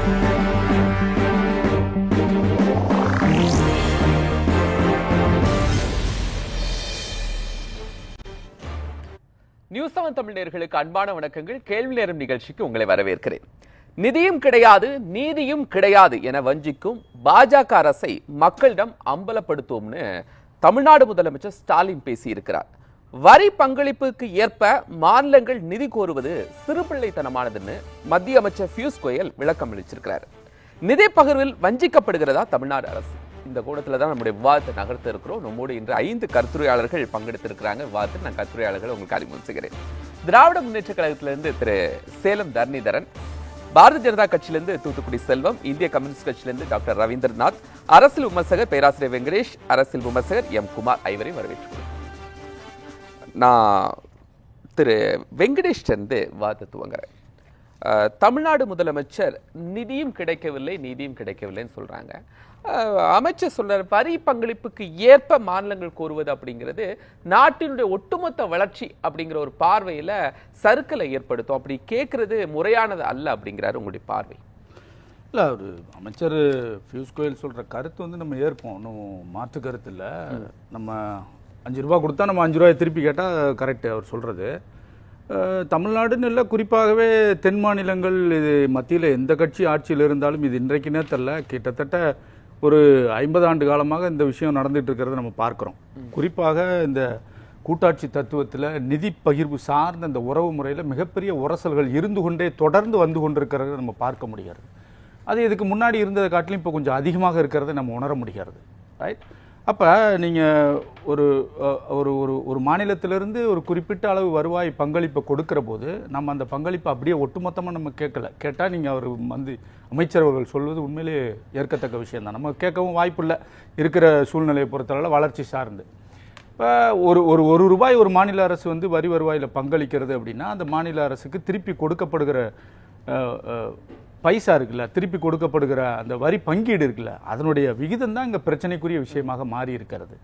News 7 Tamil நேயர்களுக்கு அன்பான வணக்கங்கள். கேள்வி நேரம் நிகழ்ச்சிக்கு உங்களை வரவேற்கிறேன். நிதியும் கிடையாது நீதியும் கிடையாது என வஞ்சிக்கும் பாஜக அரசை மக்களிடம் அம்பலப்படுத்துவோம்னு தமிழ்நாடு முதலமைச்சர் ஸ்டாலின் பேசியிருக்கிறார். வரி பங்களிப்புக்கு ஏற்ப மாநிலங்கள் நிதி கோருவது சிறுபிள்ளைத்தனமானதுன்னு மத்திய அமைச்சர் பியூஷ் கோயல் விளக்கம் அளிச்சிருக்கிறார். நிதி பகிர்வில் வஞ்சிக்கப்படுகிறதா தமிழ்நாடு அரசு? இந்த கூடத்துல தான் நம்முடைய விவாதத்தை நகர்த்த இருக்கிறோம். நம்மோடு இன்று 5 கருத்துரையாளர்கள் பங்கெடுத்திருக்கிறாங்க. விவாதத்தில் நான் கருத்துரையாளர்கள் உங்களுக்கு அறிமுகம் செய்கிறேன். திராவிட முன்னேற்ற கழகத்திலிருந்து திரு சேலம் தரணிதரன், பாரதிய ஜனதா கட்சியிலிருந்து தூத்துக்குடி செல்வம், இந்திய கம்யூனிஸ்ட் கட்சியிலிருந்து டாக்டர் ரவீந்திரநாத், அரசியல் விமர்சகர் பேராசிரியர் வெங்கடேஷ், அரசியல் விமர்சகர் எம் குமார், ஐவரையும் வரவேற்றுக்கிறேன். நான் திரு வெங்கடேஷ் இருந்து விவாதத்தை துவங்குறேன். தமிழ்நாடு முதலமைச்சர் நிதியும் கிடைக்கவில்லை நீதியும் கிடைக்கவில்லைன்னு சொல்றாங்க. அமைச்சர் சொல்றாரு வரி பங்களிப்புக்கு ஏற்ப மாநிலங்கள் கோருவது அப்படிங்கிறது நாட்டினுடைய ஒட்டுமொத்த வளர்ச்சி அப்படிங்கிற ஒரு பார்வையில சறுக்கலை ஏற்படுத்தும். அப்படி கேட்கறது முறையானது அல்ல அப்படிங்கிறாரு. உங்களுடைய பார்வை? இல்லை, ஒரு அமைச்சர் பியூஷ் கோயல் சொல்கிற கருத்து வந்து நம்ம ஏற்போம், ஒன்றும் மாற்று கருத்து இல்லை. நம்ம 5 ரூபா கொடுத்தா நம்ம 5 ரூபாயை திருப்பி கேட்டால் கரெக்டு அவர் சொல்கிறது. தமிழ்நாடுன்னு இல்லை, குறிப்பாகவே தென் மாநிலங்கள், இது மத்தியில் எந்த கட்சி ஆட்சியில் இருந்தாலும் இது இன்றைக்குன்னே தெரில, கிட்டத்தட்ட ஒரு 50 ஆண்டு காலமாக இந்த விஷயம் நடந்துகிட்டு இருக்கிறத நம்ம பார்க்குறோம். குறிப்பாக இந்த கூட்டாட்சி தத்துவத்தில் நிதி பகிர்வு சார்ந்த இந்த உறவு முறையில் மிகப்பெரிய உரசல்கள் இருந்து கொண்டே தொடர்ந்து வந்து கொண்டிருக்கிறத நம்ம பார்க்க முடிகிறது. அது இதுக்கு முன்னாடி இருந்ததை காட்டிலும் இப்போ கொஞ்சம் அதிகமாக இருக்கிறத நம்ம உணர முடிகிறது. ரைட்? அப்போ நீங்கள் ஒரு ஒரு ஒரு மாநிலத்திலிருந்து ஒரு குறிப்பிட்ட அளவு வருவாய் பங்களிப்பை கொடுக்குற போது நம்ம அந்த பங்களிப்பை அப்படியே ஒட்டுமொத்தமாக நம்ம கேட்டால் நீங்கள் அவர் வந்து அமைச்சர் அவர்கள் சொல்வது உண்மையிலே ஏற்கத்தக்க விஷயம் தான். நம்ம கேட்கவும் வாய்ப்பு இல்லை இருக்கிற சூழ்நிலையை பொறுத்தளவில் வளர்ச்சி சார்ந்து. இப்போ ஒரு ரூபாய் ஒரு மாநில அரசு வந்து வரி வருவாயில் பங்களிக்கிறது அப்படின்னா அந்த மாநில அரசுக்கு திருப்பி கொடுக்கப்படுகிற பைசா இருக்குல்ல, திருப்பி கொடுக்கப்படுகிற அந்த வரி பங்கீடு இருக்குல்ல, அதனுடைய விகிதம் தான் இங்கே பிரச்சனைக்குரிய விஷயமாக மாறி இருக்கிறது.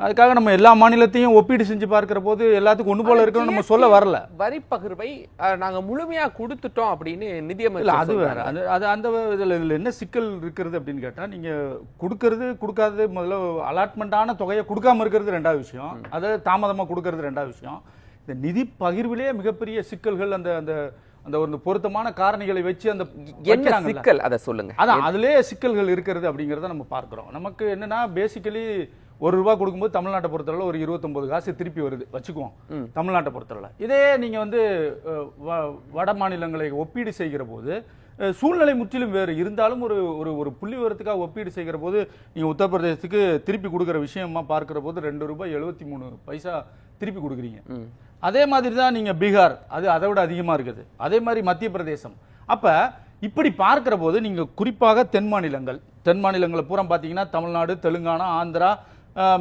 அதுக்காக நம்ம எல்லா மாநிலத்தையும் ஒப்பீடு செஞ்சு பார்க்கிற போது எல்லாத்துக்கும் ஒன்று போல இருக்கணும் நம்ம சொல்ல வரல. வரி பகிர்வை நாங்கள் முழுமையாக கொடுத்துட்டோம் அப்படின்னு நிதியமைச்சர் இல்லை, அது வேற. அது அந்த இதில் என்ன சிக்கல் இருக்கிறது அப்படின்னு கேட்டால், நீங்கள் கொடுக்காதது முதல்ல அலாட்மெண்ட்டான தொகையை கொடுக்காம இருக்கிறது 2வது விஷயம், அதை தாமதமாக கொடுக்கறது 2வது விஷயம். இந்த நிதி பகிர்விலே மிகப்பெரிய சிக்கல்கள் அந்த அந்த அந்த ஒரு பொருத்தமான காரணிகளை வச்சு அந்த என்ன சிக்கல் அதை சொல்லுங்க. அதான் அதுலேயே சிக்கல்கள் இருக்கிறது அப்படிங்கிறத நம்ம பார்க்குறோம். நமக்கு என்னன்னா பேசிக்கலி 1 ரூபா கொடுக்கும்போது தமிழ்நாட்டை பொறுத்தளவில் ஒரு 29 காசு திருப்பி வருது வச்சுக்குவோம் தமிழ்நாட்டை பொறுத்தளவில். இதே நீங்கள் வந்து வட மாநிலங்களை ஒப்பீடு செய்கிற போது சூழ்நிலை முற்றிலும் வேறு இருந்தாலும் ஒரு ஒரு புள்ளி விவரத்துக்காக ஒப்பீடு செய்கிற போது நீங்கள் உத்தரப்பிரதேசத்துக்கு திருப்பி கொடுக்குற விஷயமா பார்க்குற போது 2 ரூபாய் 73 பைசா திருப்பி கொடுக்குறீங்க. அதே மாதிரி தான் நீங்கள் பீகார், அது அதை விட அதிகமாக இருக்குது. அதே மாதிரி மத்திய பிரதேசம். அப்போ இப்படி பார்க்குற போது நீங்கள் குறிப்பாக தென் மாநிலங்களை பூரா பார்த்தீங்கன்னா தமிழ்நாடு, தெலுங்கானா, ஆந்திரா,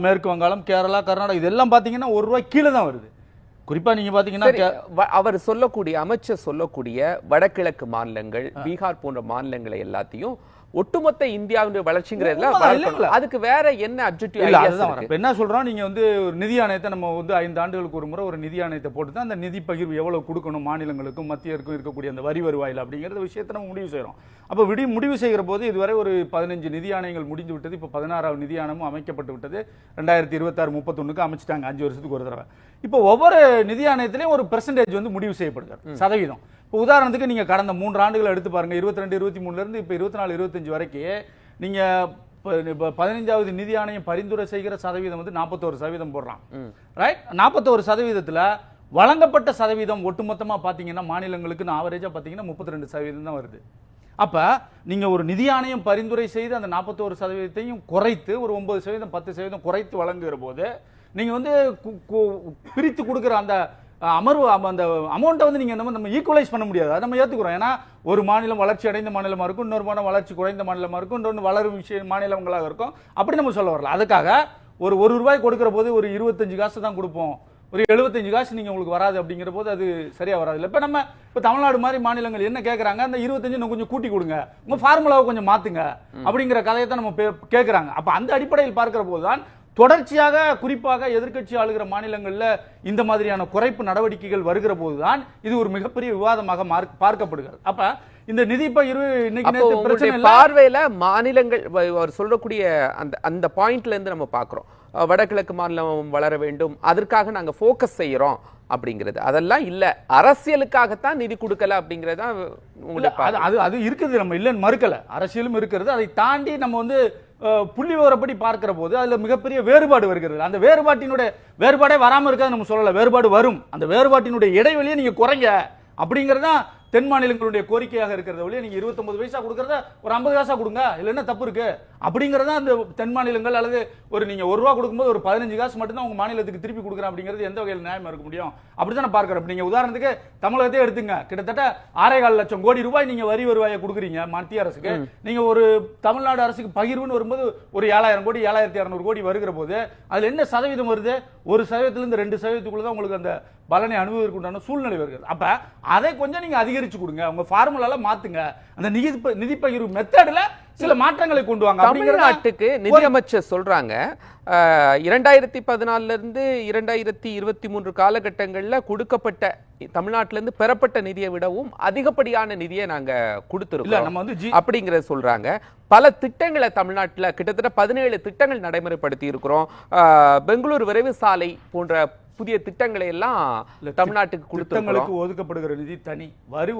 மேற்கு வங்காளம், கேரளா, கர்நாடகா, இதெல்லாம் பார்த்தீங்கன்னா 1 ரூபாய் கீழே தான் வருது. குறிப்பாக நீங்கள் பார்த்தீங்கன்னா அவர் சொல்லக்கூடிய அமைச்சர் சொல்லக்கூடிய வடகிழக்கு மாநிலங்கள், பீகார் போன்ற மாநிலங்களை எல்லாத்தையும் ஒட்டுமொத்த இந்தியாவுடைய வளர்ச்சிங்கிறதுல அதுக்கு வேற என்ன அப்ஜெக்டிவ்? இப்ப என்ன சொல்றோம், நீங்க வந்து ஒரு நிதி ஆணையத்தை நம்ம வந்து 5 ஆண்டுகளுக்கு ஒரு முறை ஒரு நிதி ஆணையத்தை போட்டு தான் அந்த நிதி பகிர்வு எவ்வளவு கொடுக்கணும் மாநிலங்களுக்கும் மத்தியருக்கும் இருக்கக்கூடிய அந்த வரி வருவாயில் அப்படிங்கிற விஷயத்தை நம்ம முடிவு செய்யறோம். அப்ப முடிவு செய்கிற போது இதுவரை ஒரு 15 நிதி ஆணையங்கள் முடிந்து விட்டது. இப்ப 16வது நிதி ஆணையமும் அமைக்கப்பட்டு விட்டது. 2026-31 அமைச்சிட்டாங்க, 5 வருஷத்துக்கு ஒரு தடவை. இப்போ ஒவ்வொரு நிதி ஆணையத்திலையும் ஒரு பெர்சன்டேஜ் வந்து முடிவு செய்யப்படுகிறது, சதவீதம். இப்போ உதாரணத்துக்கு நீங்கள் கடந்த 3 ஆண்டுகளை எடுத்து பாருங்கள், 22-23 இப்போ 24-25 வரைக்கும் நீங்கள் இப்போ 15வது நிதி ஆணையம் பரிந்துரை செய்கிற சதவீதம் வந்து 41% போடுறான். ரைட்? 41%த்தில் வழங்கப்பட்ட சதவீதம் ஒட்டுமொத்தமாக பார்த்தீங்கன்னா மாநிலங்களுக்கு ஆவரேஜாக பார்த்தீங்கன்னா 32% தான் வருது. அப்போ நீங்கள் ஒரு நிதி ஆணையம் பரிந்துரை செய்து அந்த 41%ஐயும் குறைத்து ஒரு 9%, 10% குறைத்து வழங்குகிற போது நீங்கள் வந்து பிரித்து கொடுக்குற அந்த அமர்வு அந்த அமௌண்ட்டை வந்து நீங்கள் நம்ம ஈக்குவலைஸ் பண்ண முடியாது. அதை நம்ம ஏற்றுக்கிறோம். ஏன்னா ஒரு மாநிலம் வளர்ச்சி அடைந்த மாநிலமாக இருக்கும், இன்னொரு மாநிலம் வளர்ச்சி குறைந்த மாநிலமாக இருக்கும், இன்னொன்று வளரும் மாநிலங்களாக இருக்கும். அப்படி நம்ம சொல்ல வரல. அதுக்காக ஒரு ரூபாய் கொடுக்குற போது ஒரு 25 காசு தான் கொடுப்போம், ஒரு 75 காசு நீங்கள் உங்களுக்கு வராது அப்படிங்கிற போது அது சரியாக வராது இல்லை. இப்போ தமிழ்நாடு மாதிரி மாநிலங்கள் என்ன கேட்குறாங்க, அந்த 25 இன்னும் கொஞ்சம் கூட்டி கொடுங்க, உங்கள் ஃபார்முலாவை கொஞ்சம் மாற்றுங்க அப்படிங்கிற கதையை தான் நம்ம கேட்குறாங்க. அப்போ அந்த அடிப்படையில் பார்க்கிற போது தான் தொடர்ச்சியாக குறிப்பாக எதிர்க்கட்சி ஆளுகிற மாநிலங்கள்ல இந்த மாதிரியான குறைப்பு நடவடிக்கைகள் வருகிற போதுதான் இது ஒரு மிகப்பெரிய விவாதமாக பார்க்கப்படுகிறது. அப்ப இந்த நிதி பகிர்வு இன்னைக்கு பிரச்சனை பார்வையில மாநிலங்கள் அவர் சொல்லக்கூடிய அந்த பாயிண்ட்ல இருந்து நம்ம பாக்குறோம், வடகிழக்கு மாநிலம் வளர வேண்டும், அதற்காக நாங்க போக்கஸ் செய்யறோம் அப்படிங்கிறது. அதெல்லாம் இல்ல, அரசியலுக்காகத்தான் நிதி கொடுக்கல அப்படிங்கறத அது இருக்குது, நம்ம இல்லைன்னு மறுக்கல, அரசியலும் இருக்கிறது. அதை தாண்டி நம்ம வந்து புள்ளி விவரப்படி பார்க்கிற போது அதுல மிகப்பெரிய வேறுபாடு வருகிறது. அந்த வேறுபாடே வராம இருக்காது நம்ம சொல்லல, வேறுபாடு வரும். அந்த வேறுபாட்டினுடைய இடைவெளியை நீங்க குறைங்க அப்படிங்கறத தென் மாநிலங்களுடைய கோரிக்கையாக இருக்கிறத வழியா நீங்க 29 பைசா கொடுக்கறத ஒரு 50 காசா கொடுங்க, இல்ல என்ன தப்பு இருக்கு அப்படிங்கறத அந்த தென் மாநிலங்கள், அல்லது ஒரு நீங்க ₹1 கொடுக்கும்போது ஒரு 15 காசு மட்டும் தான் உங்க மாநிலத்துக்கு திருப்பி கொடுக்குறேன் அப்படிங்கிறது எந்த வகையில் நியாயமா இருக்க முடியும்? அப்படிதான் நான் பார்க்கிறேன். நீங்க உதாரணத்துக்கு தமிழகத்தை எடுத்துங்க, கிட்டத்தட்ட 6.25 லட்சம் கோடி ரூபாய் நீங்க வரி வருவாயை கொடுக்குறீங்க மத்திய அரசுக்கு. நீங்க ஒரு தமிழ்நாடு அரசுக்கு பகிர்வுன்னு வரும்போது ஒரு 7000 கோடி 7200 கோடி வருகிற போது அதுல என்ன சதவீதம் வருது? 1% 2% தான் உங்களுக்கு அந்த பலனை அனுபவிக்குண்டான சூழ்நிலை வருகிறது. அப்ப அதை கொஞ்சம் நீங்க அதிகரிச்சு கொடுங்க, உங்க ஃபார்முலால மாத்துங்க, அந்த நிதி பகிர்வு மெத்தட்ல சில மாற்றங்களை கொண்டு வாங்க. தமிழ்நாட்டுக்கு நிதியமைச்சர் சொல்றாங்க 2014 இருந்து 2023 காலகட்டங்கள்ல கொடுக்கப்பட்ட தமிழ்நாட்டில இருந்து பெறப்பட்ட நிதியை விடவும் அதிகப்படியான நிதியை நாங்க கொடுத்திருக்கோம் அப்படிங்கறத சொல்றாங்க. பல திட்டங்களை தமிழ்நாட்டுல கிட்டத்தட்ட 17 திட்டங்கள் நடைமுறைப்படுத்தி இருக்கிறோம். பெங்களூரு விரைவு சாலை போன்ற புதிய திட்டங்களை எல்லாம் தமிழ்நாட்டுக்கு கொடுத்தங்களுக்கு ஒதுக்கப்படுகிற நிதி தனி,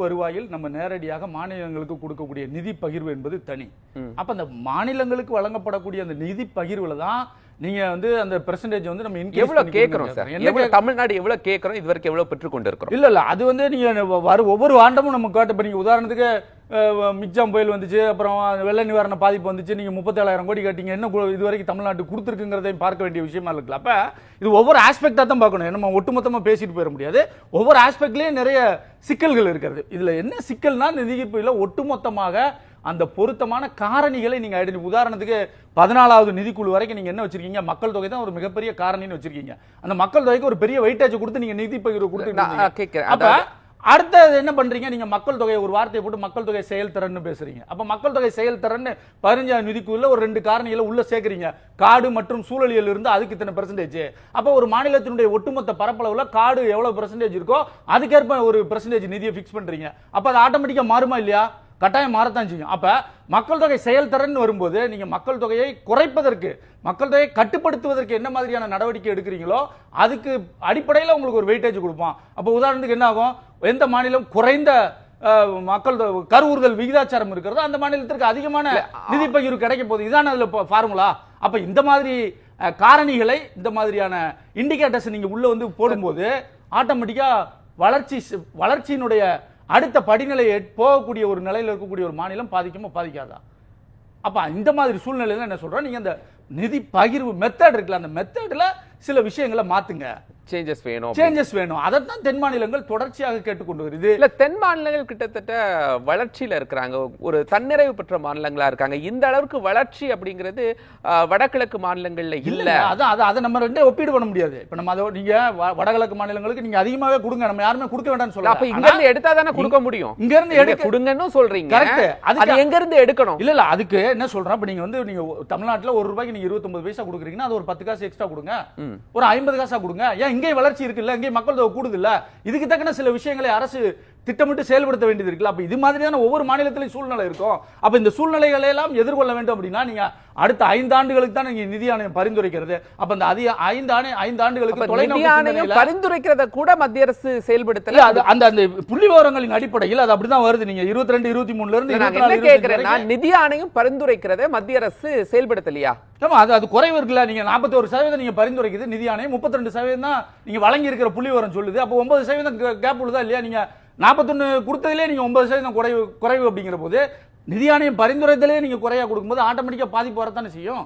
வருவாயில் நம்ம நேரடியாக மாநிலங்களுக்கு கொடுக்கக்கூடிய நிதி பகிர்வு என்பது தனி. அப்ப அந்த மாநிலங்களுக்கு வழங்கப்படக்கூடிய அந்த நிதி பகிர்வுல தான் நீங்க வந்து அந்த பெர்சன்டேஜ் வந்து நம்ம எவ்வளவு கேக்குறோம் சார், தமிழ்நாடு எவ்வளவு கேக்குறோம், இதுவரைக்கும் எவ்வளவு பெற்றுக் கொண்டு இருக்கிறோம்? இல்ல அது வந்து நீங்க ஒவ்வொரு ஆண்டமும் நம்ம காட்ட, நீங்க உதாரணத்துக்கு மிக்ஜாம் புயல் வந்துச்சு, அப்புறம் வெள்ள நிவாரண பாதிப்பு வந்துச்சு, நீங்க 37,000 கோடி கட்டிங்க, என்ன இதுவரைக்கும் தமிழ்நாட்டுக்கு கொடுத்துருக்குங்கிறதையும் பார்க்க வேண்டிய விஷயமா இருக்குல்ல. அப்ப இது ஒவ்வொரு ஆஸ்பெக்டா தான் பார்க்கணும், நம்ம ஒட்டுமொத்தமா பேசிட்டு போயிட முடியாது. ஒவ்வொரு ஆஸ்பெக்ட்லயும் நிறைய சிக்கல்கள் இருக்கிறது. இதுல என்ன சிக்கல்னா நிதிக்குள்ள ஒட்டுமொத்தமாக அந்த பொருத்தமான காரணிகளை நீங்க உதாரணத்துக்கு 14வது நிதிக்குழு வரைக்கும் நீங்க என்ன வச்சிருக்கீங்க? மக்கள் தொகை தான் ஒரு மிகப்பெரிய காரணின்னு வச்சிருக்கீங்க. அந்த மக்கள் தொகைக்கு ஒரு பெரிய வெயிட்டேஜ் கொடுத்து நீங்க நிதி பகிர்வு கொடுத்து, அப்ப அடுத்த என்ன பண்றீங்க? நீங்க மக்கள் தொகை ஒரு வார்த்தையை போட்டு மக்கள் தொகை செயல்திறன் பேசுறீங்க. அப்ப மக்கள் தொகை செயல்திறன் 15 நிதிக்குள்ள ஒரு 2 காரணிகளை உள்ள சேர்க்கறீங்க, காடு மற்றும் சூழலியல் இருந்து அதுக்கு இத்தனை பெர்சன்டேஜ். அப்ப ஒரு மாநிலத்தினுடைய ஒட்டுமொத்த பரப்பளவுல காடு எவ்வளவு பெர்சன்டேஜ் இருக்கோ அதுக்கேற்ப ஒரு பெர்சன்டேஜ் நிதியை பிக்ஸ் பண்றீங்க. அப்ப அது ஆட்டோமேட்டிக்கா மாறுமா இல்லையா? கட்டாயம் மாறத்தான் செய்யும். அப்ப மக்கள் தொகை செயல்திறன் வரும்போது நீங்க மக்கள் தொகையை குறைப்பதற்கு, மக்கள் தொகையை கட்டுப்படுத்துவதற்கு என்ன மாதிரியான நடவடிக்கை எடுக்கிறீங்களோ அதுக்கு அடிப்படையில் உங்களுக்கு ஒரு வெயிட்டேஜ் கொடுப்பான். அப்ப உதாரணத்துக்கு என்ன ஆகும்? எந்த மாநிலம் குறைந்த மக்கள் கருவுறுதல் விகிதாச்சாரம் இருக்கிறதோ அந்த மாநிலத்திற்கு அதிகமான நிதி பகிர்வு கிடைக்க போகுது. இதான அதுல ஃபார்முலா. அப்ப இந்த மாதிரி காரணிகளை, இந்த மாதிரியான இண்டிகேட்டர்ஸ் நீங்க உள்ள வந்து போடும்போது ஆட்டோமேட்டிக்கா வளர்ச்சியினுடைய அடுத்த படிநிலை போகக்கூடிய ஒரு நிலையில் இருக்கக்கூடிய ஒரு மாநிலம் பாதிக்குமா பாதிக்காதா? அப்ப இந்த மாதிரி சூழ்நிலையில என்ன சொல்றோம், நீங்க அந்த நிதி பகிர்வு மெத்தட் இருக்குல்ல, அந்த மெத்தட்ல சில விஷயங்களை மாத்துங்க, சேஞ்சஸ் வேணும். அதைத்தான் தென் மாநிலங்கள் தொடர்ச்சியாக கேட்டுக்கொண்டு வருது. இல்ல, தென் மாநிலங்கள் கிட்டத்தட்ட வளர்ச்சியில இருக்கிறாங்க, ஒரு தன்னிறைவு பெற்ற மாநிலங்களா இருக்காங்க. இந்த அளவுக்கு வளர்ச்சி அப்படிங்கிறது வடகிழக்கு மாநிலங்கள்ல இல்ல. அதை நம்ம ரெண்டே ஒப்பீடு பண்ண முடியாது. இப்ப நம்ம அதை நீங்க வடகிழக்கு மாநிலங்களுக்கு நீங்க அதிகமாவே கொடுங்க, நம்ம யாருமே கொடுக்க வேண்டாம்னு சொல்லலாம். அப்ப இங்க இருந்து எடுத்தா தானே கொடுக்க முடியும். இங்க இருந்து எடுக்க கொடுங்கன்னு சொல்றீங்க. அது எங்க இருந்து எடுக்கணும்? இல்ல அதுக்கு என்ன சொல்றேன், இப்ப நீங்க வந்து நீங்க தமிழ்நாட்டுல ₹1 நீங்க 29 பைசா கொடுக்குறீங்கன்னா அது ஒரு 10 காசு எக்ஸ்ட்ரா கொடுங்க, ஒரு 50 காசா கொடுங்க. ஏன் இங்கே வளர்ச்சி இருக்குல்ல, இங்கே மக்கள் தொகை கூடுது இல்ல, இதுக்கு தக்கன சில விஷயங்களை அரசு திட்டமிட்டு செயல்படுத்த வேண்டியது இருக்குல்ல. அப்ப இது மாதிரியான ஒவ்வொரு மாநிலத்திலும் சூழ்நிலை இருக்கும். அப்ப இந்த சூழ்நிலைகளை எல்லாம் எதிர்கொள்ள வேண்டும் அப்படின்னா நீங்க அடுத்த 5 ஆண்டுகளுக்கு தான் நீங்க நிதி ஆணையம் பரிந்துரைக்கிறது. அப்ப அந்த 5 ஆண்டுகளுக்கு பரிந்துரைக்கிறத கூட மத்திய அரசு செயல்படுத்தல. அந்த புள்ளி விவரங்களின் அடிப்படையில் அது அப்படிதான் வருது. நீங்க 22, 23ல இருந்து நிதி ஆணையம் பரிந்துரைக்கிறத மத்திய அரசு செயல்படுத்தலையா? அது குறைவு இருக்குல்ல. நீங்க 41% நீங்க பரிந்துரைக்குது, நிதி ஆணையம் 32% தான் நீங்க வழங்கி இருக்கிற புள்ளி விவரம் சொல்லுது. அப்ப 9% கேப் உள்ளதா இல்லையா? நீங்க 41 கொடுத்ததிலே நீங்க 9% குறைவு அப்படிங்கிற போது நிதி ஆணையம் பரிந்துரைத்தலே நீங்க குறையா கொடுக்கும்போது ஆட்டோமேட்டிக்கா பாதிப்பு வரத்தானே செய்யும்.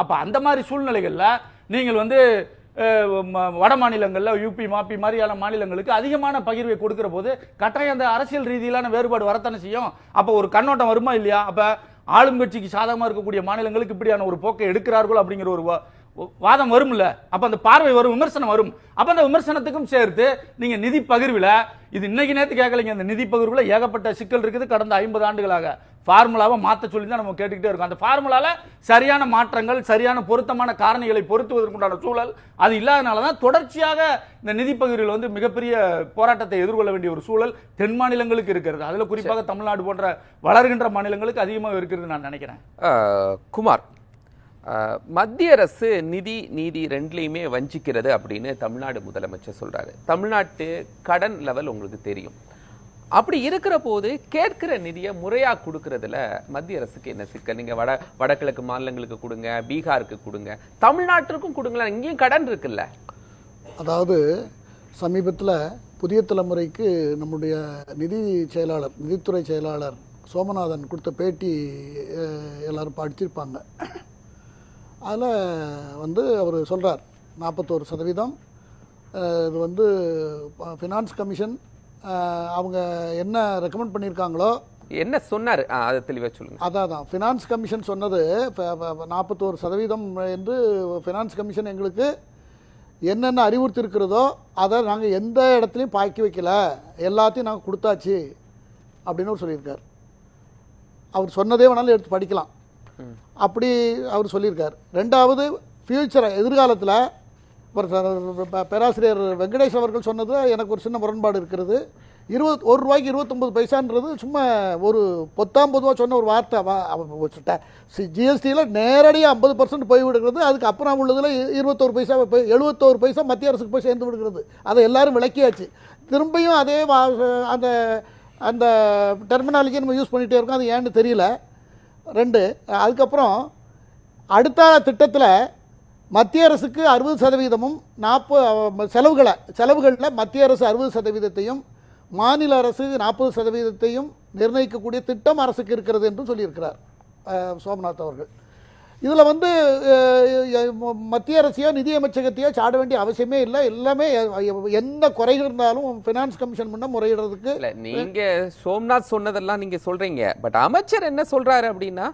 அப்ப அந்த மாதிரி சூழ்நிலைகள்ல நீங்கள் வந்து வட மாநிலங்கள்ல யூபி மாப்பி மாதிரியான மாநிலங்களுக்கு அதிகமான பகிர்வை கொடுக்கிற போது கட்டாயம் அந்த அரசியல் ரீதியிலான வேறுபாடு வரத்தானே செய்யும். அப்ப ஒரு கண்ணோட்டம் வருமா இல்லையா? அப்ப ஆளும் கட்சிக்கு சாதகமா இருக்கக்கூடிய மாநிலங்களுக்கு இப்படியான ஒரு போக்கை எடுக்கிறார்கள் அப்படிங்கிற வாதம் வரும்ல, அப்ப அந்த பார்வை வரும், விமர்சனம் வரும். அப்ப அந்த விமர்சனத்துக்கும் சேர்த்து நீங்க நிதி பகிர்வில், இது இன்னைக்கு நேற்று கேட்கலைங்க, அந்த நிதி பகிர்வில் ஏகப்பட்ட சிக்கல் இருக்குது. கடந்த 50 ஆண்டுகளாக ஃபார்முலாவை மாற்ற சொல்லி தான் நம்ம கேட்டுக்கிட்டே இருக்கோம். அந்த ஃபார்முலால சரியான மாற்றங்கள், சரியான பொருத்தமான காரணிகளை பொருத்துவதற்குண்டான சூழல் அது இல்லாதனால தான் தொடர்ச்சியாக இந்த நிதி பகிர்வில் வந்து மிகப்பெரிய போராட்டத்தை எதிர்கொள்ள வேண்டிய ஒரு சூழல் தென் மாநிலங்களுக்கு இருக்கிறது. அதுல குறிப்பாக தமிழ்நாடு போன்ற வளர்கின்ற மாநிலங்களுக்கு அதிகமாக இருக்கிறது நான் நினைக்கிறேன். குமார், மத்திய அரசு நிதி நீதி ரெண்டுலையுமே வஞ்சிக்கிறது அப்படின்னு தமிழ்நாடு முதலமைச்சர் சொல்றாரு. தமிழ்நாட்டு கடன் லெவல் உங்களுக்கு தெரியும். அப்படி இருக்கிற போது கேட்கிற நிதியை முறையா கொடுக்கறதுல மத்திய அரசுக்கு என்ன சிக்கல்? நீங்க வடகிழக்கு மாநிலங்களுக்கு கொடுங்க, பீகாருக்கு கொடுங்க, தமிழ்நாட்டிற்கும் கொடுங்களேன், இங்கேயும் கடன் இருக்குல்ல. அதாவது சமீபத்தில் புதிய தலைமுறைக்கு நம்முடைய நிதித்துறை செயலாளர் சோமநாதன் கொடுத்த பேட்டி எல்லாரும் படிச்சிருப்பாங்க. அதில் வந்து அவர் சொல்கிறார் 41% இது வந்து ஃபினான்ஸ் கமிஷன் அவங்க என்ன ரெக்கமெண்ட் பண்ணியிருக்காங்களோ. என்ன சொன்னார் அதை தெளிவாக சொல்லுங்கள். அதான் ஃபினான்ஸ் கமிஷன் சொன்னது 41% என்று ஃபினான்ஸ் கமிஷன் எங்களுக்கு என்னென்ன அறிவுறுத்தி இருக்கிறதோ அதை நாங்கள் எந்த இடத்துலையும் பாக்கி வைக்கல, எல்லாத்தையும் நாங்கள் கொடுத்தாச்சு அப்படின்னு அவர் சொல்லியிருக்கார். அவர் சொன்னதே வேணாலும் எடுத்து படிக்கலாம். அப்படி அவர் சொல்லியிருக்கார். ரெண்டாவது, ஃபியூச்சர் எதிர்காலத்தில் பேராசிரியர் வெங்கடேஷ் அவர்கள் சொன்னது எனக்கு ஒரு சின்ன முரண்பாடு இருக்கிறது. 1 ரூபாய்க்கு 29 பைசான்றது சும்மா ஒரு பொதுவாக சொன்ன ஒரு வார்த்தை. ஜிஎஸ்டியில் நேரடியாக 50% போய் விடுகிறது. அதுக்கு அப்புறம் உள்ளதில் 21 பைசா 71 பைசா மத்திய அரசுக்கு போய் சேர்ந்து விடுகிறது. அதை எல்லாரும் விளக்கியாச்சு. திரும்பியும் அதே அந்த அந்த டெர்மினாலஜி நம்ம யூஸ் பண்ணிகிட்டே இருக்கோம். அது ஏன்னு தெரியல. 2, அதுக்கப்புறம் அடுத்த திட்டத்தில் மத்திய அரசுக்கு 60%, செலவுகளில் மத்திய அரசு 60%, மாநில அரசு 40% நிர்ணயிக்கக்கூடிய திட்டம் அரசுக்கு இருக்கிறது என்றும் சொல்லியிருக்கிறார் சோமநாத் அவர்கள். இதில் வந்து மத்திய அரசையோ நிதியமைச்சகத்தையோ சாட வேண்டிய அவசியமே இல்லை. எல்லாமே எந்த குறைகள் இருந்தாலும் ஃபினான்ஸ் கமிஷன் முன்ன முறையிடுறதுக்கு. நீங்க சோம்நாத் சொன்னதெல்லாம் நீங்க சொல்றீங்க. பட் அமைச்சர் என்ன சொல்றாரு அப்படின்னா,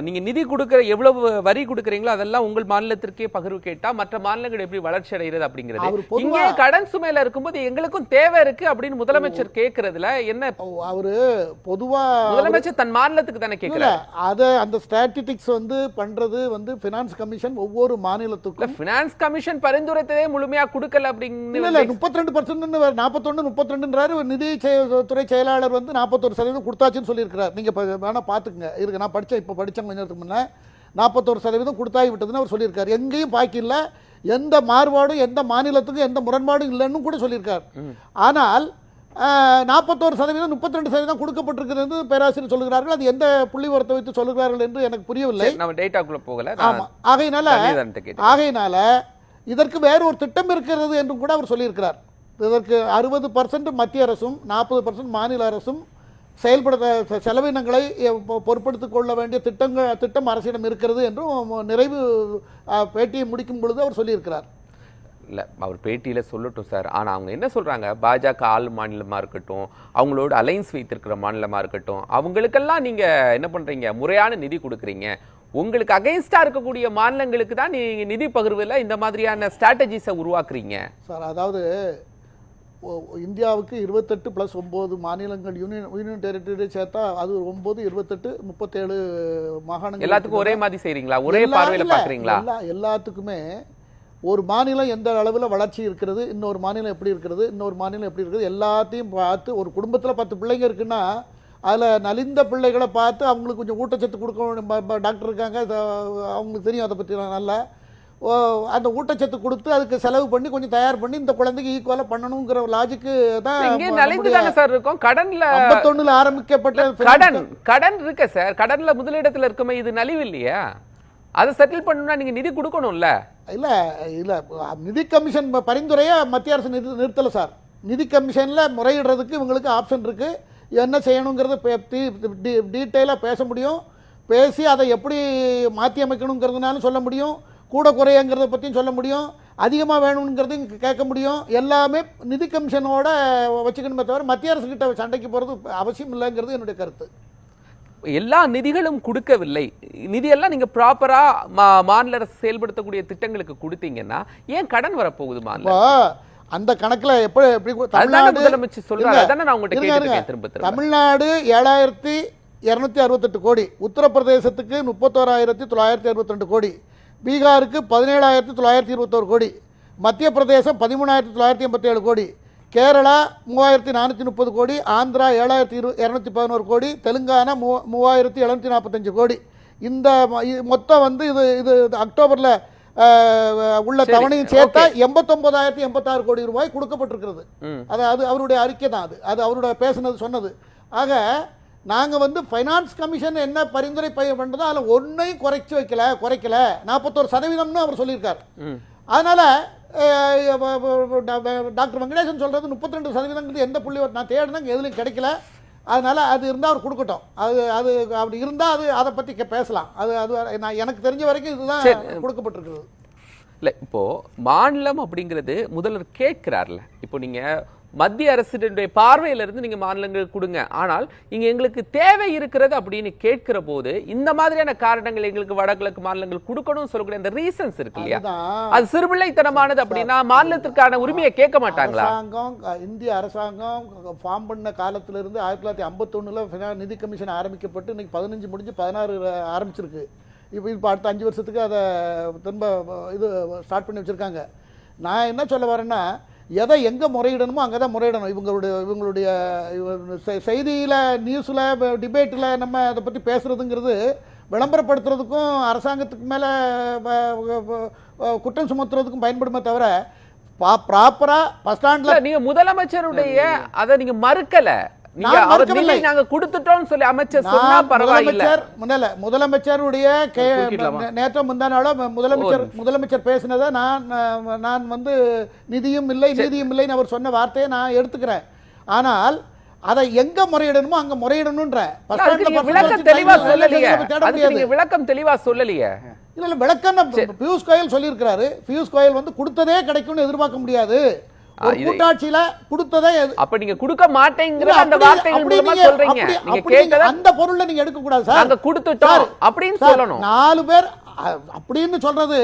நீங்க நிதி கொடுக்கிற எவ்வளவு வரி கொடுக்குறீங்களோ அதெல்லாம் உங்கள் மாநிலத்திற்கே பகிர்வு கேட்டா மற்ற மாநிலங்கள் எப்படி வளர்ச்சி அடைகிறது அப்படிங்கிறது. இங்கே கடன் சுமையில இருக்கும்போது எங்களுக்கும் தேவை இருக்கு அப்படின்னு முதலமைச்சர் கேட்கறதுல என்ன? அவரு பொதுவா முதலமைச்சர் தன் மாநிலத்துக்கு தானே கேட்கிறாரு. அத அந்த ஸ்டாட்டிஸ்டிக்ஸ் வந்து பண்றது வந்து ஃபினான்ஸ் கமிஷன் ஒவ்வொரு மாநிலத்துக்கும். ஃபினான்ஸ் கமிஷன் பரிந்துரைத்ததே முழுமையா கொடுக்கல அப்படிங்கிறது. இல்ல 42% 41 32ன்றாரு. நிதி துறை செயலாளர் வந்து 41% கொடுத்தாச்சுன்னு சொல்லியிருக்கிறார். நீங்க வேணா பாத்துக்கங்க. இருக்கு, நான் படிச்சேன், இப்போ படித்தேன் கொஞ்ச நேரத்துக்கு முன்னே. 41% கொடுத்தாகி விட்டதுன்னு அவர் சொல்லியிருக்காரு. எங்கேயும் பாக்கி இல்லை, எந்த மாறுபாடும் எந்த மாநிலத்துக்கும் எந்த முரண்பாடும் இல்லைன்னு கூட சொல்லியிருக்கார். ஆனால் 41% 32% கொடுக்கப்பட்டிருக்கிறது பேராசிரியர் சொல்லுகிறார்கள். அது எந்த புள்ளி உரத்தை வைத்து சொல்லுகிறார்கள் என்று எனக்கு புரியவில்லை. நம்ம டேட்டாக்குள்ள போகல. ஆகையினால இதற்கு வேறு ஒரு திட்டம் இருக்கிறது என்றும் கூட அவர் சொல்லியிருக்கிறார். இதற்கு 60% மத்திய அரசும் 40% மாநில அரசும் செயல்படுத்த செலவினங்களை பொறுப்படுத்திக் கொள்ள வேண்டிய திட்டம் அரசிடம் இருக்கிறது என்றும் நிறைவு பேட்டியை முடிக்கும் பொழுது அவர் சொல்லியிருக்கிறார். இல்லை, அவர் பேட்டியில் சொல்லட்டும் சார். ஆனால் அவங்க என்ன சொல்கிறாங்க, பாஜக ஆள் மாநிலமாக இருக்கட்டும், அவங்களோட அலைன்ஸ் வைத்திருக்கிற மாநிலமாக இருக்கட்டும், அவங்களுக்கெல்லாம் நீங்கள் என்ன பண்ணுறீங்க, முறையான நிதி கொடுக்குறீங்க. உங்களுக்கு அகைன்ஸ்டாக இருக்கக்கூடிய மாநிலங்களுக்கு தான் நீங்கள் நிதி பகிர்வில் இந்த மாதிரியான ஸ்ட்ராட்டஜிஸை உருவாக்குறீங்க சார். அதாவது இந்தியாவுக்கு 28+9 மாநிலங்கள் யூனியன் டெரிட்டரி சேர்த்தா அது 9, 28, 37 மாகாணங்கள். எல்லாத்துக்கும் ஒரே மாதிரி செய்றீங்களா? ஒரே பார்வையில் பார்க்குறீங்களா? எல்லாத்துக்குமே ஒரு மாநிலம் எந்த அளவில் வளர்ச்சி இருக்கிறது, இன்னொரு மாநிலம் எப்படி இருக்கிறது, இன்னொரு மாநிலம் எப்படி இருக்குது, எல்லாத்தையும் பார்த்து. ஒரு குடும்பத்தில் 10 பிள்ளைங்க இருக்குன்னா அதில் நலிந்த பிள்ளைகளை பார்த்து அவங்களுக்கு கொஞ்சம் ஊட்டச்சத்து கொடுக்க டாக்டர் இருக்காங்க, அவங்களுக்கு தெரியும் அதை பற்றி நல்லா. அந்த ஊட்டச்சத்து கொடுத்து அதுக்கு செலவு பண்ணி கொஞ்சம் தயார் பண்ணி இந்த குழந்தைக்கு ஈக்குவலா பண்ணணுங்கிற லாஜிக்கு தான் சார் இருக்கும். கடன்ல 51 ஆரம்பிக்கப்பட்ட கடன் இருக்கு சார். கடன்ல முதலிடத்துல இருக்குமே, இது நலிவு இல்லையா? அதை செட்டில் பண்ணணும்னா நீங்க நிதி கொடுக்கணும்ல. இல்ல நிதி கமிஷன் பரிந்துரையை மத்திய அரசு நிறுத்தல சார். நிதி கமிஷன்ல முறையிடுறதுக்கு இவங்களுக்கு ஆப்ஷன் இருக்கு. என்ன செய்யணுங்கிறத டீட்டெயிலாக பேச முடியும். பேசி அதை எப்படி மாற்றி அமைக்கணுங்கிறதுனாலும் சொல்ல முடியும். கூட குறையங்கிறத பற்றியும் சொல்ல முடியும். அதிகமாக வேணுங்கிறதையும் கேட்க முடியும். எல்லாமே நிதி கமிஷனோட வச்சுக்கணுமே தவிர மத்திய அரசு கிட்ட சண்டைக்கு போகிறது அவசியம் இல்லைங்கிறது என்னுடைய கருத்து. எல்லா நிதிகளும் கொடுக்கவில்லை, நிதியெல்லாம் நீங்க ப்ராப்பரா மாநில அரசு செயல்படுத்தக்கூடிய திட்டங்களுக்கு கொடுத்தீங்கன்னா ஏன் கடன் வரப்போகுது மாநில? அந்த கணக்குல எப்படி தமிழ்நாடு முதலமைச்சர் சொல்றாரு, அதானே நான் உங்ககிட்ட கேட்டிருக்கேன் திரும்ப திரும்ப. தமிழ்நாடு 7,268 கோடி, உத்தரப்பிரதேசத்துக்கு 31,962 கோடி, பீகாருக்கு 17,921 கோடி, மத்திய பிரதேசம் 13,987 கோடி, கேரளா 3,430 கோடி, ஆந்திரா 7,211 கோடி, தெலுங்கானா 3,745 கோடி. இந்த மொத்தம் வந்து இது அக்டோபர்ல உள்ள தவணையும் சேர்த்தா 89,086 கோடி ரூபாய் கொடுக்கப்பட்டிருக்கிறது. அது அவருடைய அறிக்கை தான், அது அவருடைய பேசுனது சொன்னது. ஆக நாங்கள் வந்து ஃபைனான்ஸ் கமிஷன் என்ன பரிந்துரை பண்ணுறதோ அதில் ஒன்றையும் குறைக்கல 41% அவர் சொல்லியிருக்கார். அதனால டாக்டர் வெங்கடேசன் சொல்றது 32% எந்த புள்ளி நான் தேடினாங்க எதுலையும் கிடைக்கல. அதனால அது இருந்தால் அவர் கொடுக்கட்டும். அது அப்படி இருந்தால் அதை பற்றி பேசலாம். அது நான் எனக்கு தெரிஞ்ச வரைக்கும் இதுதான் கொடுக்கப்பட்டிருக்கிறது. இல்லை, இப்போ மாநிலம் அப்படிங்கிறது முதல்வர் கேட்கிறார்ல, இப்போ நீங்க மத்திய அரசுடைய பார்வையிலிருந்து நீங்க மாநிலங்களுக்கு கொடுங்க, ஆனால் இங்க எங்களுக்கு தேவை இருக்கிறது அப்படின்னு கேட்கிற போது இந்த மாதிரியான காரணங்கள் எங்களுக்கு வடகிழக்கு மாநிலங்கள் கொடுக்கணும்னு சொல்லக்கூடிய அந்த ரீசன்ஸ் இருக்கு இல்லையா, அது சிறுபிள்ளைத்தனமானது. அப்படின்னா மாநிலத்திற்கான உரிமையை கேட்க மாட்டாங்களா? இந்திய அரசாங்கம் ஃபார்ம் பண்ண காலத்துல இருந்து 1951 நிதி கமிஷன் ஆரம்பிக்கப்பட்டு இன்னைக்கு 15 முடிஞ்சு 16 ஆரம்பிச்சிருக்கு. இப்போ அடுத்த 5 வருஷத்துக்கு அதை திரும்ப இது ஸ்டார்ட் பண்ணி வச்சிருக்காங்க. நான் என்ன சொல்ல வரேன்னா, எதை எங்கே முறையிடணுமோ அங்கே தான் முறையிடணும். இவங்களுடைய செய்தியில், நியூஸில், டிபேட்டில் நம்ம அதை பற்றி பேசுகிறதுங்கிறது விளம்பரப்படுத்துறதுக்கும் அரசாங்கத்துக்கு மேலே குற்றம் சுமத்துறதுக்கும் பயன்படுமே தவிர ப்ராப்பராக பஸ் ஸ்டாண்டில் நீங்கள் முதலமைச்சருடைய அதை நீங்கள் மறுக்கலை, நாங்க கொடுத்துட்டோம் சொல்லி அமைச்சர் சொன்னா பரவாயில்லை. முதலமைச்சருடைய நேற்று முந்தானால முதலமைச்சர் பேசினதை நான் வந்து நிதியும் இல்லைன்னு அவர் சொன்ன வார்த்தையை நான் எடுத்துக்கிறேன். ஆனால் அதை எங்க முறையிடணுமோ அங்க முறையிடணும்ன்ற விளக்கம் தெளிவா சொல்லலையே. விளக்கம் தெளிவா சொல்லலையே. இல்ல விளக்கம் பியூஷ் கோயல் சொல்லியிருக்கிறாரு. பியூஷ் கோயல் வந்து கொடுத்ததே கிடைக்கும்னு எதிர்பார்க்க முடியாது. கூட்டாட்சியில கொடுத்ததே அப்ப நீங்க கொடுக்க மாட்டேங்கிற அந்த வார்த்தைகள் மூலமா சொல்றீங்க. நீங்க கேட்டத அந்த பொருளை நீங்க எடுக்க கூடாது சார். நாங்க கொடுத்துட்டோம் அப்படின்னு சொல்லணும். 4 பேர் அப்படின்னு சொல்றது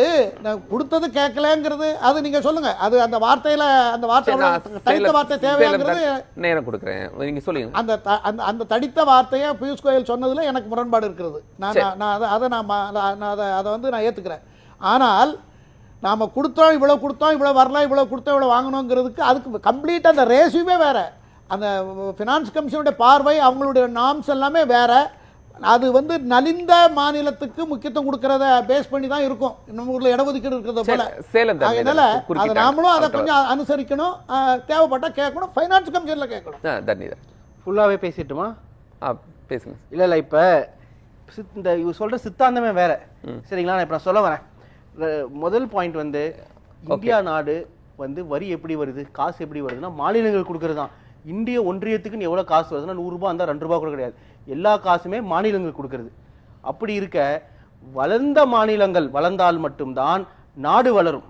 கொடுத்தது கேட்கலங்கிறது அது நீங்க சொல்லுங்க. அது அந்த வார்த்தையில அந்த தடித்த வார்த்தை தேவைங்கிறது நேரம் கொடுக்குறேன், நீங்க சொல்லுங்க. அந்த தடித்த வார்த்தையை பியூஷ் கோயல் சொன்னதுல எனக்கு முரண்பாடு இருக்கிறது. அதை வந்து நான் ஏத்துக்கிறேன். ஆனால் நாம கொடுத்தோம் இவ்வளவு வரல, இவ்வளவு கொடுத்தோம் இவ்வளவு வாங்கணுங்கிறதுக்கு அதுக்கு கம்ப்ளீட்டாக அந்த ரேஷியோவே வேற. அந்த ஃபினான்ஸ் கமிஷனுடைய பார்வை, அவங்களுடைய நார்ம்ஸ் எல்லாமே வேற. அது வந்து நலிந்த மாநிலத்துக்கு முக்கியத்துவம் கொடுக்கறத பேஸ் பண்ணி தான் இருக்கும். நம்ம ஊர்ல இடஒதுக்கீடு இருக்கிறத போல. அதனால அதை நாமளும் அதை கொஞ்சம் அனுசரிக்கணும். தேவைப்பட்டா கேட்கணும், ஃபைனான்ஸ் கமிஷன்ல கேட்கணும். ஃபுல்லாவே பேசிட்டுமா? பேசுங்க. இல்ல இப்ப இந்த சொல்ற சித்தாந்தமே வேற. சரிங்களா? நான் இப்ப நான் சொல்ல வரேன். முதல் பாயிண்ட் வந்து இந்தியா நாடு வந்து வரி எப்படி வருது, காசு எப்படி வருதுன்னா மாநிலங்கள் கொடுக்கறது தான். இந்திய ஒன்றியத்துக்குன்னு எவ்வளவு காசு வருதுன்னா 100 ரூபாய் இருந்தா 2 ரூபாய் கூட கிடையாது. எல்லா காசுமே மாநிலங்கள் கொடுக்கறது. அப்படி இருக்க வளர்ந்த மாநிலங்கள் வளர்ந்தால் மட்டும்தான் நாடு வளரும்.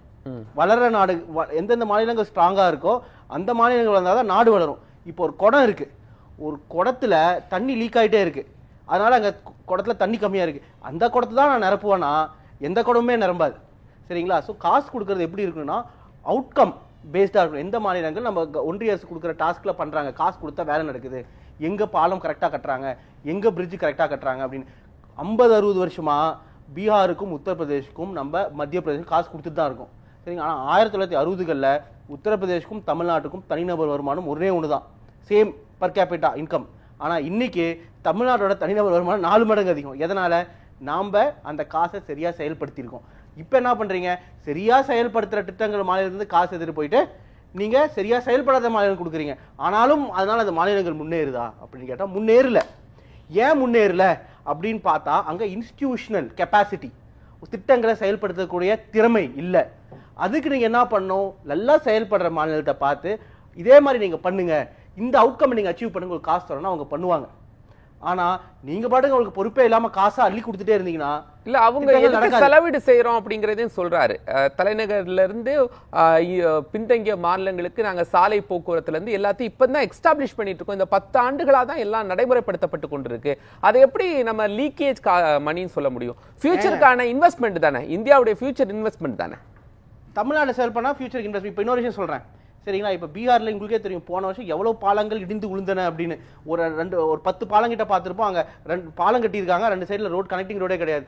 வளர்ற நாடு எந்தெந்த மாநிலங்கள் ஸ்ட்ராங்கா இருக்கோ அந்த மாநிலங்கள் வளர்ந்தாதான் நாடு வளரும். இப்போ ஒரு குடம் இருக்கு, ஒரு குடத்துல தண்ணி லீக் ஆயிட்டே இருக்கு, அதனால அங்க குடத்துல தண்ணி கம்மியா இருக்கு. அந்த குடத்தை தான் நான் நிரப்புவேன்னா எந்த குடமே நிரம்பாது. சரிங்களா? ஸோ காசு கொடுக்கறது எப்படி இருக்குன்னா அவுட்கம் பேஸ்டாக இருக்கணும். எந்த மாநிலங்கள் நம்ம ஒன்றிய அரசு கொடுக்குற டாஸ்கில் பண்ணுறாங்க, காசு கொடுத்தா வேலை நடக்குது, எங்கே பாலம் கரெக்டாக கட்டுறாங்க, எங்கே பிரிட்ஜ் கரெக்டாக கட்டுறாங்க அப்படின்னு 50-60 வருஷமா பீகாருக்கும் உத்தரப்பிரதேஷுக்கும் நம்ம மத்திய பிரதேசம் காசு கொடுத்துட்டு தான் இருக்கும். சரிங்க? ஆனால் 1960களில் உத்தரப்பிரதேஷுக்கும் தமிழ்நாட்டுக்கும் தனிநபர் வருமானம் ஒரே ஒன்று தான், சேம் பர் கேபிட்டா இன்கம். ஆனால் இன்னைக்கு தமிழ்நாட்டோட தனிநபர் வருமானம் 4 மடங்கு அதிகம். எதனால? நாம் அந்த காசை சரியா செயல்படுத்தியிருக்கோம். இப்போ என்ன பண்றீங்க? சரியா செயல்படுத்துற திட்டங்கள் மாநிலத்திலிருந்து காசு எடுத்துட்டு போயிட்டு நீங்க சரியா செயல்படாத மாநிலம் கொடுக்குறீங்க. ஆனாலும் அதனால அந்த மாநிலங்கள் முன்னேறுதா அப்படின்னு கேட்டா முன்னேறல. ஏன் முன்னேறல அப்படின்னு பார்த்தா அங்க இன்ஸ்டிடியூஷனல் கெப்பாசிட்டி, திட்டங்களை செயல்படுத்தக்கூடிய திறமை இல்லை. அதுக்கு நீங்க என்ன பண்ணணும்? நல்லா செயல்படுற மாநிலத்தை பார்த்து இதே மாதிரி நீங்க பண்ணுங்க, இந்த அவுட்கம் நீங்க அச்சீவ் பண்ணுங்க, காசு தரணும், அவங்க பண்ணுவாங்க. ஆனா நீங்க பாட்டுக்கு உங்களுக்கு பொறுப்பே இல்லாம காசை அள்ளி கொடுத்துட்டே இருந்தீங்கன்னா இல்ல அவங்க எதுக்கு செலவீடு செய்யறோம் அப்படிங்கறதையும் சொல்றாரு. தலைநகர்ல இருந்து பின்தங்கிய மாநிலங்களுக்கு நாங்க சாலை போக்குவரத்துல இருந்து எல்லாத்தையும் இப்பதான் எஸ்டாப்ளிஷ் பண்ணிட்டு இருக்கோம். இந்த 10 ஆண்டுகளா தான் எல்லாம் நடைமுறைப்படுத்தப்பட்டு கொண்டிருக்கு. அதை எப்படி நம்ம லீக்கேஜ் மணின்னு சொல்ல முடியும்? ஃபியூச்சருக்கான இன்வெஸ்ட்மெண்ட் தானே, இந்தியாவுடைய ஃபியூச்சர் இன்வெஸ்ட்மெண்ட் தானே. தமிழ்நாடு செல் பண்ணா ஃபியூச்சர் இன்வெஸ்ட்மெண்ட். இப்போ இன்னொரு விஷயம் சொல்றேன் சரிங்களா. இப்போ பீகார்ல உங்களுக்கே தெரியும் போன வருஷம் எவ்வளவு பாலங்கள் இடிந்து விழுந்தன அப்படின்னு. ஒரு 10 பாலம் கிட்ட பார்த்துருப்போம். அங்க 2 பாலம் கட்டியிருக்காங்க, 2 சைடுல ரோட் கனெக்டிங் ரோடே கிடையாது,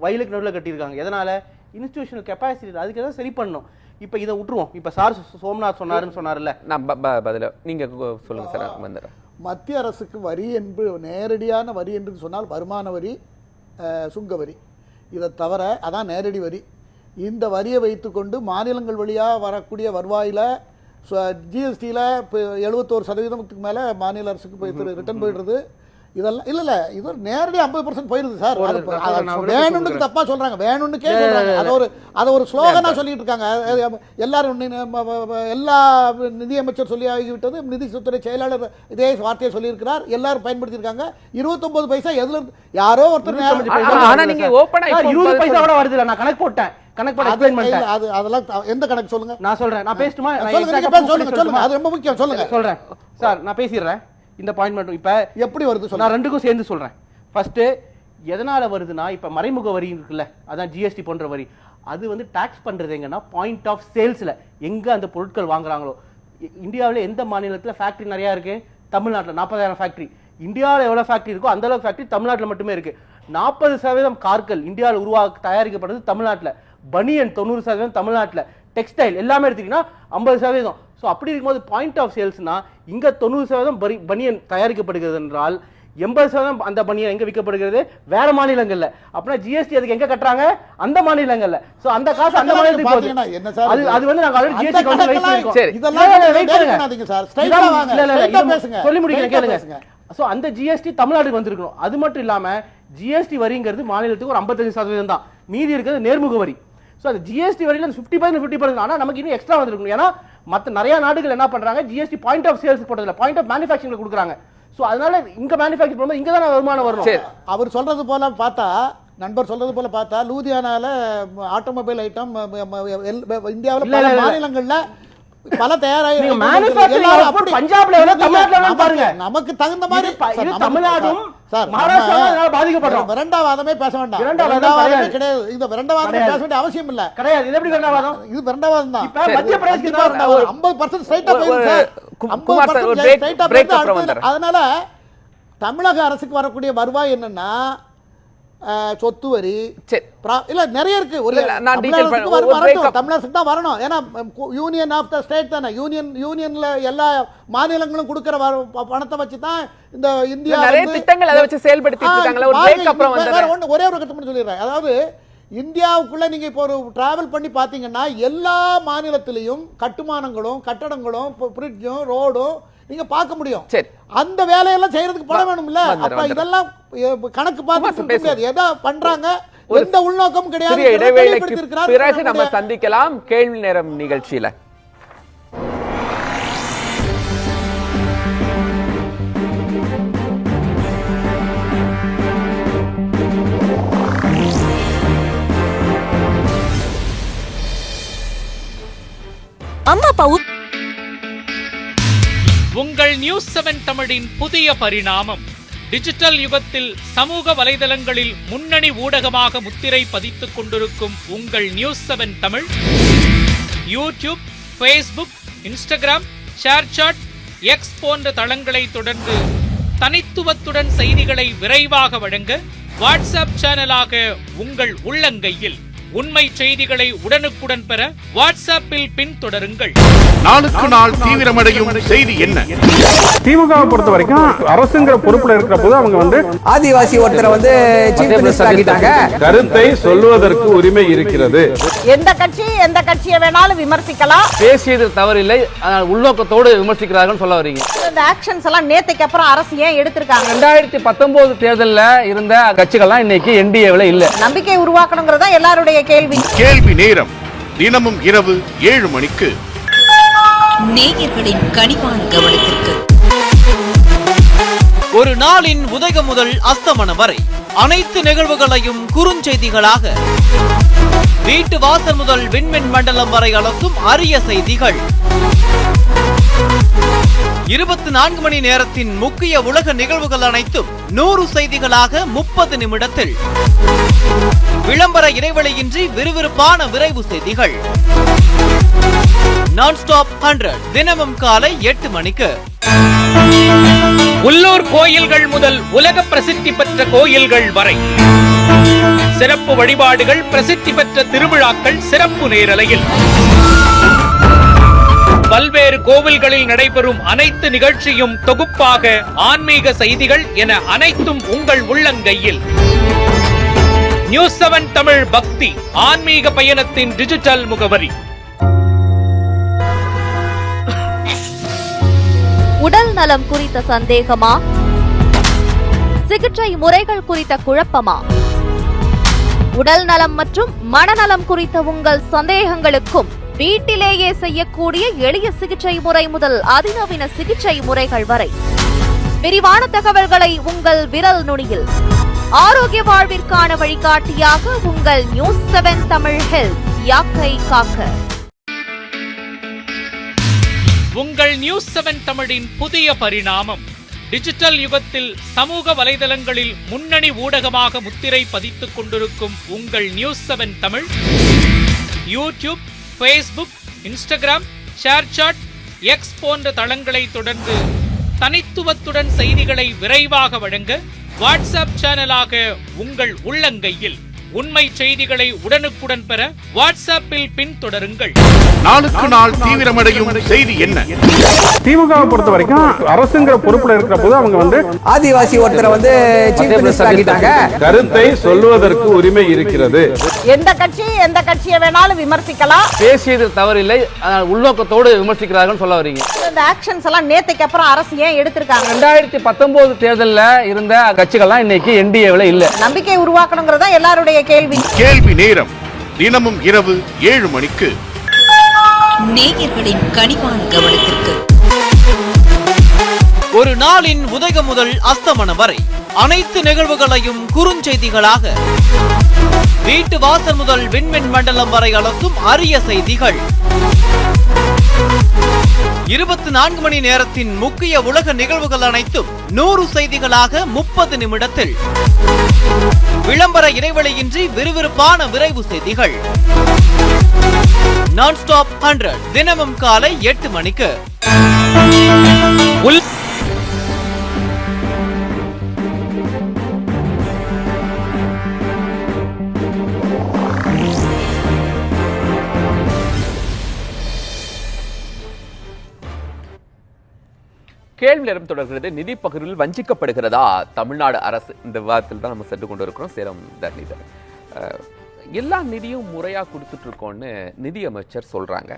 வயலுக்கு நடுவில் கட்டியிருக்காங்க. எதனால? இன்ஸ்டிடியூஷனல் கெப்பாசிட்டி, அதுக்கு தான் சரி பண்ணணும். இப்போ இதை விட்டுருவோம். இப்போ சார் சோம்நாத் சொன்னாருல்ல, நான் பதில நீங்க சொல்லுங்க சார். வந்துடுறேன். மத்திய அரசுக்கு வரி என்று நேரடியான வரி என்று சொன்னால் வருமான வரி, சுங்க வரி, இதை தவிர அதான் நேரடி வரி. இந்த வரியை வைத்துக்கொண்டு மாநிலங்கள் வழியாக வரக்கூடிய வருவாயில் ஜிஎஸ்டியில் இப்போ 71% மேலே மாநில அரசுக்கு போய் ரிட்டர்ன் போயிடுறது. இதெல்லாம் இல்லை இது நேரடி 50% போயிடுது சார். வேணும்னு தப்பா சொல்றாங்க, வேணும்னு கேட்குறாங்க. அதை ஒரு ஸ்லோகனா சொல்லிட்டு இருக்காங்க எல்லாரும். எல்லா நிதியமைச்சர் சொல்லி ஆகிவிட்டது, நிதித்துறை செயலாளர் இதே வார்த்தையை சொல்லியிருக்கிறார், எல்லாரும் பயன்படுத்தியிருக்காங்க. 29 பைசா எதுல யாரோ ஒருத்தர் 20 பைசா கூட வருது. நான் கணக்கு போட்டேன், அதெல்லாம் எந்த கணக்கு சொல்லுங்க. நான் சொல்றேன், நான் பேசட்டுமா? சொல்லுங்க, அது ரொம்ப முக்கியம். சொல்லுங்க. சொல்றேன் சார், நான் பேசிடுறேன். இந்த பாயிண்ட் மட்டும் இப்ப எப்படி வருது நான் ரெண்டுக்கும் சேர்ந்து சொல்றேன். ஃபர்ஸ்ட் எதனால வருதுன்னா, இப்ப மறைமுக வரி இருக்குல்ல, அதான் ஜிஎஸ்டி போன்ற வரி. அது வந்து டாக்ஸ் பண்றது எங்கன்னா பாயிண்ட் ஆஃப் சேல்ஸ்ல, எங்க அந்த பொருட்கள் வாங்குறாங்களோ. இந்தியாவில் எந்த மாநிலத்தில் ஃபேக்டரி நிறைய இருக்கு? தமிழ்நாட்டில் 40,000 ஃபேக்டரி. இந்தியாவில் எவ்வளவு ஃபேக்டரி இருக்கோ அந்த அளவுக்கு ஃபேக்டரி தமிழ்நாட்டில் மட்டுமே இருக்கு. 40% கார்கள் இந்தியாவில் தயாரிக்கப்படுறது தமிழ்நாட்டில். பனியன் 90% தமிழ்நாட்டில். டெக்ஸ்டைல் எல்லாமே எடுத்தீங்கன்னா 50%. ஸோ அப்படி இருக்கும்போது பாயிண்ட் ஆஃப் சேல்ஸ்னா இங்க 90% பனியன் தயாரிக்கப்படுகிறது என்றால் 80% அந்த பனியன் எங்க விற்கப்படுகிறது? வேற மாநிலங்கள்ல. அப்படின்னா ஜிஎஸ்டி அதுக்கு எங்க கட்டுறாங்க? அந்த மாநிலங்கள்ல. சோ அந்த காசு அந்த மாநிலத்துக்கு போகுது. அது வந்து நாங்க ஆல்ரெடி ஜிஎஸ்டி கவுன்சில் ரைஸ் பண்ணிருக்கோம். சொல்லி முடிக்கிறேன் கேளுங்க. சோ அந்த ஜிஎஸ்டி தமிழ்நாட்டுக்கு வந்திருக்கணும். அது மட்டும் இல்லாம ஜிஎஸ்டி வரிங்கிறது மாநிலத்துக்கு ஒரு 55% தான், மீதி இருக்கிறது நேர்முக வரி. சோ அந்த ஜிஎஸ்டி வரியில 50% ஆனா நமக்கு இன்னும் எக்ஸ்ட்ரா வந்திருக்கணும். ஏன்னா மற்ற நிறைய நாடுகள் என்ன பண்றாங்க, ஜிஎஸ்டி பாயிண்ட் ஆஃப் சேல்ஸ் போட்டதில்ல, பாயிண்ட் ஆஃப் மேனுஃபேக்சரிங் கொடுக்குறாங்க. சோ அதனால இங்க மேனுஃபேக்சர் பண்ணும்போது இங்க தான் வருமானம் வரும். அவர் சொல்றது போல பார்த்தா, நண்பர் சொல்றது போல பார்த்தா, லூதியானால ஆட்டோமொபைல் ஐட்டம் இந்தியாவில் பல மாநிலங்கள்ல பல தயாராகி பஞ்சாப்ல பாருங்க, நமக்கு தகுந்த மாதிரி தமிழ்நாடும் பாதிக்கப்படும். இரண்டாவாதமே பேச வேண்டாம், இரண்டாவாதமே கிடையாது. இந்த இரண்டாவாதமே பேச வேண்டிய அவசியம் இல்ல, கிடையாது. இது எப்படி இரண்டாவாதம்? இது இரண்டாவாதம் தான். மத்திய பிரதேசத்துக்கு 50% ஸ்ட்ரைட்டா போயிடுது சார், 50% ஸ்ட்ரைட்டா போயிடுது. அதனால தமிழக அரசுக்கு வரக்கூடிய வருவாய் என்னன்னா சொத்து வரி இல்ல நிறைய இருக்கு. ஒரு தமிழரசுக்கு தான் வரணும். ஏன்னா யூனியன் ஆஃப் த ஸ்டேட் தானே, யூனியன்ல எல்லா மாநிலங்களும் கொடுக்கிற பணத்தை வச்சு தான் இந்த இந்தியா திட்டங்கள் அதை வச்சு செயல்படுத்திட்டு இருக்காங்க. ஒரே ஒரு கட்டம் சொல்லிடுறேன். அதாவது இந்தியாவுக்குள்ள நீங்க இப்போ ஒரு டிராவல் பண்ணி பாத்தீங்கன்னா எல்லா மாநிலத்திலையும் கட்டுமானங்களும் கட்டடங்களும் பிரிட்ஜும் ரோடும் நீங்க பார்க்க முடியும். அந்த வேலையெல்லாம் செய்யறதுக்கு பணம் வேணும்ல. அப்ப இதெல்லாம் கணக்கு பார்த்து முடியாது, எதா பண்றாங்க, எந்த உள்நோக்கம் கிடையாது. இடைவேளைக்கு பிறகு நம்ம சந்திக்கலாம் கேள்வி நேரம் நிகழ்ச்சியில. அம்மா அப்பாவும் உங்கள் நியூஸ் 7 தமிழின் புதிய பரிணாமம். டிஜிட்டல் யுகத்தில் சமூக வலைதளங்களில் முன்னணி ஊடகமாக முத்திரை பதித்துக் கொண்டிருக்கும் உங்கள் news 7 Tamil YouTube, Facebook, Instagram, ShareChat, X போன்ற தளங்களை தொடர்ந்து தனித்துவத்துடன் செய்திகளை விரைவாக வழங்க வாட்ஸ்அப் சேனலாக உங்கள் உள்ளங்கையில் உண்மை செய்திகளை உடனுக்குடன் பெற வாட்ஸ்அப்பில் பின்தொடருங்கள். நாளுக்கு நாள் தீவிரமடையும் செய்தி என்ன? திமுக பொறுத்த வரைக்கும் அரசுங்கிற பொறுப்புல இருக்கிற போது அவங்க வந்து ஆதிவாசி ஒருத்தரை சீஃப் மினிஸ்டர் ஆக்கிட்டாங்க. கருத்தை சொல்வதற்கு உரிமை இருக்கிறது. எந்த கட்சியை வேணாலும் விமர்சிக்கலாம், பேசியது தவறில்லை, உள்நோக்கத்தோடு விமர்சிக்கிறார்கள் சொல்ல வரீங்க. இந்த ஆக்ஷன்ஸ் எல்லாம் நேத்துக்கு அப்புறம் அரசு ஏன் எடுத்திருக்காங்க? 2019 தேர்தலில் இருந்த கட்சிகள்லாம் இன்னைக்கு என்டிஏவில் இல்ல. நம்பிக்கை உருவாக்கணுங்கிறதா எல்லாருடைய கேள்வி. கேள்வி நேரம் தினமும் இரவு 7 மணிக்கு. நேயர்களின் கனிவான கவனத்திற்கு ஒரு நாளின் உதயம் முதல் அஸ்தமனம் வரை அனைத்து நிகழ்வுகளையும் குறுஞ்செய்திகளாக, வீட்டு வாசல் முதல் விண்மின் மண்டலம் வரை அலசும் அரிய செய்திகள், 24 மணி நேரத்தின் முக்கிய உலக நிகழ்வுகள் அனைத்தும் 100 செய்திகளாக 30 நிமிடத்தில், விளம்பர இடைவெளியின்றி விறுவிறுப்பான விரைவு செய்திகள். நான்-ஸ்டாப் 100 தினமும் காலை 8 மணிக்கு. உள்ளூர் கோயில்கள் முதல் உலக பிரசித்தி பெற்ற கோயில்கள் வரை சிறப்பு வழிபாடுகள், பிரசித்தி பெற்ற திருவிழாக்கள் சிறப்பு நேரலையில், பல்வேறு கோவில்களில் நடைபெறும் அனைத்து நிகழ்ச்சியும் தொகுப்பாக, ஆன்மீக செய்திகள் என அனைத்தும் உங்கள் உள்ளங்கையில். நியூஸ் 7 தமிழ் பக்தி ஆன்மீக பயணத்தின் டிஜிட்டல் முகவரி. உடல் நலம் குறித்த சந்தேகமா? சிகிச்சை முறைகள் குறித்த குழப்பமா? உடல் நலம் மற்றும் மனநலம் குறித்த உங்கள் சந்தேகங்களுக்கும் வீட்டிலேயே செய்யக்கூடிய எளிய சிகிச்சை முறை முதல் அதிநவீன சிகிச்சை முறைகள் வரை விரிவான தகவல்களை உங்கள் விரல் நுனியில். ஆரோக்கிய வாழ்விற்கான வழிகாட்டியாக உங்கள் நியூஸ் 7 தமிழ் ஹெல்த். யாக்கை காக்க. உங்கள் நியூஸ் 7 தமிழின் புதிய பரிணாமம். டிஜிட்டல் யுகத்தில் சமூக வலைதளங்களில் முன்னணி ஊடகமாக முத்திரை பதித்துக் கொண்டிருக்கும் உங்கள் news 7 Tamil YouTube, Facebook, Instagram, ShareChat, X போன்ற தளங்களை தொடர்ந்து தனித்துவத்துடன் செய்திகளை விரைவாக வழங்க வாட்ஸ்அப் சேனலாக உங்கள் உள்ளங்கையில். உண்மை செய்திகளை உடனுக்குடன் பெற வாட்ஸ்அப்பில் பின்தொடருங்கள். நாளுக்கு நாள் தீவிரமடையும் செய்தி என்ன? திமுகவை பொறுத்த வரைக்கும் அரசுங்கிற பொறுப்புல இருக்கிற போது அவங்க வந்து ஆதிவாசி ஒருத்தரை கருத்தை சொல்வதற்கு உரிமை இருக்கிறது. எந்த கட்சியை வேணாலும் விமர்சிக்கலாம். பேசியது தவறில்லை, உள்நோக்கத்தோடு விமர்சிக்கிறார்கள் சொல்ல வரீங்க. இந்த ஆக்ஷன்ஸ் எல்லாம் நேத்துக்கு அப்புறம் அரசு ஏன் எடுத்திருக்காங்க? 2019 தேர்தலில் இருந்த கட்சிகள்லாம் இன்னைக்கு என்டிஏவில் இல்ல. நம்பிக்கை உருவாக்கணுங்கிறதா எல்லாருடைய கேள்வி நேரம். தினமும் இரவு 7 மணிக்கு. நேயர்களின் கனிவான கவனத்திற்கு. ஒரு நாளின் உதயம் முதல் அஸ்தமனம் வரை அனைத்து நிகழ்வுகளையும் குறுஞ்செய்திகளாக, வீட்டு வாசல் முதல் விண்மின் மண்டலம் வரை அலசும் அரிய செய்திகள், 24 மணி நேரத்தின் முக்கிய உலக நிகழ்வுகள் அனைத்தும் 100 செய்திகளாக 30 நிமிடத்தில், விளம்பர இடைவெளியின்றி விறுவிறுப்பான விரைவு செய்திகள். நான்-ஸ்டாப் 100 தினமும் காலை 8 மணிக்கு. கேள்வி நேரம் தொடர்கிறது. நிதி பகிர்வில் வஞ்சிக்கப்படுகிறதா தமிழ்நாடு அரசு? இந்த விவாதத்தில் தான் நம்ம சென்று கொண்டு இருக்கிறோம். சேலம் தர்ணிதர், எல்லா நிதியும் முறையா கொடுத்துட்டு இருக்கோம்னு நிதி அமைச்சர் சொல்றாங்க.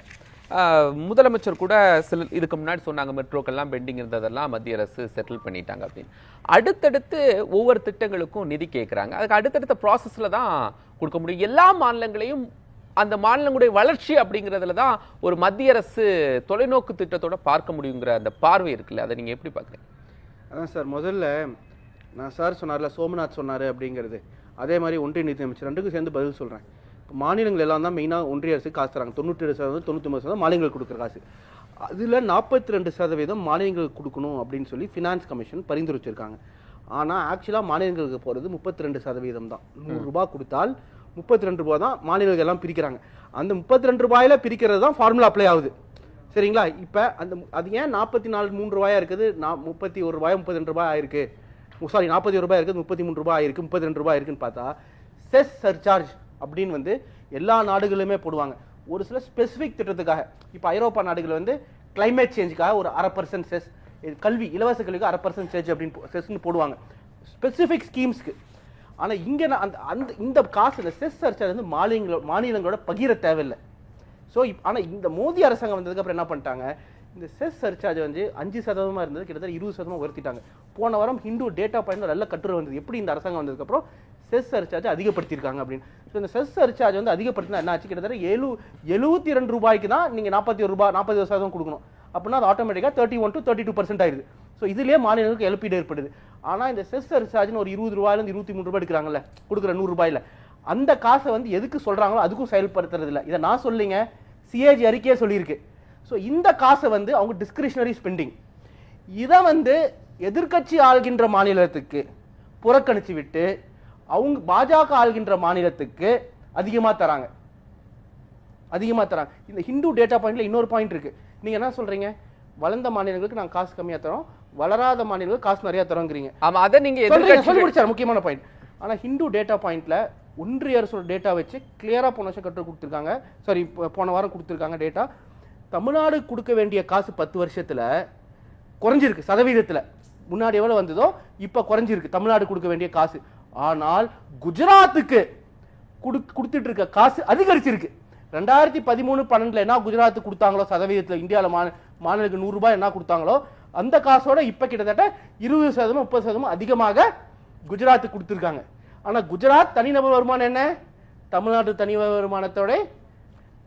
முதலமைச்சர் கூட சில இதுக்கு முன்னாடி சொன்னாங்க, மெட்ரோக்கெல்லாம் பெண்டிங் இருந்ததெல்லாம் மத்திய அரசு செட்டில் பண்ணிட்டாங்க அப்படின்னு. அடுத்தடுத்து ஒவ்வொரு திட்டங்களுக்கும் நிதி கேட்குறாங்க. அதுக்கு அடுத்தடுத்த ப்ராசஸ்ல தான் கொடுக்க முடியும். எல்லா மாநிலங்களையும் அந்த மாநிலங்களுடைய வளர்ச்சி அப்படிங்கிறதுல தான் ஒரு மத்திய அரசு தொலைநோக்கு திட்டத்தோட பார்க்க முடியுங்கிற அந்த பார்வை இருக்குல்ல, அதை நீங்க எப்படி பார்க்குறீங்க? அதான் சார், முதல்ல நான் சார் சொன்னார்ல, சோமநாத் சொன்னார் அப்படிங்கிறது, அதே மாதிரி ஒன்றிய நிதி அமைச்சர் ரெண்டுக்கும் சேர்ந்து பதில் சொல்கிறேன். மாநிலங்கள் எல்லாம் தான் மெயினாக ஒன்றிய அரசு காசு தராங்க. 97%, 99% மாநிலங்கள் கொடுக்குற காசு. அதில் 42% மாநிலங்களுக்கு கொடுக்கணும் அப்படின்னு சொல்லி ஃபினான்ஸ் கமிஷன் பரிந்துரைச்சிருக்காங்க. ஆனால் ஆக்சுவலாக மாநிலங்களுக்கு போகிறது 32% தான். 100 ரூபாய் கொடுத்தால் 32 ரூபாய் தான் மாநிலங்கள் எல்லாம் பிரிக்கிறாங்க. அந்த 32 ரூபாயில பிரிக்கிறது தான் ஃபார்முலா அப்ளை ஆகுது. சரிங்களா? இப்போ அது ஏன் 3 ரூபாயா இருக்குது, 31 ரூபாய் 32 ரூபாய் ஆயிருக்கு, சாரி 41 ரூபாய் இருக்குது, 33 ரூபாய் ஆயிருக்கு, 32 ரூபாய் இருக்குன்னு பார்த்தா, செஸ் சர்சார்ஜ் அப்படின்னு எல்லா நாடுகளுமே போடுவாங்க. ஒரு சில ஸ்பெசிபிக் திட்டத்துக்காக. இப்போ ஐரோப்பா நாடுகள் கிளைமேட் சேஞ்சுக்காக ஒரு 1/2% செஸ், கல்வி இலவச கல்விக்கு 1/2% செஸ் அப்படின்னு செஸ்ன்னு போடுவாங்க ஸ்பெசிபிக் ஸ்கீம்ஸ்க்கு. ஆனால் இங்கே இந்த காசு செஸ் சர்சார்ஜ் மாநிலங்களோட பகிர தேவையில்லை. ஸோ ஆனால் இந்த மோடி அரசாங்கம் வந்ததுக்கப்புறம் என்ன பண்ணிட்டாங்க, இந்த செஸ் சர்சார்ஜ் 5% இருந்தது கிட்டத்தட்ட 20% உயர்த்திட்டாங்க. போன வாரம் ஹிந்து டேட்டா பாயிண்ட் நல்ல கட்டுரை வந்தது, எப்படி இந்த அரசாங்கம் வந்ததுக்கப்புறம் செஸ் சர்சார்ஜ் அதிகப்படுத்தியிருக்காங்க அப்படின்னு. ஸோ இந்த செஸ் சர்சார்ஜ் அதிகப்படுத்தினா என்ன ஆச்சு, கிட்டத்தட்ட 72 ரூபாய்க்கு தான் நீங்கள் 41% கொடுக்கணும். அப்படின்னா அது ஆட்டோமேட்டிக்காக 31 to 32% ஆயிடுது. ஸோ இதுலேயே மாநிலங்களுக்கு இழப்பீடு ஏற்படுது. ஆனால் இந்த செஸ் சர்சார்ஜ்னு ஒரு 20 ரூபாயிலேருந்து 23 ரூபாய் எடுக்கிறாங்கல்ல, கொடுக்குற 100 ரூபாயில் அந்த காசை வந்து எதுக்கு சொல்கிறாங்களோ அதுக்கும் செயல்படுத்துறது இல்லை. இதை நான் சொல்லிங்க, சிஏஜி அறிக்கையே சொல்லியிருக்கு. ஸோ இந்த காசை வந்து அவங்க டிஸ்கிரிஷனரி ஸ்பெண்டிங், இதை வந்து எதிர்க்கட்சி ஆள்கின்ற மாநிலத்துக்கு புறக்கணிச்சு விட்டு அவங்க பாஜக ஆள்கின்ற மாநிலத்துக்கு அதிகமாக தராங்க. இந்த ஹிந்து டேட்டா பாயிண்ட்ல இன்னொரு பாயிண்ட் இருக்கு. நீங்க என்ன சொல்றீங்க, வளர்ந்த மாநிலங்களுக்கு நாங்கள் காசு கம்மியாக தரோம், வளராத மாநிலங்களுக்கு காசு நிறைய தரோங்கிறீங்க. ஆமா, அதை நீங்க சொல்லி முடிச்சாரு, முக்கியமான பாயிண்ட். ஆனா ஹிந்து டேட்டா பாயிண்ட்ல ஒன்றிய அரசோட டேட்டா வச்சு கிளியரா போன வருஷம் கொடுத்துருக்காங்க, சாரி போன வாரம் கொடுத்துருக்காங்க டேட்டா. தமிழ்நாடு கொடுக்க வேண்டிய காசு 10 வருஷத்துல குறைஞ்சிருக்கு சதவீதத்துல. முன்னாடி எவ்வளவு வந்ததோ இப்ப குறைஞ்சிருக்கு தமிழ்நாடு கொடுக்க வேண்டிய காசு. ஆனால் குஜராத்துக்கு கொடுத்துட்டு இருக்க காசு அதிகரிச்சிருக்கு. 2013-12 என்ன குஜராத் கொடுத்தாங்களோ சதவீதத்தில், இந்தியாவில் மாநிலத்துக்கு 100 ரூபாய் என்ன கொடுத்தாங்களோ அந்த காசோட இப்ப கிட்டத்தட்ட 20% 30% அதிகமாக குஜராத்துக்கு கொடுத்துருக்காங்க. ஆனா குஜராத் தனிநபர் வருமானம் என்ன, தமிழ்நாடு தனிநபர் வருமானத்தோட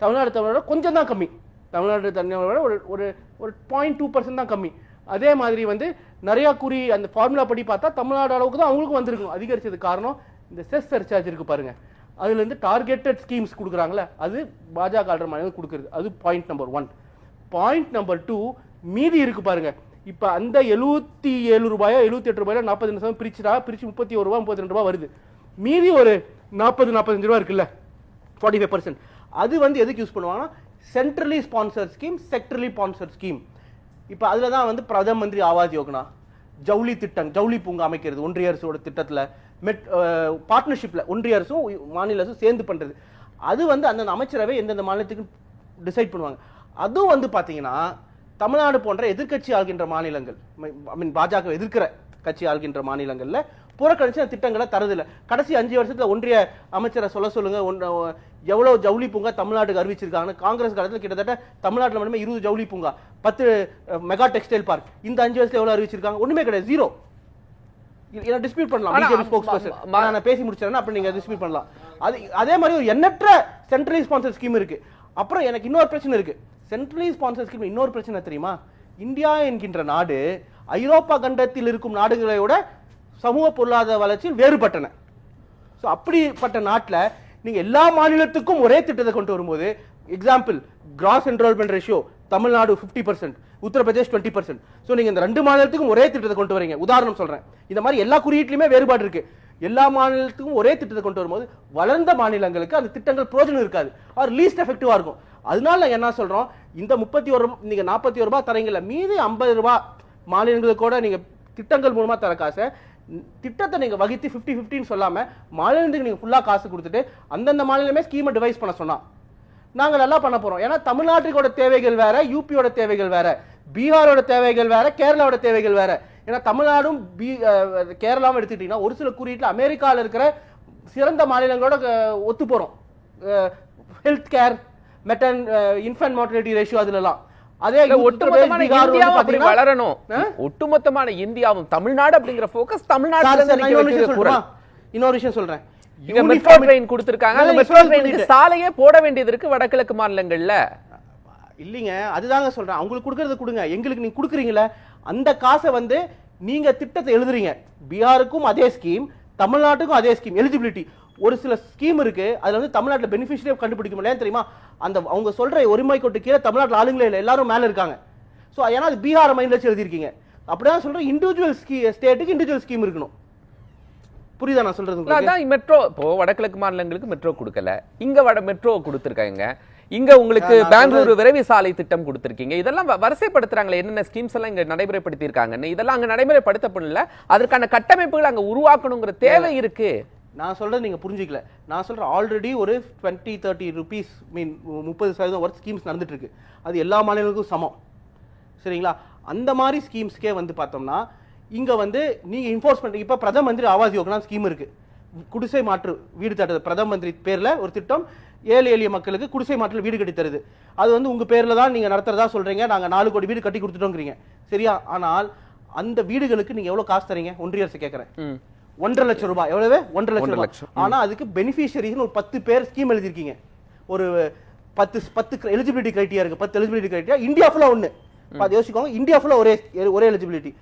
தமிழ்நாடு கொஞ்சம் தான் கம்மி. தமிழ்நாடு தனிநபரோட ஒரு 0.2% தான் கம்மி. அதே மாதிரி வந்து நிறைய குறி அந்த ஃபார்முலா படி பார்த்தா தமிழ்நாடு அளவுக்கு தான் அவங்களுக்கும் வந்திருக்கும். அதிகரிச்சது காரணம் இந்த செஸ் சர்சார்ஜ் இருக்கு பாருங்க, அதுல இருந்து டார்கெட்டட் ஸ்கீம்ஸ் கொடுக்குறாங்களே, அது பாஜக ஆள்ற மாநிலம் கொடுக்குறது. அது பாயிண்ட் நம்பர் 1. பாயிண்ட் நம்பர் 2, மீதி இருக்கு பாருங்க. இப்ப அந்த 77 ரூபாயோ 78 ரூபாயோ 40% பிரிச்சு 31 ரூபாய் 32 ரூபாய் வருது. மீதி ஒரு 40-45 ரூபாய் இருக்குல்ல, 45%. அது வந்து எதுக்கு யூஸ் பண்ணுவாங்கன்னா centrally sponsored scheme, sectorally sponsored scheme. இப்ப அதுல தான் வந்து பிரதம மந்திரி ஆவாஸ் யோஜனா, ஜவுளி திட்டம், ஜவுளி பூங்கா அமைக்கிறது ஒன்றிய அரசோட திட்டத்துல, பார்ட்னர்ஷிப்ல ஒன்றிய அரசும் மாநில அரசும் சேர்ந்து பண்றது. அது வந்து அந்த அமைச்சரவை எந்தெந்த மாநிலத்துக்கு டிசைட் பண்ணுவாங்க. அதுவும் வந்து பாத்தீங்கன்னா தமிழ்நாடு போன்ற எதிர்கட்சி ஆள்கின்ற மாநிலங்கள், பாஜக எதிர்க்கிற கட்சி ஆள்கின்ற மாநிலங்கள்ல புறக்கணிச்சு திட்டங்களை தரதில்லை. கடைசி 5 வருஷத்துல ஒன்றிய அமைச்சரை சொல்லுங்க எவ்வளவு ஜவுளி பூங்கா தமிழ்நாட்டுக்கு அறிவிச்சிருக்காங்க. காங்கிரஸ் காலத்தில் கிட்டத்தட்ட தமிழ்நாட்டில் மட்டுமே 20 ஜவுளி பூங்கா, 10 மெகா டெக்ஸ்டைல் பார்க். இந்த 5 வருஷத்துல எவ்வளவு அறிவிச்சிருக்காங்க? ஒண்ணுமே கிடையாது, 0. டிஸ்பியூட் பண்ணலாம், பிஜேபி ஸ்போக்ஸ்பர்சன் நான் பேசி முடிச்சேன்னா அப்ப நீங்க டிஸ்பியூட் பண்ணலாம். அதே மாதிரி ஒரு எண்ணற்ற சென்ட்ரலி ஸ்பான்சர் ஸ்கீம் இருக்கு. அப்புறம் எனக்கு இன்னொரு பிரச்சனை இருக்கு. சென்ட்ரலி ஸ்பான்சர் ஸ்கீம் இன்னொரு பிரச்சனை தெரியுமா, இந்தியா என்கின்ற நாடு ஐரோப்பா கண்டத்தில் இருக்கும் நாடுகளோட சமூக பொருளாதார வளர்ச்சியில் வேறுபட்டன. அப்படிப்பட்ட நாட்டில் நீங்க எல்லா மாநிலத்துக்கும் ஒரே திட்டத்தை கொண்டு வரும்போது, example cross enrolment ratio Tamil Nadu 50%, Uttar Pradesh 20%. So நீங்க இந்த 2 மாநிலத்துக்கும் ஒரே திட்டத்தை கொண்டு வரீங்க. உதாரணம் சொல்றேன், இந்த மாதிரி எல்லா குறியீட்டிலுமே வேறுபாடு இருக்கு. எல்லா மாநிலத்துக்கும் ஒரே திட்டத்தை கொண்டு வரும்போது வளர்ந்த மாநிலங்களுக்கு அந்த திட்டங்கள் பிரோஜனம் இருக்காது, ஆர் லீஸ்ட் எஃபெக்டிவா இருக்கும். அதனால என்ன சொல்றோம், இந்த 31 நீங்க 41 ரூபாய் தரீங்கல்ல, மீதி 50 ரூபாய் மாநிலங்களுக்கு கூட நீங்க திட்டங்கள் மூலமா தர காசை, திட்டத்தை நீங்க வகித்து 50-50 சொல்லாம மாநிலத்துக்கு நீங்க ஃபுல்லா காசு கொடுத்துட்டு அந்தந்த மாநிலமே ஸ்கீமை டிவைஸ் பண்ண சொன்னா நாங்க நல்லா பண்ண போறோம். ஏன்னா தமிழ்நாட்டுக்கோட தேவைகள் வேற, யூபியோட தேவைகள் வேற, பீகாரோட தேவைகள் வேற, கேரளாவோட தேவைகள் வேற. ஏன்னா தமிழ்நாடும் கேரளாவும் எடுத்துக்கிட்டீங்கன்னா ஒரு சில குறியீட்டுல அமெரிக்காவில் இருக்கிற சிறந்த மாநிலங்களோட ஒத்து போறோம். Health care, infant mortality ratio அதுல. அதே ஒட்டுமொத்தமான இந்தியாவும் அப்படி வளரணும். ஒட்டுமொத்தமான இந்தியாவும் தமிழ்நாடு அப்படிங்கிற ஃபோக்கஸ் தமிழ்நாடு. இன்னொரு விஷயம் சொல்றேன், இங்க மெட்ரோ ட்ரெயின் கொடுத்திருக்காங்க, அந்த மெட்ரோ ட்ரெயினுக்கு சாலையே போட வேண்டியது இருக்கு வடகிழக்கு மாநிலங்கள்ல. இல்லீங்க, அதுதாங்க சொல்றேன், அவங்களுக்கு கொடுக்கறது கொடுங்க, எங்களுக்கு நீங்க கொடுக்குறீங்களா அந்த காசை வந்து நீங்க திட்டத்தை எழுதுறீங்க. பீகாருக்கும் அதே ஸ்கீம், தமிழ்நாட்டுக்கும் அதே ஸ்கீம், எலிஜிபிலிட்டி. ஒரு சில ஸ்கீம் இருக்கு, அதுல வந்து தமிழ்நாட்டில் பெனிஃபிஷியரி கண்டுபிடிக்க முடியாது தெரியுமா. அந்த அவங்க சொல்ற உரிமை கோட்டு கீழே தமிழ்நாட்டில் ஆளுங்களே இல்லை, எல்லாரும் மேல இருக்காங்க. ஸோ ஏன்னா அது பீகார் மைண்ட்ல வச்சு எழுதிருக்கீங்க. அப்படிதான் சொல்றேன், இண்டிவிஜுவல் ஸ்டேட்டுக்கு இண்டிவிஜுவல் ஸ்கீம் இருக்கணும். புரியுதா நான் சொல்றது? அதான் மெட்ரோ, இப்போ வடகிழக்கு மாநிலங்களுக்கு மெட்ரோ கொடுக்கல, இங்க மெட்ரோ கொடுத்திருக்காங்க. இங்க உங்களுக்கு பெங்களூரு விரைவு சாலை திட்டம் கொடுத்திருக்கீங்க. இதெல்லாம் வரிசைப்படுத்துறாங்களே, என்னென்ன ஸ்கீம்ஸ் எல்லாம் இங்க நடைமுறைப்படுத்தி இருக்காங்க. இதெல்லாம் அங்க நடைமுறைப்படுத்தப்படல, அதற்கான கட்டமைப்புகள் அங்க உருவாக்கணுங்கிற தேவை இருக்கு. நான் சொல்றது நீங்க புரிஞ்சிக்கல. நான் சொல்றேன், ஆல்ரெடி ஒரு 20-30 ரூபீஸ் மீன் 30% ஒர்க் ஸ்கீம்ஸ் நடந்துட்டு இருக்கு. அது எல்லா மாநிலங்களுக்கும் சமம், சரிங்களா? அந்த மாதிரி ஸ்கீம்ஸ்க்கே வந்து பார்த்தோம்னா இங்க வந்து நீங்க என்ஃபோர்ஸ்மெண்ட், இப்ப பிரதம மந்திரி ஆவாஸ் யோஜனா ஸ்கீம் இருக்கு, குடிசை மாற்று வீடு தட்டுறது. பிரதம மந்திரி பேர்ல ஒரு திட்டம், ஏழை எளிய மக்களுக்கு குடிசை மாற்றில் வீடு கட்டி தருது. அது வந்து உங்க பேர்ல தான் நீங்க நடத்துறதா சொல்றீங்க, நாங்க 4 கோடி வீடு கட்டி கொடுத்துட்டோங்கிறீங்க, சரியா? ஆனால் அந்த வீடுகளுக்கு நீங்க எவ்வளவு காசு தரீங்க? ஒன்றிய அரசு கேட்கறேன், 1.5 லட்சம் ரூபாய். எவ்வளவு? 1.5 லட்சம். ஆனா அதுக்கு பெனிஃபிஷியரிஸ் ஒரு 10 பேர் ஸ்கீம் எழுதிருக்கீங்க. ஒரு 10 எலிஜிபிலிட்டி கிரைட்டீரியா இருக்கு, 10 எலிஜிபிலிட்டி கிரைட்டீரியா. இந்தியா ஃபுல்லா ஒண்ணு யோசிக்கோங்க, இந்தியா ஃபுல்லா ஒரே எலிஜிபிலிட்டி.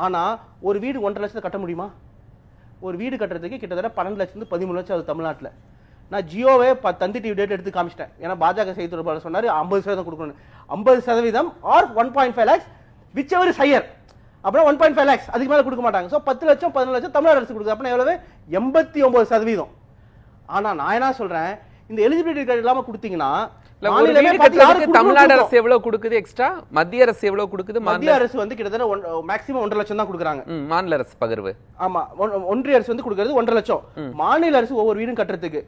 ஆனா ஒரு வீடு 1.5 லட்சத்தை கட்ட முடியுமா? ஒரு வீடு கட்டுறதுக்கு கிட்டத்தட்ட 12 லட்சம் 13 லட்சம் அது தமிழ்நாட்டில். நான் ஜியோவே தந்தி டிவி டேட் எடுத்து காமிச்சிட்டேன். ஏன்னா பாஜக செய்தி தொடர்பாளர் சொன்னாரு 50% கொடுக்கணும். 50% or 1.5 lakhs whichever is higher. அப்புறம் 1.5 lakhs அதுக்கு மேல கொடுக்க மாட்டாங்க. ஸோ 10 லட்சம் 11 லட்சம் தமிழ்நாடு அரசு கொடுக்குது. அப்படின்னா எவ்வளவு? 89%. ஆனா நான் என்ன சொல்றேன், இந்த எலிஜிபிலிட்டி கார்டு இல்லாம கொடுத்தீங்கன்னா தமிழ்நாடு அரசு எவ்வளவு கொடுக்குது எக்ஸ்ட்ரா, மத்திய அரசு எவ்வளவு கொடுக்குது? மத்திய அரசு வந்து கிட்டத்தட்ட மேக்ஸிமம் 1.5 லட்சம் தான் கொடுக்குறாங்க. மாநில அரசு பகிர்வு. ஆமா, ஒன்றிய அரசு வந்து கொடுக்கிறது 1.5 லட்சம். மாநில அரசு ஒவ்வொரு வீடும் கட்டுறதுக்கு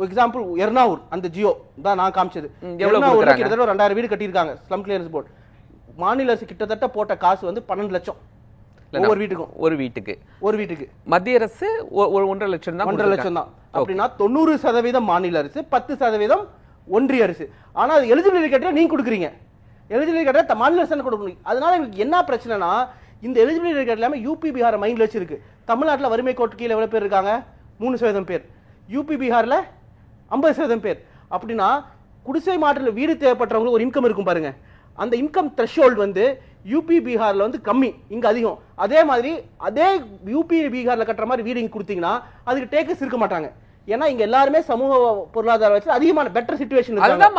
எக்ஸாம்பிள் எர்ணாவூர் அந்த ஜியோ தான் நான் காமிச்சது. எர்ணாவூர்ல கிட்டத்தட்ட 2000 வீடு கட்டியிருக்காங்க ஸ்லம் கிளியரன்ஸ் போர்டு. மாநில அரசு கிட்டத்தட்ட போட்ட காசு வந்து 12 லட்சம் ஒவ்வொரு வீட்டுக்கும். ஒரு வீட்டுக்கு மத்திய அரசு 1.5 லட்சம் தான். 1.5 லட்சம் தான். அப்படின்னா 90% மாநில அரசு, 10% ஒன்றிய அரசு. ஆனா எலிஜிபிலிட்டி கேட்டா நீங்க கொடுக்குறீங்க. எலிஜிபிலிட்டி கேட்டா மாநில அரசு கொடுக்கணும். அதனால எனக்கு என்ன பிரச்சனைனா, இந்த எலிஜிபிலிட்டி கேட் இல்லாம யூபி பீகார் மைண்ட்ல வச்சிருக்கு. தமிழ்நாட்டில் வறுமை கோட்டு கீழே எவ்வளவு பேர் இருக்காங்க? 3% பேர். யூபி பீகார்ல 50% பேர். அப்படின்னா குடிசை மாற்றில் வீடு தேவைப்பட்டவங்களுக்கு ஒரு இன்கம் இருக்கும் பாருங்க. அந்த இன்கம் த்ரெஷோல்ட் வந்து யூபி பீகார்ல வந்து கம்மி, இங்க அதிகம். அதே மாதிரி அதே யூபி பீகார்ல கட்டுற மாதிரி வீடு இங்க கொடுத்தீங்கன்னா அதுக்கு டேக்கஸ் இருக்க மாட்டாங்க. ஏன்னா இங்க எல்லாருமே சமூக பொருளாதார வளர்ச்சி அதிகமான பெட்டர் சிச்சுவேஷன் இருக்கு. அதுதான்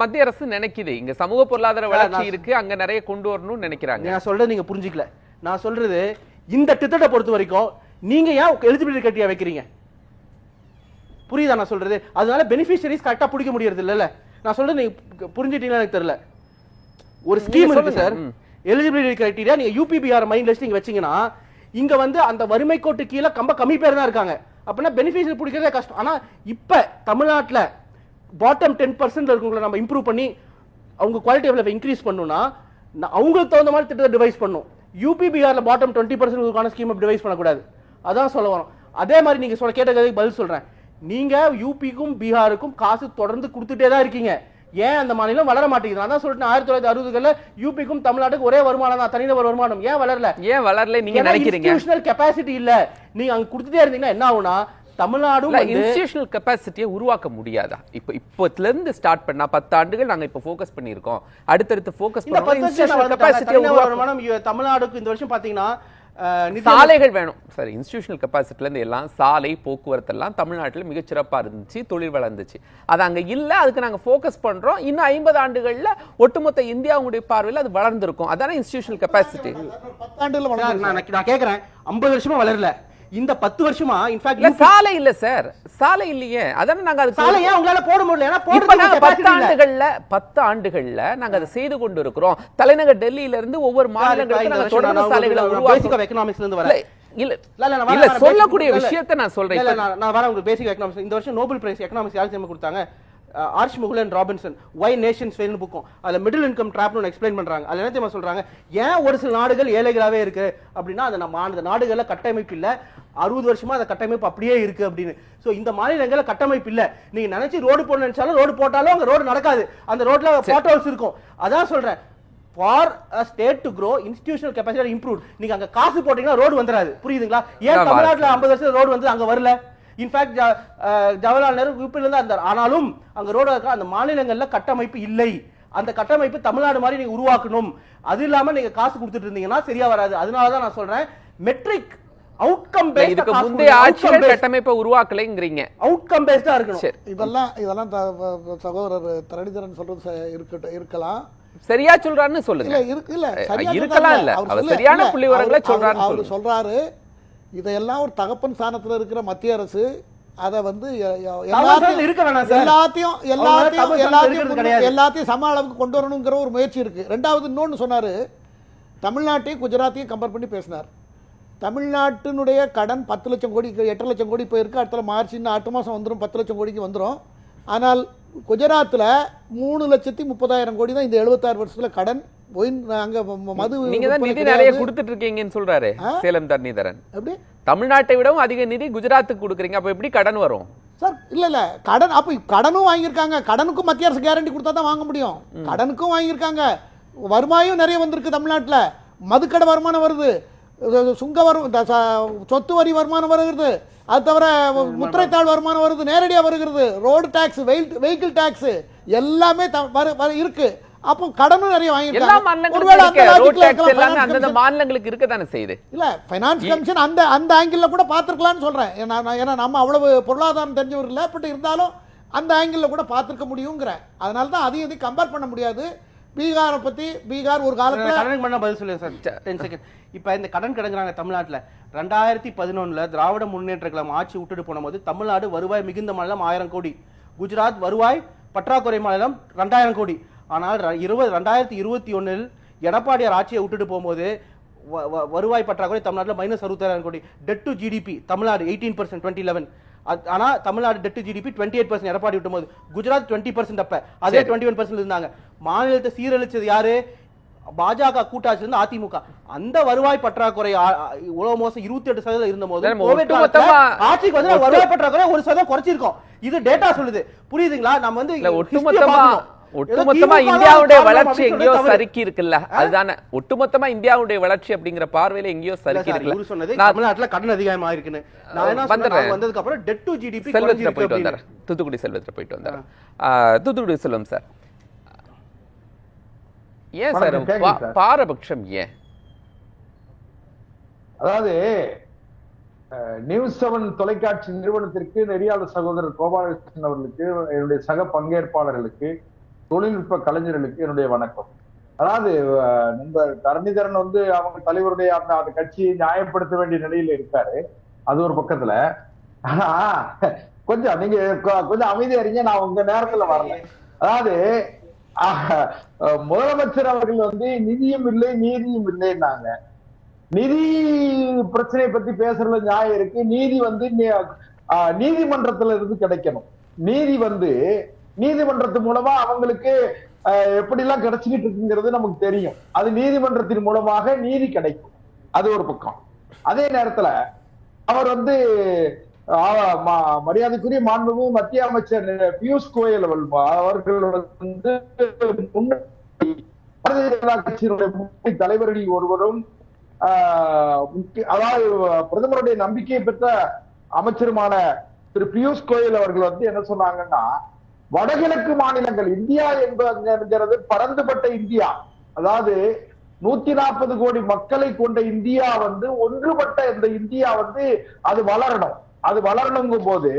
மத்திய அரசு நினைக்குது. இங்க சமூக பொருளாதார வளர்ச்சி இருக்கு, அங்க நிறைய கொண்டு வரணும்னு நினைக்கிறாங்க. நான் சொல்றது நீங்க புரிஞ்சிக்கல. நான் சொல்றது இந்த திட்டத்தை பொறுத்த வரைக்கும் நீங்க ஏன் எலிஜிபிலிட்டி கிரைட்டீரியா வைக்கிறீங்க? புரியுதா நான் சொல்றது? அதனால பெனிஃபிஷியரிஸ் கரெக்டா பிடிக்க முடியறது இல்ல. நான் சொல்றது நீங்க புரிஞ்சிட்டீங்களா எனக்கு தெரியல. ஒரு ஸ்கீம் இருக்கு சார், எலிஜிபிலிட்டி கிரைட்டீரியா. நீங்க யூபி பீகார் மைண்ட் லிஸ்ட் நீங்க வச்சீங்கன்னா இங்க வந்து அந்த வறுமை கோட்டு கீழே கம்மி பேர் தான் இருக்காங்க. அப்படின்னா பெனிஃபிஷியரி பிடிக்கிறதே கஷ்டம். ஆனா இப்ப தமிழ்நாட்டில் பாட்டம் 10% இருக்கவங்களை நம்ம இம்ப்ரூவ் பண்ணி அவங்க குவாலிட்டி ஆஃப் லைஃப் இன்க்ரீஸ் பண்ணணும்னா அவங்களுக்கு தகுந்த மாதிரி திட்டத்தை டிவைஸ் பண்ணும். யூபி பீகார்ல பாட்டம் 20% ஸ்கீம் டிவைஸ் பண்ணக்கூடாது. அதான் சொல்ல வரோம். அதே மாதிரி நீங்க கேட்ட கேள்விக்கு பதில் சொல்றேன். நீங்க யூபிக்கும் பீகாருக்கும் காசு தொடர்ந்து கொடுத்துட்டே தான் இருக்கீங்க. ஏன் அந்த மாநிலம் வளர மாட்டேங்குது? அதான் சொல்லிட்டு 1960களில் யூபிக்கும் தமிழ்நாட்டுக்கு ஒரே வருமானம் தான், தனிநபர் வருமானம். ஏன் வளரல? நீங்க நினைக்கிறீங்க இன்ஸ்டிடியூஷனல் கெபாசிட்டி இல்ல. நீங்க அங்க கொடுத்துட்டே இருந்தீங்கன்னா என்ன ஆகும்னா தமிழ்நாடு இன்ஸ்டிடியூஷனல் கெபாசிட்டியை உருவாக்க முடியாதா? இப்போல இருந்து ஸ்டார்ட் பண்ணா 10 ஆண்டுகள் நாங்க இப்ப ஃபோக்கஸ் பண்ணியிருக்கோம். அடுத்தடுத்து ஃபோக்கஸ் பண்ணோம். இன்ஸ்டிடியூஷனல் கெபாசிட்டியை வருமானம் தமிழ்நாடுக்கு இந்த வருஷம் பாத்தீங்கன்னா சாலைகள் வேணும் சார். இன்ஸ்டிடியூஷனல் கெபாசிட்டில இருந்து எல்லாம் சாலை போக்குவரத்து எல்லாம் தமிழ்நாட்டில் மிகச்சிறப்பா இருந்துச்சு, தொழில் வளர்ந்துச்சு. அது அங்க இல்ல. அதுக்கு நாங்க ஃபோக்கஸ் பண்றோம். இன்னும் 50 ஆண்டுகள்ல ஒட்டுமொத்த இந்தியாவுடைய பார்வையில் அது வளர்ந்திருக்கும். அதான இன்ஸ்டிடியூஷனல் கெபாசிட்டி. 10 ஆண்டுல நான் கேக்குறேன் 50 வருஷமா வளரல. இந்த 10 வருஷமா இன்ஃபேக்ட் சாலை இல்ல சார், சாலை இல்லையே. அதான நாங்க அது சாலை ஏன் உங்களால போட முடியல? ஏன்னா போடுறதுக்கு 10 ஆண்டுகள்ல நாங்க அதை செய்து கொண்டு இருக்கிறோம். தலைநகர் டெல்லியில இருந்து ஒவ்வொரு மாநிலங்களுக்கும் நாங்க தொடர்ந்து சாலைகளை உருவாக்குறோம். எகனாமிக்ஸ்ல இருந்து வர இல்ல சொல்லக்கூடிய விஷயத்தை நான் சொல்றேன். நான் வர உங்களுக்கு பேசிக் எகனாமிக்ஸ். இந்த வருஷம் நோபல் பிரைஸ் எகனாமிக்ஸ் யாருக்கு தெரியுமா கொடுத்தாங்க? ஆர்ச் முகுலன் ராபின்சன் வை நேஷன்ஸ் ஃபெயில் புக்கும். அதுல மிடில் இன்கம் ட்ராப்னு எக்ஸ்பிளைன் பண்றாங்க. அதுல என்ன தெரியுமா சொல்றாங்க? ஏன் ஒரு சில நாடுகள் ஏழைகளாவே இருக்கு அப்படின்னா அது நம்ம அந்த நாடுகள்ல கட்டமைப்பு இல்ல. 60 வருஷமா அந்த கட்டமைப்பு அப்படியே இருக்கு அப்படின்னு. சோ இந்த மாநிலங்கள்ல கட்டமைப்பு இல்ல. நீங்க நினைச்சு ரோடு போட நினைச்சாலும் ரோடு போட்டாலும் அங்க ரோடு நடக்காது. அந்த ரோட்ல போட்டோஸ் இருக்கும். அதான் சொல்றேன், for a state to grow institutional capacity are improved. நீங்க அங்க காசு போட்டீங்கன்னா ரோடு வந்துராது. புரியுதுங்களா? ஏன் தமிழ்நாட்டுல 50 வருஷம் ரோடு வந்து அங்க வரல? இன்ஃபேக்ட் ஜவஹர்லால் நேரு யூபில இருந்து அந்த ஆனாலும் அங்க ரோடு அந்த மாநிலங்கள்ல கட்டமைப்பு இல்லை. அந்த கட்டமைப்பு தமிழ்நாடு மாதிரி நீங்க உருவாக்கணும். அது இல்லாம நீங்க காசு கொடுத்துட்டு இருந்தீங்கன்னா சரியா வராது. அதனாலதான் நான் சொல்றேன் மெட்ரிக் அவுட்கம் பேஸ்ட். இதுக்கு முந்தைய ஆட்சிகள் கட்டமைப்பை உருவாக்கலைங்கறீங்க. அவுட்கம் பேஸ்டா இருக்கணும். இதெல்லாம் சகோதரர் தரணிதரன் சொல்றது இருக்கலாம். சரியா சொல்றாருன்னு சொல்லுங்க. இல்ல இருக்கலாம் இல்ல. அவர் சரியான புள்ளிவிவரங்களை சொல்றாரு. அவர் சொல்றாரு இதையெல்லாம் ஒரு தகப்பன் ஸ்தானத்துல இருக்கிற மத்திய அரசு அதை வந்து எல்லாத்தையும் சம அளவுக்கு கொண்டு வரணுங்கிற ஒரு முயற்சி இருக்கு. ரெண்டாவது இன்னொன்னு சொன்னாரு, தமிழ்நாட்டையும் குஜராத்தையும் கம்பேர் பண்ணி பேசினார். தமிழ்நாட்டினுடைய கடன் 10 லட்சம் கோடி 8 லட்சம் கோடி போயிருக்கு. அடுத்த மார்ச் இன்னும் 8 மாசம் வந்துடும், 10 லட்சம் கோடிக்கு வந்துடும். ஆனால் குஜராத்தில் 3,30,000 கோடி தான் இந்த 76 வருஷத்துல கடன். அங்க மது நீங்க தான் நிதி நிறைய கொடுத்துட்டு இருக்கீங்கன்னு சொல்றாரு சேலம் தரணிதரன். எப்படி தமிழ்நாட்டை விடவும் அதிக நிதி குஜராத்துக்கு கொடுக்குறீங்க? அப்ப எப்படி கடன் வரும் சார்? இல்ல கடன் அப்ப கடனும் வாங்கியிருக்காங்க. கடனுக்கும் மத்திய அரசு கேரண்டி கொடுத்தா தான் வாங்க முடியும். கடனுக்கும் வாங்கியிருக்காங்க. வருமானம் நிறைய வந்திருக்கு தமிழ்நாட்டில். மதுக்கடை வருமானம் வருது, சுங்க சொத்து வரி வருமானம் வருகிறது, அது தவிர முத்திரைத்தாள் வருமானம் வருது, நேரடியாக வருகிறது, ரோடு டாக்ஸ், வெஹிக்கிள் டாக்ஸ் எல்லாமே இருக்கு. அப்போ கடனும் நிறைய எல்லா வாங்கிட்டாங்க. அந்தந்த மாநிலங்களுக்கு இருக்க தானே செய்யுது. இல்ல ஃபைனான்ஸ் கமிஷன் அந்த ஆங்கிள் கூட பார்த்துருக்கலாம்னு சொல்றேன். ஏன்னா நம்ம அவ்வளவு பொருளாதாரம் தெரிஞ்சவர் இல்லை, பட் இருந்தாலும் அந்த ஆங்கிள் கூட பார்த்துருக்க முடியுங்கிறேன். அதனால தான் அதையும் இதையும் கம்பேர் பண்ண முடியாது. பீகாரை பத்தி, பீகார் ஒரு காலத்துல கடன் பண்ண பதில் சொல்லுங்க சார் 10 செகண்ட். இப்போ இந்த கடன் கிடங்குறாங்க தமிழ்நாட்டில் 2011 திராவிட முன்னேற்ற கழகம் ஆட்சி விட்டுட்டு போனபோது தமிழ்நாடு வருவாய் மிகுந்த மாநிலம் 1000 கோடி, குஜராத் வருவாய் பற்றாக்குறை மாநிலம் 2000 கோடி. ஆனால் 2021 எடப்பாடியார் ஆட்சியை விட்டுட்டு போகும்போது வருவாய் பற்றாக்குறை தமிழ்நாட்டில் -66,000 crore. Debt to GDP Tamil Nadu 18% 2011. ஆனா Tamil Nadu debt to GDP 28% Edappadi விட்டும் போது, குஜராத் 20% அப்ப அதே 21% இருந்தாங்க. மாநிலத்தை சீரழிச்சது யாரு? பாஜக கூட்டாட்சி இருந்து அதிமுக. அந்த வருவாய் பற்றாக்குறை உலக மோசம் 28% இருந்த போது ஆட்சிக்கு வந்து வருவாய் பற்றாக்குறை 1% குறைச்சிருக்கோம். இது டேட்டா சொல்லுது. புரியுதுங்களா? நம்ம வந்து ஒட்டுமொத்தமா இந்தியாவுடைய வளர்ச்சி எங்கேயோ சறுக்கி இருக்குல்ல, அதுதானே ஒட்டுமொத்தமா இந்தியாவுடைய வளர்ச்சி அப்படிங்கிற பார்வையில எங்கேயோ சறுக்கி இருக்குல்ல. தமிழ்நாட்டுல கடன் அதிகமா இருக்குன்னு நான் என்ன சொல்றேன், வந்ததுக்கு அப்புறம் டெட் டு ஜிடிபி செல்வத்துல போயிட்டு வந்தார். தூத்துக்குடி செல்வத்துல போயிட்டு வந்தார். தூத்துக்குடி செல்வம் சார், ஏன் சார் பாரபட்சம்? ஏன்? அதாவது நியூஸ் 7 தொலைக்காட்சி நிறுவனத்திற்கு, நெறியாளர் சகோதரர் கோபாலகிருஷ்ணன் அவர்களுக்கு, என்னுடைய சக பங்கேற்பாளர்களுக்கு, தொழில்நுட்ப கலைஞர்களுக்கு என்னுடைய வணக்கம். அதாவது நண்பர் தரணிதரன் வந்து அவங்க தலைவருடைய அந்த கட்சியை நியாயப்படுத்த வேண்டிய நிலையில இருக்காரு, அது ஒரு பக்கத்துல. ஆனா கொஞ்சம் நீங்க கொஞ்சம் அமைதியா இருங்க, நான் உங்க நேரத்துல வரல. அதாவது முதலமைச்சர் அவர்கள் வந்து நிதியும் இல்லை நீதியும் இல்லைன்னாங்க. நிதி பிரச்சனையை பத்தி பேசுறதுல நியாயம் இருக்கு. நீதி வந்து நீதிமன்றத்துல இருந்து கிடைக்கணும். நீதி வந்து நீதிமன்றத்தின் மூலமா அவங்களுக்கு எப்படி எல்லாம் கிடைச்சிக்கிட்டு இருக்குங்கிறது நமக்கு தெரியும். அது நீதிமன்றத்தின் மூலமாக நீதி கிடைக்கும், அது ஒரு பக்கம். அதே நேரத்துல அவர் வந்து மரியாதைக்குரிய மாண்புமிகு மத்திய அமைச்சர் பியூஷ் கோயல் அவர்கள் வந்து பாரதிய ஜனதா கட்சியினுடைய முக்கிய தலைவர்களில் ஒருவரும், அதாவது பிரதமருடைய நம்பிக்கையை பெற்ற அமைச்சருமான திரு பியூஷ் கோயல் அவர்கள் வந்து என்ன சொன்னாங்கன்னா, வடகிழக்கு மாநிலங்கள் இந்தியா என்கிறது பரந்துபட்ட இந்தியா, அதாவது 140 கோடி மக்களை கொண்ட இந்தியா வந்து ஒன்றுபட்ட இந்த இந்தியா வந்து அது வளரணும். அது வளரணுங்கும் போது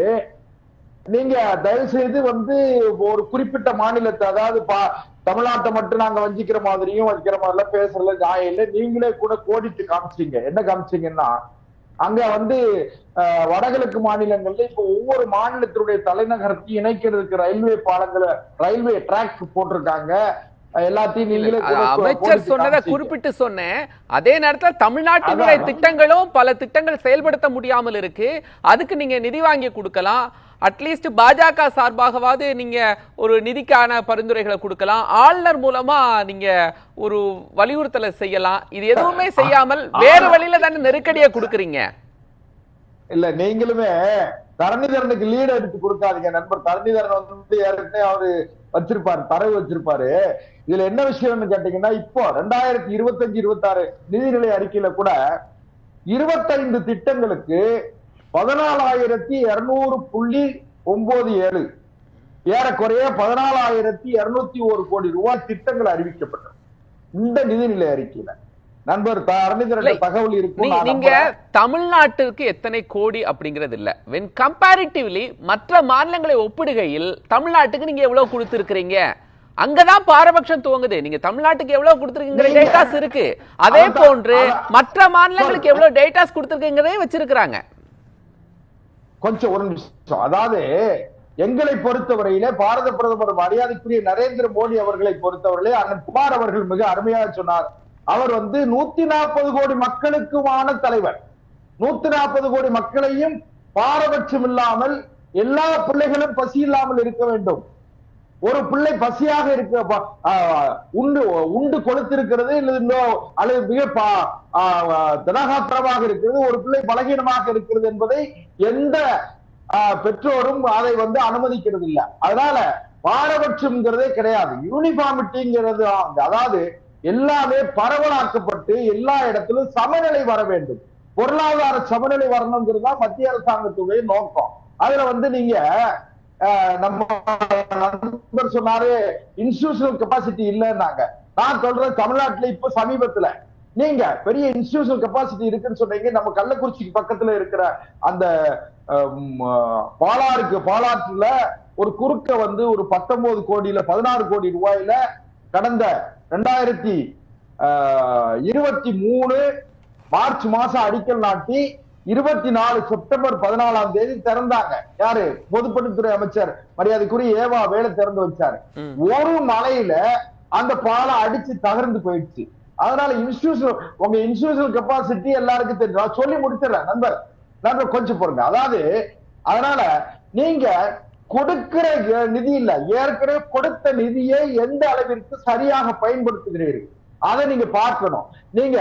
நீங்க தயவு செய்து வந்து ஒரு குறிப்பிட்ட மாநிலத்தை, அதாவது தமிழ்நாட்டை மட்டும் நாங்க வஞ்சிக்கிற மாதிரியும் வைக்கிற மாதிரிலாம் பேசுறதுல நியாயம் இல்லை. நீங்களே கூட கோடிட்டு காமிச்சிங்க. என்ன காமிச்சிங்கன்னா, அங்க வந்து வடகிழக்கு மாநிலங்கள்ல இப்ப ஒவ்வொரு மாநிலத்தினுடைய தலைநகரத்தையும் இணைக்கிறதுக்கு ரயில்வே பாலங்களை, ரயில்வே டிராக் போட்டிருக்காங்க. எல்லாத்தையும் நீங்களே அமைச்சர் சொன்னதை குறிப்பிட்டு சொன்னேன். அதே நேரத்தில் தமிழ்நாட்டினுடைய திட்டங்களும் பல திட்டங்கள் செயல்படுத்த முடியாமல் இருக்கு. அதுக்கு நீங்க நிதி வாங்கி கொடுக்கலாம். அட்லீஸ்ட் பாஜக சார்பாகவாது நீங்க ஒரு நிதிக்கான பரிந்துரைகளை கொடுக்கலாம். ஆளுநர் மூலமா நீங்க ஒரு வலியுறுத்தலை செய்யலாம். இது எதுவுமே செய்யாமல் வேறு வழியில தானே நெருக்கடியை கொடுக்குறீங்க. இல்ல, நீங்களுமே தரணிதரனுக்கு லீடு எடுத்து கொடுக்காதீங்க. நண்பர் தரணிதரன் வந்து ஏற்கனவே அவரு வச்சிருப்பாரு, தரவு வச்சிருப்பாரு. இதுல என்ன விஷயம்னு கேட்டீங்கன்னா, இப்போ 2025-26 நிதிநிலை அறிக்கையில கூட 25 திட்டங்களுக்கு 14,200.97 ஏறக்குறைய 14,201 கோடி ரூபாய் திட்டங்கள் அறிவிக்கப்பட்டது இந்த நிதிநிலை அறிக்கையில. நண்பர் தரணிதரன் தகவல் இருக்கு. நீங்க தமிழ்நாட்டுக்கு எத்தனை கோடி அப்படிங்கிறது இல்ல, வென் கம்பேரிட்டிவ்லி மற்ற மாநிலங்களை ஒப்பிடுகையில் தமிழ்நாட்டுக்கு நீங்க எவ்வளவு கொடுத்திருக்கிறீங்க, அங்கதான் பாரபட்சம் துவங்குது. நீங்க தமிழ்நாட்டுக்கு எவ்வளவு கொடுத்திருக்கீங்க டேட்டாஸ் இருக்கு, அதே போன்று மற்ற மாநிலங்களுக்கு எவ்வளவு டேட்டாஸ் கொடுத்திருக்கீங்கறதே வச்சிருக்காங்க. கொஞ்சம் ஒரு நிமிஷம். அதாவது எங்களை பொறுத்தவரையில பாரத பிரதமர் மரியாதைக்குரிய நரேந்திர மோடி அவர்களை பொறுத்தவரையிலே அண்ணன் குமார் அவர்கள் மிக அருமையாக சொன்னார். அவர் வந்து 140 கோடி மக்களுக்குமான தலைவர். 140 கோடி மக்களையும் பாரபட்சம் இல்லாமல் எல்லா பிள்ளைகளும் பசி இல்லாமல் இருக்க வேண்டும். ஒரு பிள்ளை பசியாக இருக்க உண்டு கொளுத்திருக்கிறது அல்லது மிக தினகாத்திரமாக இருக்கிறது, ஒரு பிள்ளை பலகீனமாக இருக்கிறது என்பதை எந்த பெற்றோரும் அதை வந்து அனுமதிக்கிறது இல்லை. அதனால பாரபட்சம்ங்கிறதே கிடையாது. யூனிஃபார்மிட்டிங்கிறது, அதாவது எல்லாமே பரவலாக்கப்பட்டு எல்லா இடத்திலும் சமநிலை வர வேண்டும். பொருளாதார சமநிலை வரணுங்கிறது தான் மத்திய அரசாங்கத்துடைய நோக்கம். அதுல வந்து நீங்க நம்ம நண்பர் சொன்னாரு இன்ஸ்டிடியூஷனல் கெப்பாசிட்டி இல்லைன்னாங்க. நான் சொல்றேன் தமிழ்நாட்டுல இப்ப சமீபத்துல நீங்க பெரிய இன்ஸ்டிடியூஷனல் கெப்பாசிட்டி இருக்குன்னு சொன்னீங்க. நம்ம கள்ளக்குறிச்சிக்கு பக்கத்துல இருக்கிற அந்த பாலாற்றுல ஒரு குறுக்க வந்து ஒரு 19 கோடியில 16 கோடி ரூபாயில கடந்த 2023 மார்ச் மாசம் அடிக்கல் நாட்டி 24 செப்டம்பர் 14ஆம் தேதி திறந்தாங்க. யாரு? பொதுப்பணித்துறை அமைச்சர் மரியாதைக்குரிய ஏவா வேலை திறந்து வச்சாரு. ஒரு மலையில அந்த பாலம் அடிச்சு தகர்ந்து போயிடுச்சு. அதனால உங்க இன்ஸ்டிடியூஷனல் கெப்பாசிட்டி எல்லாருக்கும் தெரியும். நான் சொல்லி முடிச்சிடறேன் நண்பர் கொஞ்சம் போறங்க. அதாவது அதனால நீங்க கொடுக்கிற நிதி இல்ல, ஏற்கனவே கொடுத்த நிதியை எந்த அளவிற்கு சரியாக பயன்படுத்துகிறீர்கள் அதை நீங்க பார்க்கணும். நீங்க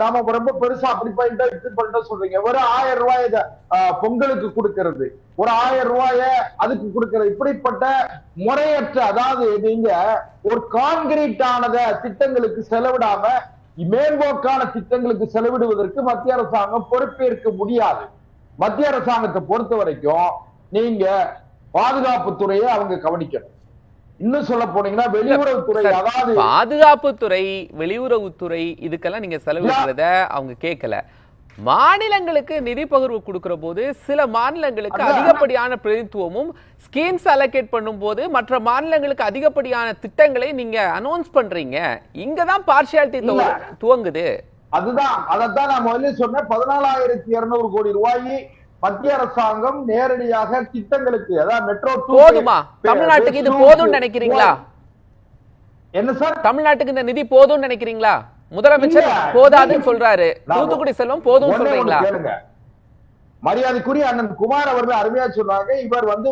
நாம ரொம்ப பெருசா அப்படி பண்ணிட்டோம் சொல்றீங்க. ஒரு 1000 ரூபாய் பொங்கலுக்கு கொடுக்கிறது, ஒரு 1000 ரூபாய அதுக்கு கொடுக்கிறது, இப்படிப்பட்ட முறையற்ற, அதாவது நீங்க ஒரு கான்கிரீட் ஆனத திட்டங்களுக்கு செலவிடாம மேம்போக்கான திட்டங்களுக்கு செலவிடுவதற்கு மத்திய அரசாங்கம் பொறுப்பேற்க முடியாது. மத்திய அரசாங்கத்தை பொறுத்த வரைக்கும் நீங்க பாதுகாப்புத்துறையை அவங்க கவனிக்கணும். இன்னும் சொல்ல போனீங்கன்னா வெளியுறவுத்துறை, அதாவது பாதுகாப்புத்துறை, வெளியுறவுத்துறை இதுக்கெல்லாம் நீங்க செலவிடுறத அவங்க கேட்கல. மாநிலங்களுக்கு நிதி பகிர்வு கொடுக்கிற போது சில மாநிலங்களுக்கு அதிகப்படியான பிரதித்துவமும் ஸ்கீம்ஸ் அலோகேட் பண்ணும் போது மற்ற மாநிலங்களுக்கு அதிகப்படியான திட்டங்களை நீங்க அனௌன்ஸ் பண்றீங்க. இங்கதான் பார்ஷியாலிட்டி துவங்குது. அதைத்தான் நான் முதல்ல சொன்னேன். 14,200 கோடி ரூபாய் மத்திய அரசாங்கம் நேரடியாக திட்டங்களுக்கு, அதாவது மெட்ரோ போதுமா? தமிழ்நாட்டுக்கு இது போதும் நினைக்கிறீங்களா? என்ன சார், தமிழ்நாட்டுக்கு இந்த நிதி போதும் நினைக்கிறீங்களா? முதலமைச்சர் போதாதுன்னு சொல்றாரு. தூத்துக்குடி செல்வம் போதும் சொல்றீங்களா? மரியாதைக்குரிய அண்ணன் குமார் அவர்கள் அருமையா சொன்னாங்க. இவர் வந்து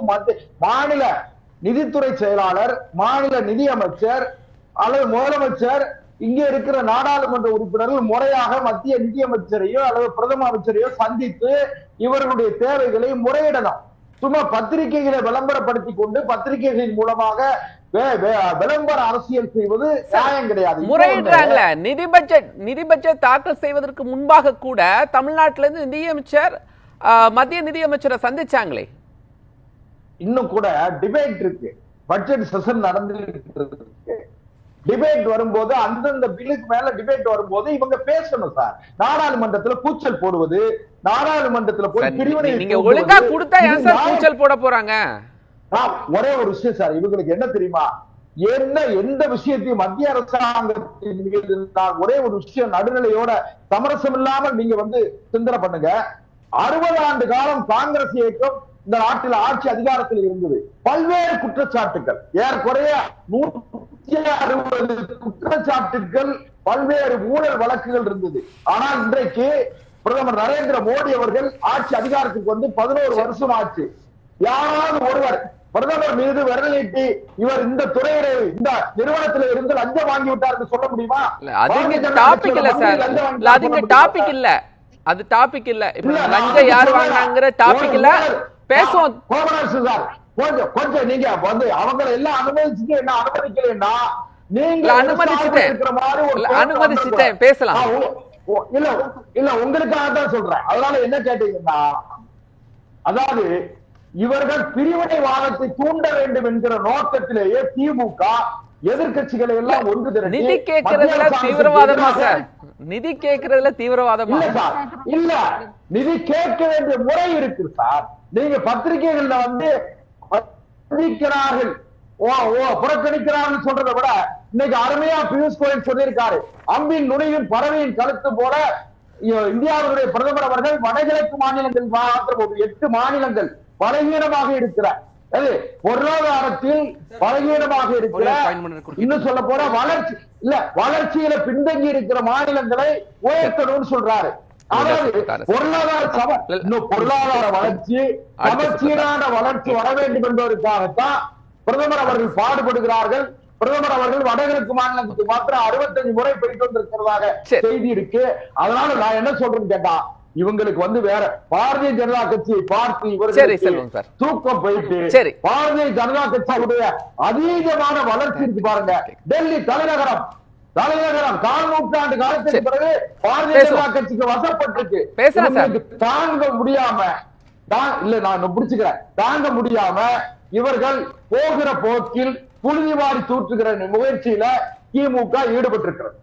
மாநில நிதித்துறை செயலாளர், மாநில நிதி அமைச்சர் அல்லது முதலமைச்சர், இங்க இருக்கிற நாடாளுமன்ற உறுப்பினர்கள் முறையாக மத்திய நிதியமைச்சரையோ அல்லது பிரதம அமைச்சரையோ சந்தித்து இவர்களுடைய தேவைகளை முறையிடணும். சும்மா பத்திரிகைகளை விளம்பரப்படுத்தி கொண்டு பத்திரிகைகளின் மூலமாக விளம்பர அரசியல் செய்வது நியாயம் கிடையாது. முறையிடுறாங்களே. நிதி பட்ஜெட் தாக்கல் செய்வதற்கு முன்பாக கூட தமிழ்நாட்டில இருந்து நிதியமைச்சர் மத்திய நிதியமைச்சரை சந்திச்சாங்களே. இன்னும் கூட டிபேட் இருக்கு, பட்ஜெட் செஷன் நடந்துட்டு டிபேட் வரும்போது அந்தந்த பில்லுக்கு மேல டிபேட் வரும்போது இவங்க பேசணும் சார். நாடாளுமன்றத்துல கூச்சல் போடுவது, நாடாளுமன்றத்துல போய் பிரிவினை நீங்க ஒழுங்கா கொடுத்தா ஏன் சார் கூச்சல் போட போறாங்க? ஒரே ஒரு விஷயம் சார், இவங்களுக்கு என்ன தெரியுமா, எந்த விஷயத்தையும் மத்திய அரசாங்கத்தின் ஒரே ஒரு விஷயம் நடுநிலையோட சமரசம் இல்லாமல் நீங்க வந்து சிந்தனை பண்ணுங்க. 60 ஆண்டு காலம் காங்கிரஸ் இயக்கம் இந்த நாட்டில் ஆட்சி அதிகாரத்தில் இருந்தது. பல்வேறு குற்றச்சாட்டுகள், ஏறக்குறைய 160 குற்றச்சாட்டுகள், பல்வேறு ஊழல் வழக்குகள் இருந்தது. ஆனால் இன்றைக்கு பிரதமர் நரேந்திர மோடி அவர்கள் ஆட்சி அதிகாரத்துக்கு வந்து 11 வருஷம் ஆச்சு. யாராவது ஒருவர் பிரதமர் மீது விரல் நீட்டி இவர் இந்த துறையில இந்த நிறுவனத்தில் இருந்து லஞ்சம் வாங்கி விட்டார் சொல்ல முடியுமா? டாபிக் இல்ல சார், அது டாபிக் இல்ல, அது டாபிக் இல்ல. இப்ப லஞ்சம் யார் வாங்கினாங்கிற டாபிக் இல்ல, பேசுவோம். கொஞ்சம் நீங்க வந்து அவங்களை எல்லாம் அனுமதிச்சுட்டு என்ன அனுமதிக்கலன்னா நீங்க அனுமதிச்சுட்டேன் பேசலாம். இல்ல உங்களுக்காக தான் சொல்றேன். அதனால என்ன கேட்டீங்கன்னா, அதாவது இவர்கள் பிரிவினைவாதத்தை தூண்ட வேண்டும் என்கிற நோக்கத்திலேயே திமுக எதிர்கட்சிகளை எல்லாம் ஒன்று திரட்டி நிதி கேட்கறதுல தீவிரவாதமா சார்? நிதி கேட்கறதுல தீவிரவாதமா இல்ல, நிதி கேட்க வேண்டிய முறை இருக்கு சார். நீங்க பத்திரிகைகள்ல வந்து புறக்கணிக்கிறார்கள் சொல்றதை விட இன்னைக்கு அருமையா பியூஷ் கோயல் சொல்லியிருக்காரு, அம்பின் நுனியின் பறவையின் கழுத்து போல இந்தியாவுடைய பிரதமர் அவர்கள் வடகிழக்கு மாநிலங்கள் மாத்திரம் 8 மாநிலங்கள் பலகீனமாக இருக்கிறார். பொருளாதாரத்தில் பலகீனமாக இருக்கிற, இன்னும் சொல்ல போற வளர்ச்சியில பின்தங்கி இருக்கிற மாநிலங்களை உயர்த்தணும்னு சொல்றாரு. அதாவது பொருளாதார வளர்ச்சி, சமச்சீரான வளர்ச்சி வர வேண்டும் என்பதற்காகத்தான் பிரதமர் அவர்கள் பாடுபடுகிறார்கள். பிரதமர் அவர்கள் வடகிழக்கு மாநிலத்துக்கு மாத்திரம் 65 முறை போயிட்டு வந்திருக்கிறதாக செய்தி இருக்கு. அதனால நான் என்ன சொல்றேன்னு கேட்டா, இவங்களுக்கு வந்து வேற பாரதிய ஜனதா கட்சியை பார்த்து இவர்களுக்கு தூக்கம் போயிட்டு பாரதிய ஜனதா கட்சியுடைய அதீதமான வளர்ச்சி இருக்கு பாருங்க. டெல்லி தலைநகரம் கால் நூற்றாண்டு காலத்துக்கு பிறகு பாரதிய ஜனதா கட்சிக்கு வசப்பட்டிருக்கு. தாங்க முடியாம இல்ல நான் பிடிச்சுக்கிறேன், தாங்க முடியாம இவர்கள் போகிற போக்கில் புழுதிவாரி தூற்றுகிற முயற்சியில திமுக ஈடுபட்டு இருக்கிறது.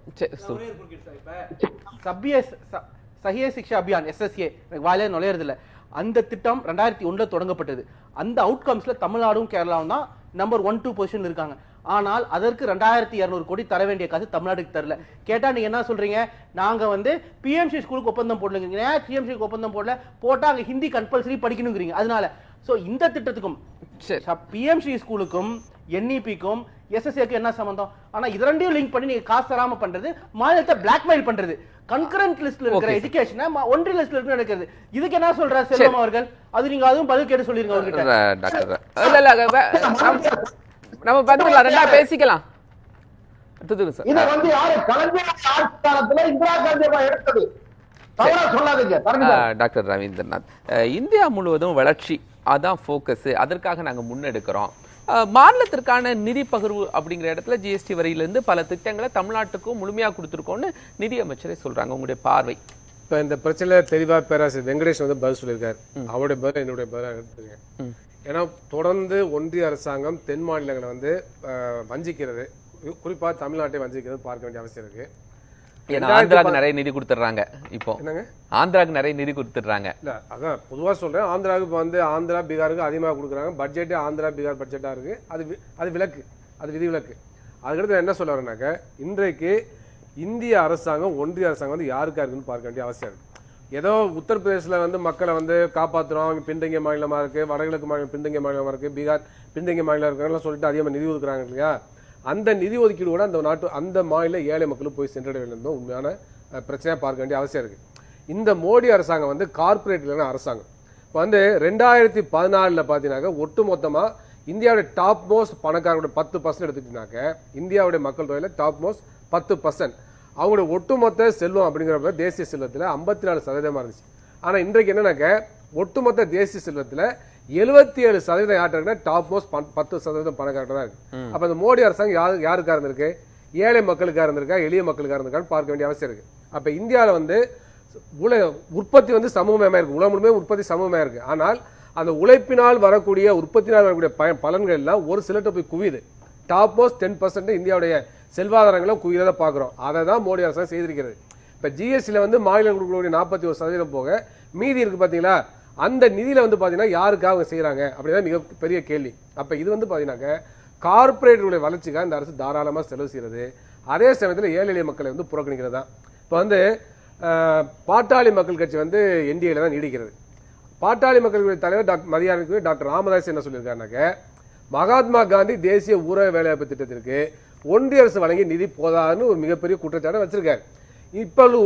சஹிய சிக்ஷா அபியான் SSA வாயிலே நுழையறது இல்ல. அந்த திட்டம் 2001 தொடங்கப்பட்டது. அந்த அவுட்கம்ஸ்ல தமிழ்நாடும் கேரளாவும் தான் நம்பர் 1, 2 பொசிஷன் இருக்காங்க. ஆனால் அதற்கு 2200 கோடி தர வேண்டிய காசு தமிழ்நாட்டுக்கு தரல. கேட்டா நீங்க என்ன சொல்றீங்க, நாங்க வந்து PMC ஸ்கூலுக்கு ஒப்பந்தம் போடலங்க. PMC ஒப்பந்தம் போடல, போட்டா அங்க ஹிந்தி கம்பல்சரி படிக்கணுங்கிறீங்க. அதனால சோ இந்த திட்டத்துக்கும் PMC ஸ்கூலுக்கும் NEP-க்கும் SSA-க்கு என்ன சம்பந்தம்? ஆனா இது ரெண்டையும் லிங்க் பண்ணி நீங்க காசு தராம பண்றது, மாநிலத்தை பிளாக்மெயில் பண்றது. கன்கரண்ட் லிஸ்ட்ல இருக்கிற எஜுகேஷனை ஒன்றிய லிஸ்ட்ல இருக்கு நடக்குது. இதுக்கு என்ன சொல்றாரு செல்வம் அவர்கள்? அது நீங்க அதுவும் பதில் கேட்டு சொல்லிருங்க அவர்கிட்ட. நம்ம பத்திரலாம் ரெண்டா பேசிக்கலாம். இத வந்து யாரு கலைஞர் ஆட்சி காலத்துல இந்திரா காந்தி எடுத்தது, தவறா சொல்லாதீங்க. டாக்டர் ரவீந்திரநாத், இந்தியா முழுவதும் வளர்ச்சி அதான் போக்கஸ், அதற்காக நாங்க முன்னெடுக்கிறோம். மாநிலத்திற்கான நிதி பகிர்வு அப்படிங்கிற இடத்துல ஜிஎஸ்டி வரியிலிருந்து பல திட்டங்களை தமிழ்நாட்டுக்கும் முழுமையா கொடுத்துருக்கோம்னு நிதி அமைச்சரே சொல்றாங்க. உங்களுடைய பார்வை? இப்ப இந்த பிரச்சனை தெளிவா பேராசிரியர் வெங்கடேஷ் வந்து பதில் சொல்லியிருக்காரு. அவருடைய பதில் என்னுடைய பதிலாக எடுத்துருக்கேன். ஏன்னா தொடர்ந்து ஒன்றிய அரசாங்கம் தென் மாநிலங்களை வந்து வஞ்சிக்கிறது, குறிப்பா தமிழ்நாட்டை வஞ்சிக்கிறது பார்க்க வேண்டிய அவசியம் இருக்கு. ஆந்திராவுக்கு நிறைய நிதி கொடுத்துறாங்க. இப்போ என்னங்க, ஆந்திராவுக்கு நிறைய நிதி கொடுத்துறாங்க. இல்ல அதான் பொதுவா சொல்றேன். ஆந்திராவுக்கு வந்து ஆந்திரா பீகாருக்கு அதிகமாக கொடுக்குறாங்க. பட்ஜெட்டே ஆந்திரா பீகார் பட்ஜெட்டா இருக்கு. அது விலக்கு, அது விதி விலக்கு. அதுக்கடுத்து என்ன சொல்ல வரேன்னாக்க, இன்றைக்கு இந்திய அரசாங்கம் ஒன்றிய அரசாங்கம் வந்து யாருக்கா இருக்குன்னு பார்க்க வேண்டிய அவசியம் இருக்கு. ஏதோ உத்தரப்பிரதேசில் வந்து மக்களை வந்து காப்பாற்றுறோம், பின்தங்கிய மாநிலமா இருக்கு, வடகிழக்கு மாநிலம் பின்தங்கிய மாநிலமா இருக்கு, பீகார் பின்தங்கிய மாநிலம் இருக்காங்கலாம் சொல்லிட்டு அதிகமாக நிதி ஒதுக்குறாங்க இல்லையா? அந்த நிதி ஒதுக்கீடு கூட அந்த மாநில ஏழை மக்களுக்கு போய் சென்றடைவது உண்மையான பிரச்சனையா பார்க்க வேண்டிய அவசியம் இருக்கு. இந்த மோடி அரசாங்கம் வந்து கார்பரேட் அரசாங்கம். இப்போ வந்து 2014 பார்த்தீங்கன்னாக்க ஒட்டு மொத்தமா இந்தியாவுடைய டாப் மோஸ்ட் பணக்காரோட 10% எடுத்துக்கிட்டாக்க, இந்தியாவுடைய மக்கள் தொகையில டாப் மோஸ்ட் 10%. அவங்களுடைய ஒட்டுமொத்த செல்வம் அப்படிங்கிற தேசிய செல்வத்தில் 54% இருந்துச்சு. ஆனா இன்றைக்கு என்னன்னாக்க ஒட்டுமொத்த தேசிய செல்வத்தில் 77% யார்ட்ட இருக்குன்னா டாப் மோஸ்ட் 10% பணக்காரர்கிட்ட தான் இருக்கு. அப்ப அந்த மோடி அரசாங்கம் யாருக்கா இருந்திருக்கு? ஏழை மக்களுக்காக இருந்திருக்கா, எளிய மக்களுக்காக இருந்திருக்கான்னு பார்க்க வேண்டிய அவசியம் இருக்கு. அப்ப இந்தியாவில் வந்து உற்பத்தி வந்து சமூகமயமா இருக்கு, உலகம் முழுமே உற்பத்தி சமூகமயா இருக்கு. ஆனால் அந்த உழைப்பினால் வரக்கூடிய உற்பத்தினால் வரக்கூடிய பலன்கள் எல்லாம் ஒரு சிலர்கிட்ட போய் குவியுது. டாப் மோஸ்ட் 10% இந்தியாவுடைய செல்வாதாரங்களும் குவியதை பார்க்கிறோம். அதை தான் மோடி அரசாங்கம் செய்திருக்கிறது. இப்ப ஜிஎஸ்டியில வந்து மாநிலம் கொடுக்கக்கூடிய 41% போக மீதி இருக்கு பாத்தீங்களா, அந்த நிதியில வந்து பாத்தீங்கன்னா யாருக்காக அவங்க செய்யறாங்க அப்படின்னா மிகப்பெரிய கேள்வி. அப்ப இது வந்து பாத்தீங்கன்னா கார்பரேட்டுடைய வளர்ச்சிக்காக இந்த அரசு தாராளமா செலவு செய்யறது, அதே சமயத்தில் ஏழை எளிய மக்களை வந்து புறக்கணிக்கிறது தான். இப்ப வந்து பாட்டாளி மக்கள் கட்சி வந்து என்டிஏல தான் நீடிக்கிறது. பாட்டாளி மக்கள் தலைவர் மதியானுக்கு டாக்டர் ராமதாஸ் என்ன சொல்லியிருக்காருனாக்க, மகாத்மா காந்தி தேசிய ஊரக வேலைவாய்ப்பு திட்டத்திற்கு ஒன்றிய அரசு வழங்கிய நிதி போதாதுன்னு ஒரு மிகப்பெரிய குற்றச்சாட்டை வச்சிருக்காரு. இப்பொழுது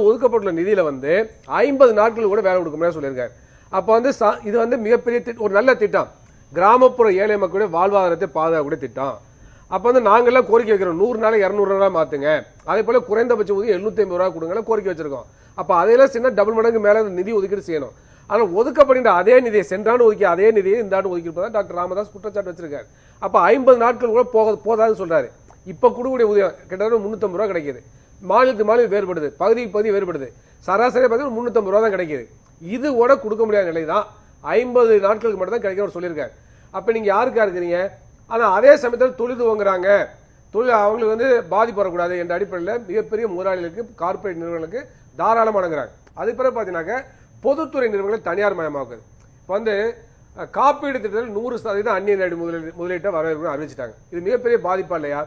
ஒதுக்கப்பட்டுள்ள நிதியில வந்து 50 நாட்கள் கூட வேலை கொடுக்க முடியாது சொல்லியிருக்காரு. அப்ப வந்து இது வந்து மிகப்பெரிய ஒரு நல்ல திட்டம், கிராமப்புற ஏழை மக்களுடைய வாழ்வாதாரத்தை பாதுகாக்கக்கூடிய திட்டம். அப்ப வந்து நாங்கெல்லாம் கோரிக்கை வைக்கிறோம், 100 நாள் 200 ரூபாய் மாத்துங்க, அதே போல குறைந்தபட்ச ஊதியம் 750 ரூபாய் கொடுங்க கோரிக்கை வச்சிருக்கோம். அப்ப அதையெல்லாம் சின்ன டபுள் மடங்கு மேல நிதி ஒதுக்கீடு செய்யணும். ஆனா ஒதுக்கப்படுகின்ற அதே நிதியை சென்றாண்டு ஒதுக்கி அதே நிதியை இந்த ஆண்டு ஒதுக்கியிருப்பதா டாக்டர் ராமதாஸ் குற்றச்சாட்டு வச்சிருக்காரு. அப்ப 50 நாட்கள் கூட போதாதுன்னு சொல்றாரு. இப்ப கொடுக்கக்கூடிய ஊதியம் கிட்டத்தட்ட 350 ரூபாய் கிடைக்குது. மாநிலத்துக்கு மாநிலம் வேறுபடுது, பகுதிக்கு பகுதி வேறுபடுது. சராசரி பார்த்தீங்கன்னா 350 ரூபாய் தான் கிடைக்குது. இது கூட கொடுக்க முடியாத நிலை தான் 50 நாட்களுக்கு மட்டும் தான் கிடைக்கும் சொல்லியிருக்காரு. அப்ப நீங்க யாருக்கா இருக்கிறீங்க? ஆனா அதே சமயத்தில் தொழில் துவங்குறாங்க, தொழில் அவங்களுக்கு வந்து பாதிப்பு வரக்கூடாது என்ற அடிப்படையில் மிகப்பெரிய முதலாளிகளுக்கு கார்பரேட் நிறுவனங்களுக்கு தாராளமாக அணுகிறாங்க. அது பிறகு பார்த்தீங்கன்னாக்க பொதுத்துறை நிறுவனங்களை தனியார் மயமாக்குது. இப்போ வந்து காப்பீடு திட்டத்தில் 100% அந்நிய நாடு முதலீட்டை வரவேற்கணும்னு அறிவிச்சிட்டாங்க. இது மிகப்பெரிய பாதிப்பா இல்லையா?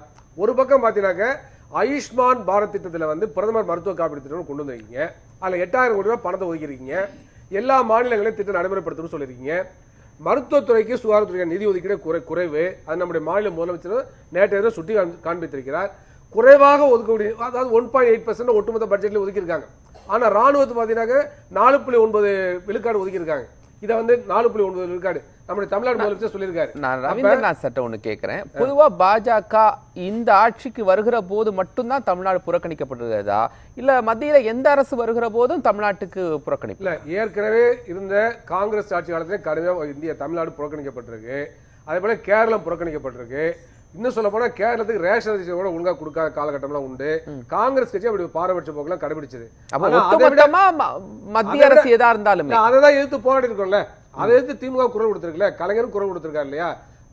ஒரு பக்கம் பார்த்தீங்கன்னாக்க ஆயுஷ்மான் பாரத் திட்டத்தில் வந்து பிரதமர் மருத்துவ காப்பீடு திட்டம் கொண்டு வந்திருக்கீங்க. அதில் 8000 கோடி ரூபாய் பணத்தை ஒதுக்கிருக்கீங்க. எல்லா மாநிலங்களையும் திட்டம் நடைமுறைப்படுத்தணும்னு சொல்லியிருக்கீங்க. மருத்துவத்துறைக்கு சுகாதாரத்துறை நிதி ஒதுக்கீடு குறைவு, அது நம்முடைய மாநில முதலமைச்சர் நேற்று சுட்டி காண்பித்திருக்கிறார். குறைவாக ஒதுக்கக்கூடிய, அதாவது 1.8% ஒட்டுமொத்த பட்ஜெட்ல ஒதுக்கியிருக்காங்க. ஆனா ராணுவத்தை பார்த்தீங்கன்னா 4.9 விழுக்காடு ஒதுக்கியிருக்காங்க. இதை வந்து 4.9 விழுக்காடு நம்முடைய தமிழ்நாடு முதலமைச்சர் சொல்லியிருக்காரு. நான் ரவீந்திரநாத் சட்டம் ஒண்ணு கேட்கிறேன். பொதுவா பாஜக இந்த ஆட்சிக்கு வருகிற போது மட்டும்தான் தமிழ்நாடு புறக்கணிக்கப்படுகிறதா, இல்ல மத்தியில எந்த அரசு வருகிற போதும் தமிழ்நாட்டுக்கு புறக்கணிப்பு? இல்ல, ஏற்கனவே இருந்த காங்கிரஸ் ஆட்சி காலத்திலே கடுமையாக தமிழ்நாடு புறக்கணிக்கப்பட்டிருக்கு. அதே போல கேரளம் புறக்கணிக்கப்பட்டிருக்கு. இன்னும் சொல்ல போனா கேரளத்துக்கு ரேஷன் அரிசி கூட ஒழுங்கா கொடுக்காத காலகட்டம்லாம் உண்டு. காங்கிரஸ் கட்சி அப்படி பாரபட்ச போக்கெல்லாம் கடைபிடிச்சது. மத்திய அரசு எதா இருந்தாலும் அதான் எதிர்த்து போராடி இருக்கோம்ல, அதை எதிர்த்து திமுக குரல் கொடுத்திருக்கல, கலைஞரும் குரல் கொடுத்திருக்காரு இல்லையா.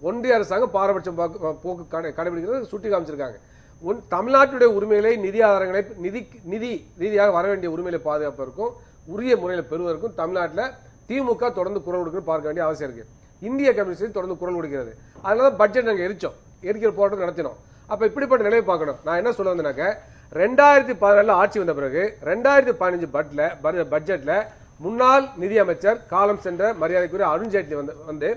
ஒன்றிய அரசாங்கம் பாரபட்சம் போக்கு கடைபிடிக்கிறது சுட்டி காமிச்சிருக்காங்க. தமிழ்நாட்டுடைய உரிமைகளை நிதி ஆதாரங்களை நிதி ரீதியாக வர வேண்டிய உரிமைகளை பாதுகாப்பதற்கும் உரிய முறையில் பெறுவதற்கும் தமிழ்நாட்டில் திமுக தொடர்ந்து குரல் கொடுக்கணும் பார்க்க வேண்டிய அவசியம் இருக்கு. இந்திய கம்யூனிஸ்ட் தொடர்ந்து குரல் கொடுக்கிறது. அதனால பட்ஜெட் நாங்கள் எரிக்கிற போராட்டம் நடத்தினோம். அப்ப இப்படிப்பட்ட நிலையை பார்க்கணும். நான் என்ன சொல்ல வந்தேனாக்க 2014 ஆட்சி வந்த பிறகு 2015 பட்ஜெட்ல முன்னாள் நிதியமைச்சர் காலம் சென்ற மரியாதைக்குரிய அருண்ஜேட்லி வந்து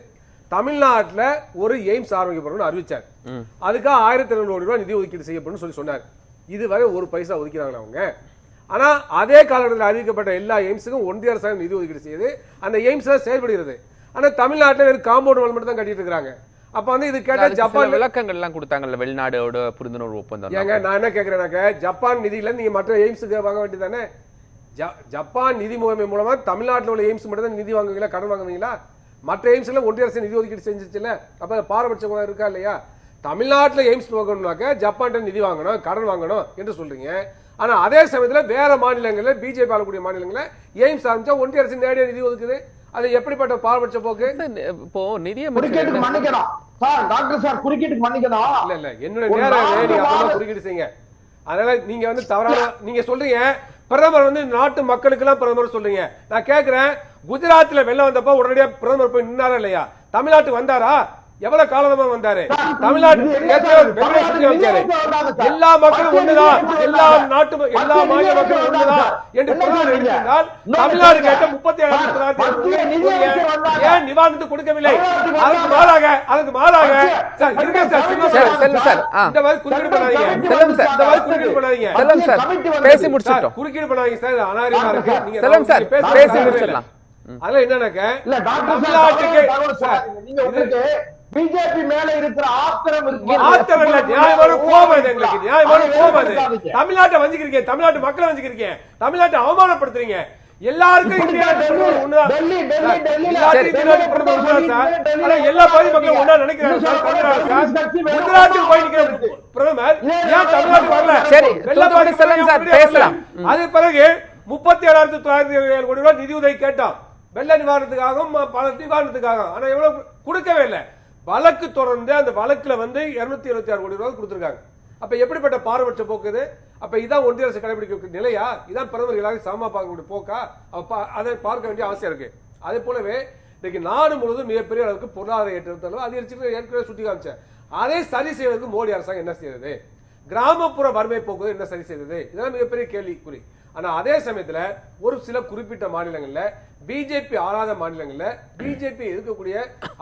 தமிழ்நாட்டில் ஒரு எய்ம்ஸ் ஆரம்பிக்கப்படும் அறிவிச்சார். அதுக்காக 1200 கோடி ரூபாய் நிதி ஒதுக்கீடு செய்யப்படும் சொன்னார். இதுவரை ஒரு பைசா ஒதுக்கிறாங்களா அவங்க? ஆனா அதே காலகட்டத்தில் அறிவிக்கப்பட்ட எல்லா எய்ம்ஸுக்கும் ஒன்றிய அரசாங்கம் நிதி ஒதுக்கீடு செய்யுது. அந்த எய்ம்ஸ் செயல்படுகிறது. ஆனா தமிழ்நாட்டில் வெறும் காம்பவுண்ட் வால் மட்டும் தான் கட்டிட்டு இருக்காங்க. அப்ப வந்து இது கேட்ட ஜப்பான் விளக்கங்கள் எல்லாம் கொடுத்தாங்கல்ல, வெளிநாடோட புரிந்துணர்வு ஒப்பந்தம். ஏங்க நான் என்ன கேட்கிறேனாக்க, ஜப்பான் நிதியில நீங்க மற்ற எய்ம்ஸுக்கு வாங்க வேண்டியதானே? ஜப்பான் நிதி முகமை மூலமா தமிழ்நாட்டில் உள்ள எய்ம்ஸ் மட்டும் தான் நிதி வாங்குவீங்களா, கடன் வாங்குவீங்களா? மற்ற எய்ம்ஸ்ல ஒன்றிய அரசு நிதி ஒதுக்கீடு செஞ்சிச்சுல, அப்ப பாரபட்சம் இருக்கா இல்லையா? தமிழ்நாட்டில் எய்ம்ஸ் போகணும்னாக்க ஜப்பான் நிதி வாங்கணும், கடன் வாங்கணும் என்று சொல்றீங்க. ஆனா அதே சமயத்துல வேற மாநிலங்கள்ல பிஜேபி ஆளக்கூடிய மாநிலங்கள்ல எய்ம்ஸ் ஆரம்பிச்சா ஒன்றிய அரசு நேரடியாக நிதி ஒதுக்குது. அது எப்படிப்பட்ட பாரபட்ச போக்கு? இப்போ குறுக்கீட்டுக்கு மன்னிக்கணும் சார், டாக்டர் சார் குறுக்கீட்டுக்கு மன்னிக்கணும். இல்ல என்னோட நேரம் நீங்க அப்பதான் குறுக்கீடு செய்யுங்க. அதனால நீங்க வந்து தவறான நீங்க சொல்றீங்க பிரதமர் வந்து நாட்டு மக்களுக்கு எல்லாம் பிரதமர் சொல்றீங்க. நான் கேட்கிறேன், குஜராத்ல வெள்ளம் வந்தப்ப உடனடியா பிரதமர் போய் நின்னாரா இல்லையா? தமிழ்நாட்டுக்கு வந்தாரா? எவ்வளவு காலமா வந்தாரு? தமிழ்நாட்டு எல்லா மக்களும் ஒண்ணுதான், எல்லா மாநில மக்களும் ஒண்ணுதான் என்று பிரதமர் எழுதியிருந்தால் தமிழ்நாடு கேட்ட 37,000 ஏன் நிவாரணத்தை கொடுக்கவில்லை? அதுக்கு மாறாக இந்த மாதிரி குறுக்கீடு பண்ணாதீங்க, குறுக்கீடு பண்ணாதீங்க சார். அனாரிமா இருக்கு. நீங்க பேசி முடிச்சிடலாம். அதெல்லாம் என்னன்னாக்க தமிழ்நாட்டுக்கு பிஜேபி மேல இருக்கிற ஆத்திரம் நியாயமான கோபம், எங்களுக்கு நியாயமான கோபம். தமிழ்நாட்டை வஞ்சிக்கிறீங்க, தமிழ்நாட்டு மக்களை வஞ்சிக்கிறீங்க, தமிழ்நாட்டை அவமானப்படுத்துறீங்க. எல்லாருக்கும் எல்லா பகுதி மக்களும் ஒன்னா நினைக்கிறாங்க. குஜராத்துக்கு போய் நிக்கிற பிரதமர் ஏன் தமிழ்நாட்டுக்கு வரல? அது பிறகு 37,907 கோடி ரூபாய் நிதி உதவி கேட்டோம், வெள்ள நிவாரணத்துக்காகவும் பல நிவாரணத்துக்காக. ஆனா எவ்வளவு கொடுக்கவே இல்லை. வழக்கு தொடர்ந்து அந்த வழக்குல வந்து 276 கோடி ரூபாய் கொடுத்திருக்காங்க. அப்ப எப்படிப்பட்ட பாரபட்ச போக்குது? அப்ப இதான் ஒன்றிய அரசு கடைபிடிக்க நிலையா? இதான் பிரதமர் எல்லாரும் சமமா பார்க்கக்கூடிய போக்கா? அதை பார்க்க வேண்டிய அவசியம் இருக்கு. அதே போலவே இன்னைக்கு நாடு முழுவதும் மிகப்பெரிய அளவுக்கு பொருளாதார ஏற்றத்தாலும் அதிகரிச்சு ஏற்கனவே சுட்டி காமிச்சேன். அதை சரி செய்வதற்கு மோடி அரசாங்கம் என்ன செய்யறது? கிராமப்புற வறுமை போக்குவது என்ன சரி செய்யறது? இதெல்லாம் மிகப்பெரிய கேள்விக்குறி. ஆனா அதே சமயத்துல ஒரு சில குறிப்பிட்ட மாநிலங்கள்ல, பிஜேபி ஆளாத மாநிலங்கள்ல, பிஜேபி இருக்கக்கூடிய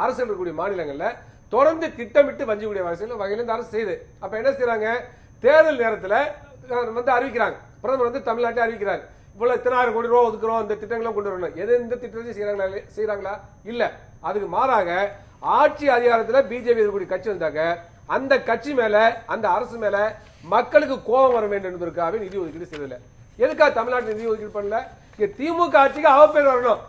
அரசு இருக்கக்கூடிய மாநிலங்கள்ல தொடர்ந்து திட்டமிட்டு வஞ்சக்கூடிய வகையில இந்த அரசு செய்யுது. அப்ப என்ன செய்யறாங்க? தேர்தல் நேரத்துல வந்து அறிவிக்கிறாங்க, பிரதமர் வந்து தமிழ்நாட்டை அறிவிக்கிறாங்க, இவ்வளவு 10,000 கோடி ரூபாய் ஒதுக்குறோம், இந்த திட்டங்களை கொண்டு வரணும். எது இந்த திட்டத்தை செய்யறாங்களா? இல்ல. அதுக்கு மாறாக ஆட்சி அதிகாரத்துல பிஜேபி இருக்கக்கூடிய கட்சி வந்தாங்க, அந்த கட்சி மேல அந்த அரசு மேல மக்களுக்கு கோபம் வர வேண்டும் என்பதற்காக நிதி ஒதுக்கீடு செய்யல. எதுக்காக தமிழ்நாட்டில் நிதி ஒதுக்கீடு பண்ணல? திமுக ஆட்சிக்கு அவப்பேர் வரணும்.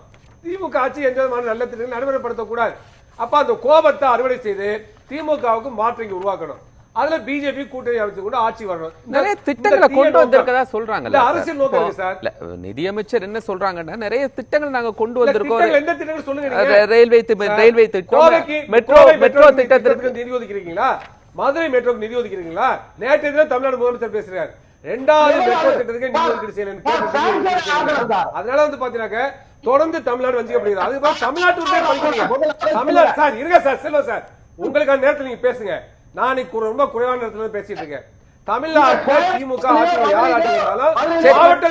திமுக ஆட்சி எந்த விதமான நல்ல திட்டங்களை நடைமுறைப்படுத்தக்கூடாது. அப்ப அந்த கோபத்தை அறுவடை செய்து திமுகவுக்கு மாற்றத்தை உருவாக்கணும். அதுல பிஜேபி கூட்டணி அமைச்சு கூட ஆட்சி வரணும். நிறைய திட்டங்களை கொண்டு வந்திருக்கதா சொல்றாங்க. அரசியல் நோக்கம் சார். நிதியமைச்சர் என்ன சொல்றாங்கன்னா, நிறைய திட்டங்கள் நாங்க கொண்டு வந்திருக்கோம். எந்த திட்டங்கள் சொல்லுங்க? ரயில்வே திட்டம், மெட்ரோ திட்டத்திற்கு நிதி ஒதுக்கிறீங்களா? மதுரை மெட்ரோக்கு நிதி ஒதுக்கிறீங்களா? நேற்று தினம் தமிழ்நாடு முதலமைச்சர் பேசுறாரு, 2வது மெட்ரோ திட்டத்துக்கு நிதி ஒதுக்கீடு செய்யல. அதனால வந்து பாத்தீங்கன்னா தொடர்ந்து தமிழ்நாடு வஞ்சிக்கப்படுகிறது. அது போல தமிழ்நாட்டு தமிழ்நாடு சார் இருங்க சார், செல்வம் சார், உங்களுக்கான நேரத்தில் நீங்க பேசுங்க. நான் ரொம்ப குறைவான நேரத்துல பேசிட்டு இருக்கேன். தமிழ்நாட்டில் திமுக ஆட்சி யார் ஆட்சி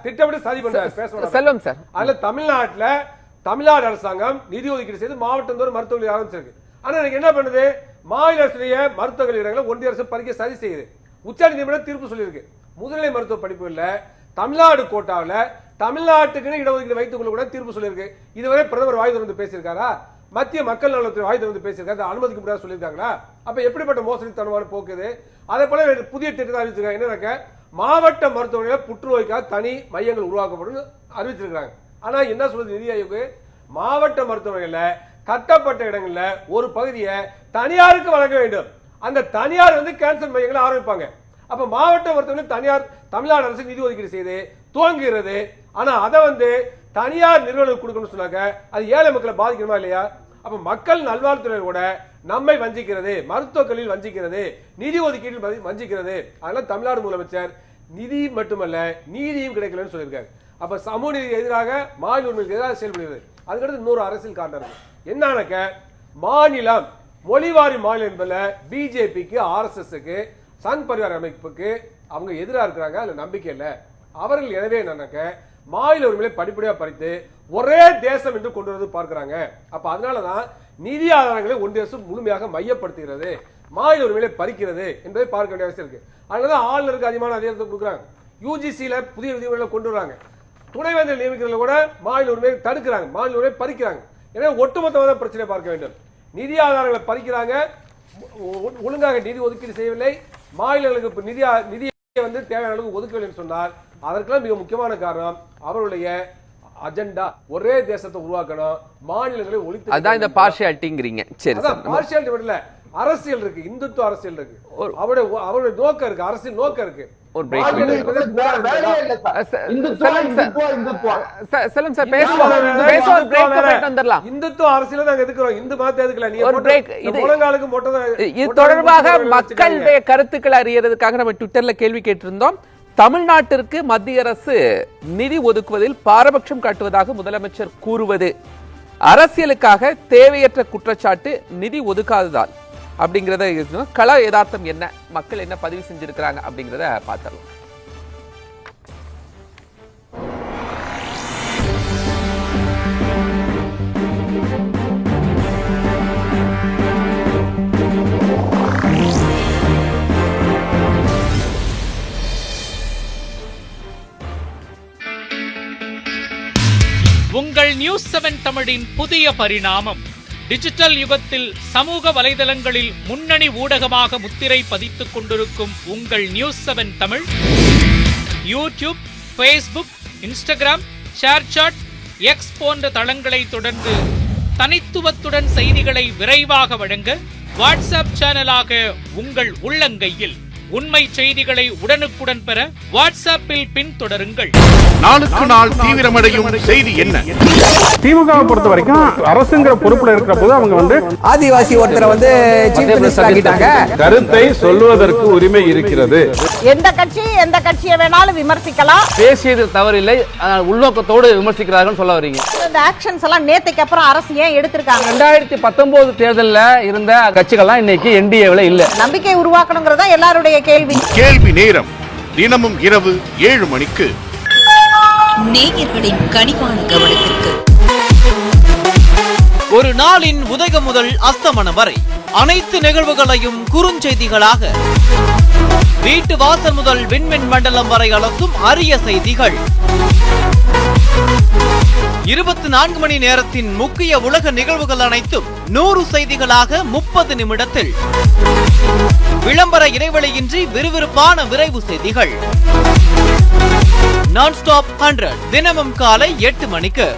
திட்டமிட்டு சதி பண்றாரு செல்வம் சார். அதுல தமிழ்நாடு அரசாங்கம் நிதி ஒதுக்கீடு செய்து மாவட்டந்தோறும் மருத்துவர்கள் ஆரம்பிச்சிருக்கு. ஆனா எனக்கு என்ன பண்ணுது? மாநில அரசுடைய மருத்துவ கல்லூரிகளை ஒன்றிய அரசு பறிக்க சதி செய்யுது. உச்ச நீதிமன்றம் தீர்ப்பு சொல்லியிருக்கு, முதுநிலை மருத்துவ படிப்புகள்ல தமிழ்நாடு கோட்டாவில் தமிழ்நாட்டுக்கு இடஒதுக்கீடு வைத்துக் கொள்ள கூட தீர்ப்பு சொல்லியிருக்கு. இதுவரை பிரதமர் வாய் திறந்து பேசியிருக்காரா? மத்திய மக்கள் நலத்துறை வாய் திறந்து பேசியிருக்காரு, அனுமதிக்க முடியாது சொல்லியிருக்காங்களா? அப்ப எப்படிப்பட்ட மோசடித்தனமான போக்குது? அதே போல புதிய திட்டத்தை அறிவிச்சிருக்காங்க. என்னன்னாக்க மாவட்ட மருத்துவமனையில் புற்றுநோய்க்காக தனி மையங்கள் உருவாக்கப்படும் அறிவிச்சிருக்காங்க. ஆனா என்ன சொல்றது நிதி ஆயோக்? மாவட்ட மருத்துவமனையில கட்டப்பட்ட இடங்கள்ல ஒரு பகுதியை தனியாருக்கு வழங்க வேண்டும். அந்த தனியார் வந்து கேன்சர் மையங்களை ஆரம்பிப்பாங்க. அப்ப மாவட்ட மருத்துவமனை தனியார் தமிழ்நாடு அரசு நிதி ஒதுக்கீடு செய்து துவங்குகிறது. ஆனா அதை வந்து தனியார் நிறுவனம் கொடுக்கணும்னு சொன்னாங்க. அது ஏழை மக்களை பாதிக்கணுமா இல்லையா? அப்ப மக்கள் நல்வாழ்வுத்துறை கூட நம்மை வஞ்சிக்கிறது, மருத்துவக் கல்வியில் வஞ்சிக்கிறது, நிதி ஒதுக்கீட்டில் வஞ்சிக்கிறது. அதனால தமிழ்நாடு முதலமைச்சர் நிதி மட்டுமல்ல நீதியும் கிடைக்கலன்னு சொல்லியிருக்காரு. அப்ப சமூக நீதி எதிராக மாநில உரிமைக்கு எதிராக செயல்படுகிறது. அதுக்கடுத்து இன்னொரு அரசியல் காரணம் இருக்கு. என்னன்னாக்க மாநிலம் மொழிவாரி மாநிலம் என்பதுல பிஜேபிக்கு, ஆர்எஸ்எஸ்க்கு, சங் பரிவார் அமைப்புக்கு அவங்க எதிராக இருக்கிறாங்க. அதுல நம்பிக்கை இல்லை அவர்கள். எனவே என்னன்னாக்க மாநில உரிமையை படிப்படியாக பறித்து ஒரே தேசம் என்று கொண்டு வந்து பார்க்கிறாங்க. அப்ப அதனாலதான் நிதி ஆதாரங்களை ஒன்றிய அரசு முழுமையாக மையப்படுத்துகிறது, மாநில உரிமையை பறிக்கிறது என்பதை பார்க்க வேண்டிய அவசியம் இருக்கு. அதனாலதான் ஆளுநருக்கு அதிகமான அதிகாரத்தை கொடுக்குறாங்க. யூஜிசியில புதிய விதிமுறைகளை கொண்டு வராங்க. துணைவேந்தர் நியமிக்கிறதுல கூட மாநில உரிமையை தடுக்கிறாங்க, மாநில உரிமையை பறிக்கிறாங்க. எனவே ஒட்டுமொத்தமாக பிரச்சனை பார்க்க வேண்டும். நிதி ஆதாரங்களை பறிக்கிறாங்க, ஒழுங்காக நிதி ஒதுக்கீடு செய்யவில்லை, மாநிலங்களுக்கு நிதியை வந்து தேவையான அளவுக்கு ஒதுக்கவில்லை சொன்னால் அதற்கெல்லாம் மிக முக்கியமான காரணம் அவருடைய அஜெண்டா ஒரே தேசத்தை உருவாக்கணும், மாநிலங்களை ஒழித்து. அதான் இந்த பார்ஷியாலிட்டிங்கிறீங்க. சரி, பார்ஷியாலிட்டி மட்டும் இல்ல, அரசியல் இருக்கு, இந்துத்துவ அரசியல் இருக்கு, அவருடைய நோக்கம் இருக்கு, அரசியல் நோக்கம் இருக்கு. ஒரு பிரேக் இந்துத்துவ அரசியல நாங்க எதுக்குறோம், இந்து மதத்தை எதுக்கல. இது தொடர்பாக மக்களுடைய கருத்துக்களை அறியறதுக்காக நம்ம ட்விட்டர்ல கேள்வி கேட்டிருந்தோம். தமிழ்நாட்டிற்கு மத்திய அரசு நிதி ஒதுக்குவதில் பாரபட்சம் காட்டுவதாக முதலமைச்சர் கூறுவது அரசியலுக்காக தேவையற்ற குற்றச்சாட்டு, நிதி ஒதுக்காததால் அப்படிங்கிறத கள யதார்த்தம் என்ன, மக்கள் என்ன பதிவு செஞ்சிருக்கிறாங்க அப்படிங்கிறத பார்த்துடலாம். உங்கள் நியூஸ் 7 தமிழின் புதிய பரிணாமம். டிஜிட்டல் யுகத்தில் சமூக வலைதளங்களில் முன்னணி ஊடகமாக முத்திரை பதித்துக் கொண்டிருக்கும் உங்கள் news 7 Tamil YouTube, Facebook, Instagram, ShareChat, X போன்ற தளங்களை தொடர்ந்து தனித்துவத்துடன் செய்திகளை விரைவாக வழங்க வாட்ஸ்அப் சேனலாக உங்கள் உள்ளங்கையில் உண்மை செய்திகளை உடனுக்குடன் பெற வாட்ஸ்அப்பில் பின்தொடருங்கள். நாளுக்கு நாள் தீவிரமடையும் செய்தி என்ன? திமுகவை பொறுத்த வரைக்கும் அரசுங்கிற பொறுப்புல இருக்கிற போது அவங்க வந்து ஆதிவாசி ஒருத்தரை வந்து கருத்தை சொல்வதற்கு உரிமை இருக்கிறது. எந்த கட்சி எந்த கட்சியை வேணாலும் விமர்சிக்கலாம், பேசியது தவறில்லை, உள்நோக்கத்தோடு விமர்சிக்கிறார்கள் சொல்ல வரீங்க. இந்த ஆக்ஷன்ஸ் எல்லாம் நேத்துக்கு அப்புறம் அரசு ஏன் எடுத்திருக்காங்க? 2019 தேர்தலில் இருந்த கட்சிகள்லாம் இன்னைக்கு என்டிஏவில் இல்ல. நம்பிக்கை உருவாக்கணுங்கிறதா எல்லாருடைய கேள்வி. கேள்வி நேரம் தினமும் இரவு 7 மணிக்கு. நேயர்களின் கனிவான கவனத்திற்கு ஒரு நாளின் உதயம் முதல் அஸ்தமனம் வரை அனைத்து நிகழ்வுகளையும் குறுஞ்செய்திகளாக, வீட்டு வாசல் முதல் விண்மின் மண்டலம் வரை அலசும் அரிய செய்திகள், 24 மணி நேரத்தின் முக்கிய உலக நிகழ்வுகள் அனைத்தும் 100 செய்திகளாக 30 நிமிடத்தில், விளம்பர இடைவெளியின்றி விறுவிறுப்பான விரைவு செய்திகள், நான்-ஸ்டாப் 100 தினமும் காலை 8 மணிக்கு.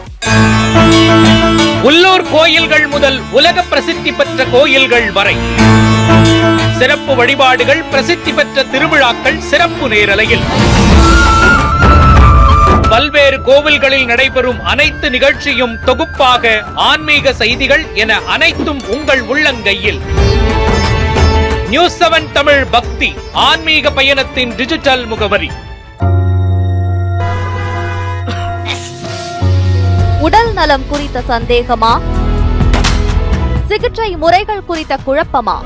உள்ளூர் கோயில்கள் முதல் உலக பிரசித்தி பெற்ற கோயில்கள் வரை சிறப்பு வழிபாடுகள், பிரசித்தி பெற்ற திருவிழாக்கள் சிறப்பு நேரலையில், பல்வேறு கோவில்களில் நடைபெறும் அனைத்து நிகழ்ச்சியும் தொகுப்பாக ஆன்மீக செய்திகள் என அனைத்தும் உங்கள் உள்ளங்கையில். நியூஸ் 7 தமிழ் பக்தி ஆன்மீக பயணத்தின் டிஜிட்டல் முகவரி. உடல் நலம் குறித்த சந்தேகமா? சிகிச்சை முறைகள் குறித்த குழப்பமா?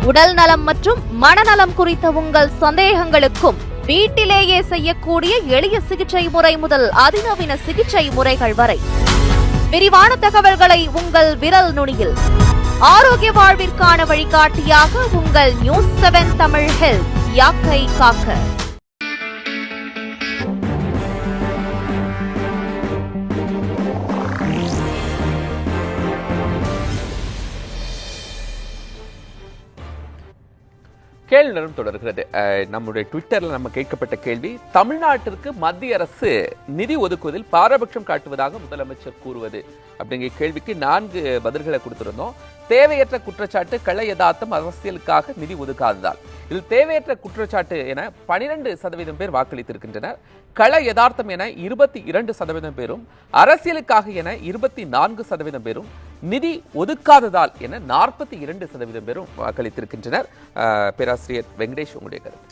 உடல் நலம் மற்றும் மனநலம் குறித்த உங்கள் சந்தேகங்களுக்கும் வீட்டிலேயே செய்யக்கூடிய எளிய சிகிச்சை முறை முதல் அதிநவீன சிகிச்சை முறைகள் வரை விரிவான தகவல்களை உங்கள் விரல் நுனியில். ஆரோக்கிய வாழ்விற்கான வழிகாட்டியாக உங்கள் நியூஸ் 7 தமிழ் ஹெல்த். யாக்கை காக்க. கேள்வி நேரம் தொடர்கிறது. நம்முடைய ட்விட்டர்ல நம்ம கேட்கப்பட்ட கேள்வி, தமிழ்நாட்டிற்கு மத்திய அரசு நிதி ஒதுக்குவதில் பாரபட்சம் காட்டுவதாக முதலமைச்சர் கூறுவது அப்படிங்கிற கேள்விக்கு 4 பதில்களை கொடுத்திருந்தோம். தேவையற்ற குற்றச்சாட்டு, கள யதார்த்தம், அரசியலுக்காக நிதி ஒதுக்காததால். இதில் தேவையற்ற குற்றச்சாட்டு என 12% பேர் வாக்களித்திருக்கின்றனர். கள யதார்த்தம் என 22% பேரும், அரசியலுக்காக என 24% பேரும், நிதி ஒதுக்காததால் என 42% பேரும் வாக்களித்திருக்கின்றனர். பேராசிரியர் வெங்கடேஷ், உங்களுடைய கருத்து?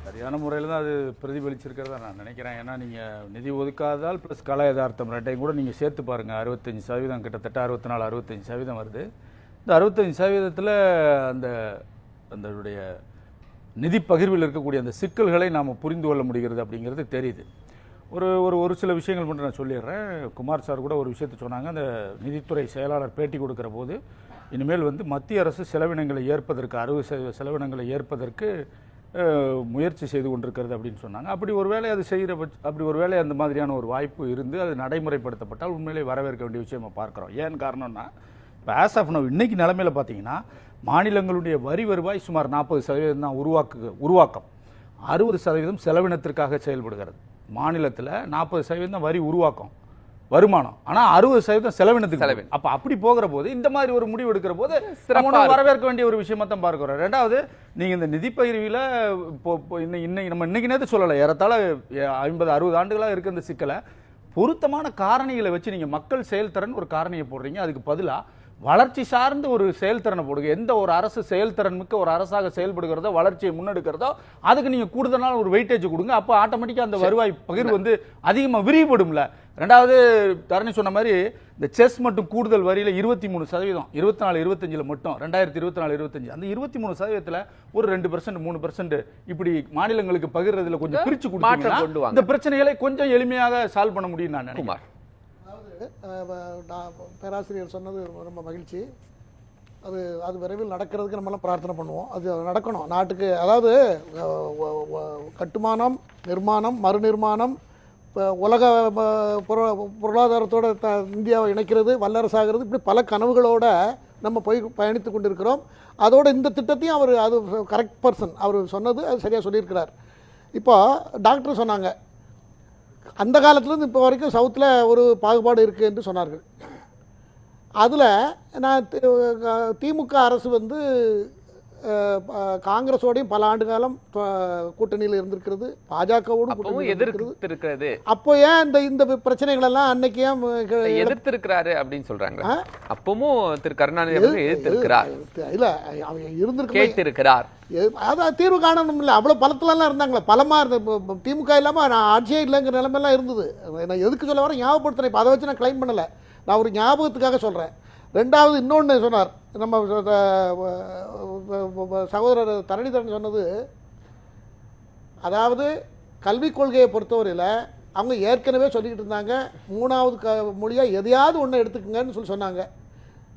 சரியான முறையில் தான் அது பிரதிபலிச்சிருக்கிறதா நான் நினைக்கிறேன். ஏன்னா நீங்கள் நிதி ஒதுக்காததால் ப்ளஸ் கல யதார்த்தம் ரெண்டையும் கூட நீங்கள் சேர்த்து பாருங்கள். 65%, கிட்டத்தட்ட 64-65% வருது. இந்த 65%த்தில் அந்தடைய நிதி பகிர்வில் இருக்கக்கூடிய அந்த சிக்கல்களை நாம் புரிந்து கொள்ள முடிகிறது அப்படிங்கிறது தெரியுது. ஒரு சில விஷயங்கள் மட்டும் நான் சொல்லிடுறேன். குமார் சார் கூட ஒரு விஷயத்தை சொன்னாங்க. அந்த நிதித்துறை செயலாளர் பேட்டி கொடுக்குற போது, இனிமேல் மத்திய அரசு செலவினங்களை ஏற்பதற்கு 60% செலவினங்களை ஏற்பதற்கு முயற்சி செய்து கொண்டிருக்கிறது அப்படின்னு சொன்னாங்க. அப்படி ஒரு வேளை அந்த மாதிரியான ஒரு வாய்ப்பு இருந்து அது நடைமுறைப்படுத்தப்பட்டால் உண்மையிலே வரவேற்க வேண்டிய விஷயம் பார்க்குறோம். ஏன் காரணம்னா, இப்போ ஆஸ் ஆஃப் நவ் இன்னைக்கு நிலைமையில் பார்த்தீங்கன்னா மாநிலங்களுடைய வரி வருவாய் சுமார் 40% தான் உருவாக்கம், 60% செலவினத்திற்காக செயல்படுகிறது. மாநிலத்தில் 40% வரி உருவாக்கம் வருமானம், ஆனால் 60% செலவினத்துக்கு. அப்போ அப்படி போகிற போது இந்த மாதிரி ஒரு முடிவு எடுக்கிற போது வரவேற்க வேண்டிய ஒரு விஷயமா தான் பார்க்கிறோம். ரெண்டாவது, நீங்கள் இந்த நிதி பகிர்வில் இன்னைக்கு நேரத்தை சொல்லலை, ஏறத்தாழ 50-60 ஆண்டுகளாக இருக்க இந்த சிக்கலை பொருத்தமான காரணிகளை வச்சு நீங்கள் மக்கள் செயல்திறன் ஒரு காரணியை போடுறீங்க. அதுக்கு பதிலாக வளர்ச்சி சார்ந்த ஒரு செயல்திறனை போடுங்க. எந்த ஒரு அரசு செயல்திறன் மிக்க ஒரு அரசாக செயல்படுகிறதோ, வளர்ச்சியை முன்னெடுக்கிறதோ, அதுக்கு நீங்க கூடுதலான ஒரு வெயிட்டேஜ் கொடுங்க. அப்போ ஆட்டோமேட்டிக்கா அந்த வருவாய் பகிர்வு அதிகமாக விரிவுபடும்ல. ரெண்டாவது, தரணி சொன்ன மாதிரி இந்த செஸ் மட்டும் கூடுதல் வரியில 23%, 24-25 மட்டும் 2024-25 அந்த 23%த்துல ஒரு 2% 3% இப்படி மாநிலங்களுக்கு பகிர்றதுல கொஞ்சம் பிரிச்சு கொடுத்தீங்கன்னா இந்த பிரச்சனைகளை கொஞ்சம் எளிமையாக சால்வ் பண்ண முடியும் நான் நினைக்கிறேன். பேராசிரியர் சொன்னது ரொம்ப மகிழ்ச்சி. அது விரைவில் நடக்கிறதுக்கு நம்மளாம் பிரார்த்தனை பண்ணுவோம். அது நடக்கணும் நாட்டுக்கு. அதாவது கட்டுமானம், நிர்மாணம், மறுநிர்மாணம், உலக பொருளாதாரத்தோட இந்தியாவை இணைக்கிறது, வல்லரசாகிறது, இப்படி பல கனவுகளோட நம்ம பயணித்து கொண்டிருக்கிறோம். அதோட இந்த திட்டத்தையும் அது கரெக்ட் பர்சன் அவர் சொன்னது அது சரியாக சொல்லியிருக்கிறார். இப்போ டாக்டர் சொன்னாங்க, அந்த காலத்துலேருந்து இப்போ வரைக்கும் சவுத்தில் ஒரு பாகுபாடு இருக்குது என்று சொன்னார்கள். அதில் நான் திமுக அரசு காங்கிரஸோடையும் பல ஆண்டு காலம் கூட்டணியில் இருந்திருக்கிறது, பாஜகவோடும் எதிர்த்திருக்கிறது. அப்போ ஏன் இந்த பிரச்சனைகள் எல்லாம் அன்னைக்கு ஏன் எதிர்த்திருக்கிறாரு அப்படின்னு சொல்றாங்க? அப்பவும் திரு கருணாநிதி அவர்கள் எதிர்த்திருக்கிறார், இல்ல கேட்டிருக்கிறார். அதான் தீர்வு காணணும் இல்லை. அவ்வளோ பலத்துலலாம் இருந்தாங்களே, பலமாக இருந்த திமுக இல்லாமல் நான் ஆட்சியே இல்லைங்கிற நிலைமையெல்லாம் இருந்தது. நான் எதுக்கு சொல்ல வரேன், ஞாபகப்படுத்துறேன். இப்போ அதை வச்சு நான் கிளைம் பண்ணலை, நான் ஒரு ஞாபகத்துக்காக சொல்கிறேன். ரெண்டாவது, இன்னொன்று சொன்னார் நம்ம சகோதரர் தரணிதரன் சொன்னது, அதாவது கல்விக் கொள்கையை பொறுத்தவரையில் அவங்க ஏற்கனவே சொல்லிக்கிட்டு இருந்தாங்க, 3வது மொழியாக எதையாவது ஒன்று எடுத்துக்கங்கன்னு சொன்னாங்க.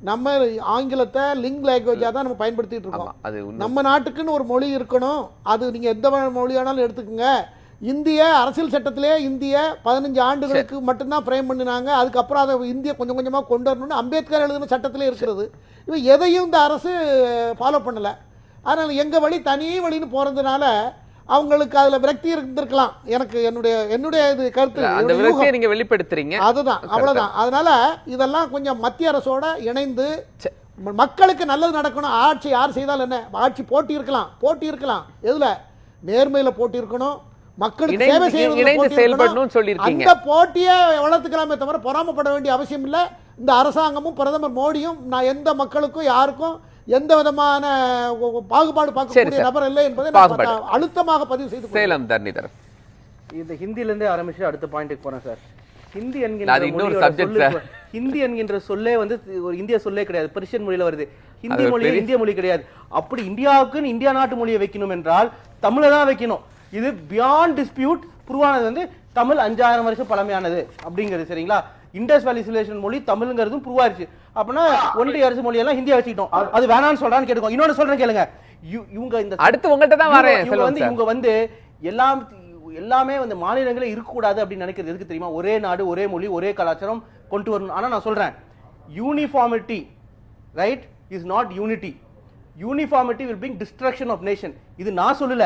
நம்ம ஆங்கிலத்தை லிங்க் லாங்குவேஜாக தான் நம்ம பயன்படுத்திட்டு இருக்கோம். நம்ம நாட்டுக்குன்னு ஒரு மொழி இருக்கணும், அது நீங்கள் எந்த மொழியானாலும் எடுத்துக்கோங்க. இந்திய அரசியல் சட்டத்திலே இந்திய 15 ஆண்டுகளுக்கு மட்டும்தான் ஃப்ரேம் பண்ணினாங்க. அதுக்கப்புறம் அதை இந்திய கொஞ்சம் கொஞ்சமாக கொண்டு வரணும்னு அம்பேத்கர் எழுதின சட்டத்திலே இருக்கிறது. இவன் எதையும் இந்த அரசு ஃபாலோ பண்ணலை. அதனால் எங்கள் வழி தனி வழின்னு போகிறதுனால அவங்களுக்கு அதில் விரக்தி இருந்திருக்கலாம். எனக்கு என்னுடைய இது கருத்து நீங்க வெளிப்படுத்துறீங்க, அதுதான், அவ்வளவுதான். அதனால இதெல்லாம் கொஞ்சம் மத்திய அரசோட இணைந்து மக்களுக்கு நல்லது நடக்கணும். ஆட்சி யார் செய்தாலும் என்ன, ஆட்சி போட்டி இருக்கலாம், எதுல நேர்மையில போட்டி இருக்கணும், மக்களுக்கு சேவை செய்யணும், அந்த போட்டியை வளர்த்துக்கலாமே தவிர பொறாமப்பட வேண்டிய அவசியம் இல்லை. இந்த அரசாங்கமும் பிரதமர் மோடியும் நான் எந்த மக்களுக்கும் யாருக்கும் எந்த விதமான பாகுபாடு பார்க்கக்கூடிய நபர் இல்லை என்பதை அழுத்தமாக பதிவு செய்து சேலம் தர்ணிதர். இந்த ஹிந்தில இருந்தே ஆரம்பிச்சு அடுத்த பாயிண்ட்டுக்கு போறேன் சார். ஹிந்தி என்கின்ற சொல்லே ஒரு இந்திய சொல்லே கிடையாது, பெர்ஷியன் மொழியில வருது. ஹிந்தி மொழி இந்திய மொழி கிடையாது. அப்படி இந்தியாவுக்குன்னு இந்தியா நாட்டு மொழியை வைக்கணும் என்றால் தமிழை தான் வைக்கணும். இது பியாண்ட் டிஸ்பியூட் புருவானது தமிழ் 5000 வருஷம் பழமையானது அப்படிங்கிறது. சரிங்களா? இண்டஸ் வேலி சிவிலைசேஷன் மொழி தமிழ்ங்கிறதும் ப்ரூவாயிருச்சு. அப்படின்னா ஒன்றிய அரசு மொழியெல்லாம் ஹிந்தியா வச்சுக்கிட்டோம். அது வேணான்னு சொல்றான்னு கேட்டுக்கோங்க. இன்னொன்னு சொல்றேன் கேளுங்க. இவங்க இந்த அடுத்து உங்கள்கிட்ட தான் வரேன். இவங்க எல்லாமே மாநிலங்களே இருக்கக்கூடாது அப்படின்னு நினைக்கிறது எதுக்கு தெரியுமா? ஒரே நாடு, ஒரே மொழி, ஒரே கலாச்சாரம் கொண்டு வரணும். ஆனா நான் சொல்றேன், uniformity right is not unity. Uniformity will bring destruction of nation. இது நான் சொல்லல,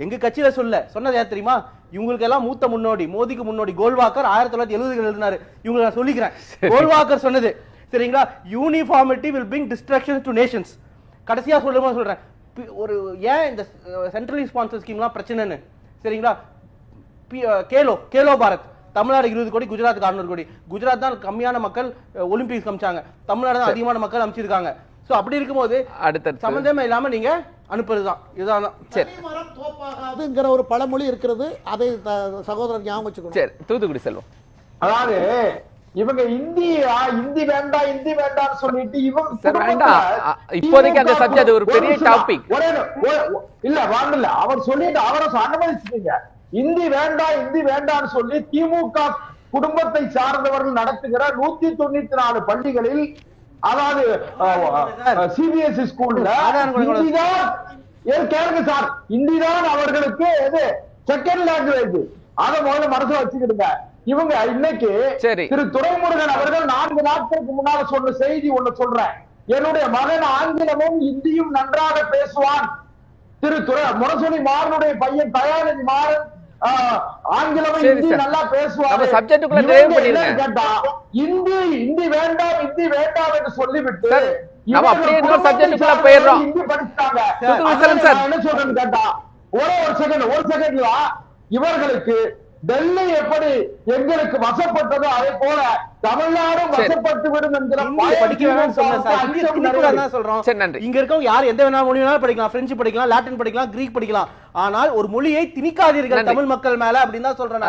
எங்க கட்சியில சொன்னது யார் தெரியுமா? இவங்களுக்கு எல்லாம் மூத்த முன்னோடி, மோதிக்கு முன்னோடி கோல்வாக்கர் 1970 எழுதினாரு. இவங்க நான் சொல்லிக்கிறேன், கோல்வாக்கர் சொன்னது. சரிங்களா? Uniformity will bring destruction to Nations. கடைசியா சொல்றேன், ஒரு ஏன் இந்த சென்ட்ரலி ஸ்பான்சர் ஸ்கீம்லாம் பிரச்சனைன்னு. சரிங்களா? கேலோ பாரத், தமிழ்நாடு 20 கோடி, குஜராத்துக்கு 600 கோடி. குஜராத் தான் கம்மியான மக்கள் ஒலிம்பிக்ஸ் காமிச்சாங்க, தமிழ்நாடு தான் அதிகமான மக்கள் அமைச்சிருக்காங்க. சோ அப்படி இருக்கும்போது அடுத்த சம்பந்தமே இல்லாம நீங்க அனுப்புறதுதான். இதுதான் அதுங்கிற ஒரு பழமொழி இருக்கிறது. அதை சகோதரர் ஞாபகம் வச்சுக்கணும். சரி, தூத்துக்குடி செல்வம். அதாவது இவங்க இந்தி வேண்டாம் இந்தி வேண்டாம்னு சொல்லிட்டு இவங்க இப்போதைக்கு அந்த சப்ஜெக்ட் ஒரு பெரிய டாபிக் இல்ல வாங்கல. அவர் சொல்லிட்டு அவரை அனுமதிச்சிட்டீங்க. இந்தி வேண்டாம்னு சொல்லி திமுக குடும்பத்தை சார்ந்தவர்கள் நடத்துகிற 194 பள்ளிகளில், அதாவது சிபிஎஸ்இ ஸ்கூல்ல கேளுங்க சார், இந்தி தான் அவர்களுக்கு செகண்ட் லாங்குவேஜ். அதை முதல்ல மனசுல வச்சுக்கிடுங்க. இவங்க இன்னைக்கு திரு துரைமுருகன் அவர்கள் 4 நாட்களுக்கு முன்னால சொன்ன செய்தி ஒண்ணு சொல்றேன். என்னுடைய மகன் ஆங்கிலமும் இந்தியும் நன்றாக பேசுவான். திரு முரசொலி மாறனுடைய பையன் தயாநிதி மாறன் ஆங்கிலமும் இந்தி நல்லா பேசுவாங்க. கேட்டா இந்தி வேண்டாம் என்று சொல்லிவிட்டு இந்தி படிச்சுட்டாங்க. என்ன சொல்றேன்னு கேட்டா ஒரு செகண்ட்ல இவர்களுக்கு டெல்லி எப்படி எங்களுக்கு வசப்பட்டதோ அதே போல தமிழ்நாடும் வசப்பட்டு விடும் என்கிற சொல்றோம். இங்க இருக்கவங்க யார் எந்த வேணா மொழி வேணாலும் படிக்கலாம், பிரெஞ்சு படிக்கலாம், லாட்டின் படிக்கலாம், கிரீக் படிக்கலாம். ஆனால் ஒரு மொழியை திணிக்காதீர்கள் தமிழ் மக்கள் மேல அப்படின்னு தான் சொல்றேன்.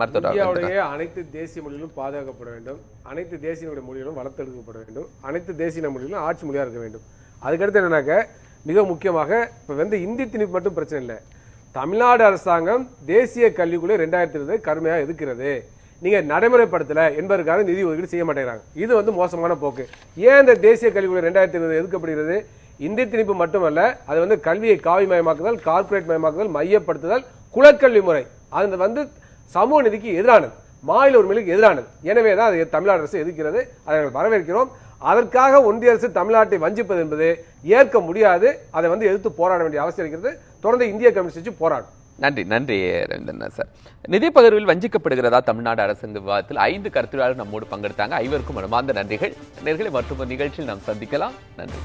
இந்தியாவுடைய அனைத்து தேசிய மொழிகளும் பாதுகாக்கப்பட வேண்டும், அனைத்து தேசிய மொழிகளும் வளர்த்தெடுக்கப்பட வேண்டும், அனைத்து தேசிய மொழிகளும் ஆட்சி மொழியா இருக்க வேண்டும். அதுக்கடுத்து என்னன்னாக்க மிக முக்கியமாக இப்ப இந்தி திணிப்பு மட்டும் பிரச்சனை இல்லை. தமிழ்நாடு அரசாங்கம் தேசிய கல்விக்குள்ள 2020 கடுமையாக எதிர்க்கிறது. நீங்க நடைமுறைப்படுத்தல என்பதற்காக நிதி ஒதுக்கீடு செய்ய மாட்டேங்கிறாங்க. இது மோசமான போக்கு. ஏன் இந்த தேசிய கல்விக்குள்ள 2020 எதிர்க்கப்படுகிறது? இந்தி திணிப்பு மட்டுமல்ல, அது கல்வியை காவிமயமாக்குதல், கார்ப்பரேட் மயமாக்குதல், மையப்படுத்துதல், குலக்கல்வி முறை. அது சமூக நீதிக்கு எதிரானது, மாநில உரிமைகளுக்கு எதிரானது. எனவே தான் அதை தமிழ்நாடு அரசு எதிர்க்கிறது. அதை நாங்கள் வரவேற்கிறோம். அதற்காக ஒன்றிய அரசு தமிழ்நாட்டை வஞ்சிப்பது என்பது ஏற்க முடியாது. அதை எதிர்த்து போராட வேண்டிய அவசியம் இருக்கிறது. தொடர்ந்து இந்திய கம்யூனிஸ்ட் போராடும். நன்றி ரவீந்திரநாத் சார். நிதி பகிர்வில் வஞ்சிக்கப்படுகிறதா தமிழ்நாடு அரசு விவாதத்தில் 5 கருத்துரையாளர்கள் நம்மோடு பங்கெடுத்தாங்க. 5வருக்கும் மனமார்ந்த நன்றிகள். நேயர்களே, மற்றும் ஒரு நிகழ்ச்சியில் நாம் சந்திக்கலாம். நன்றி.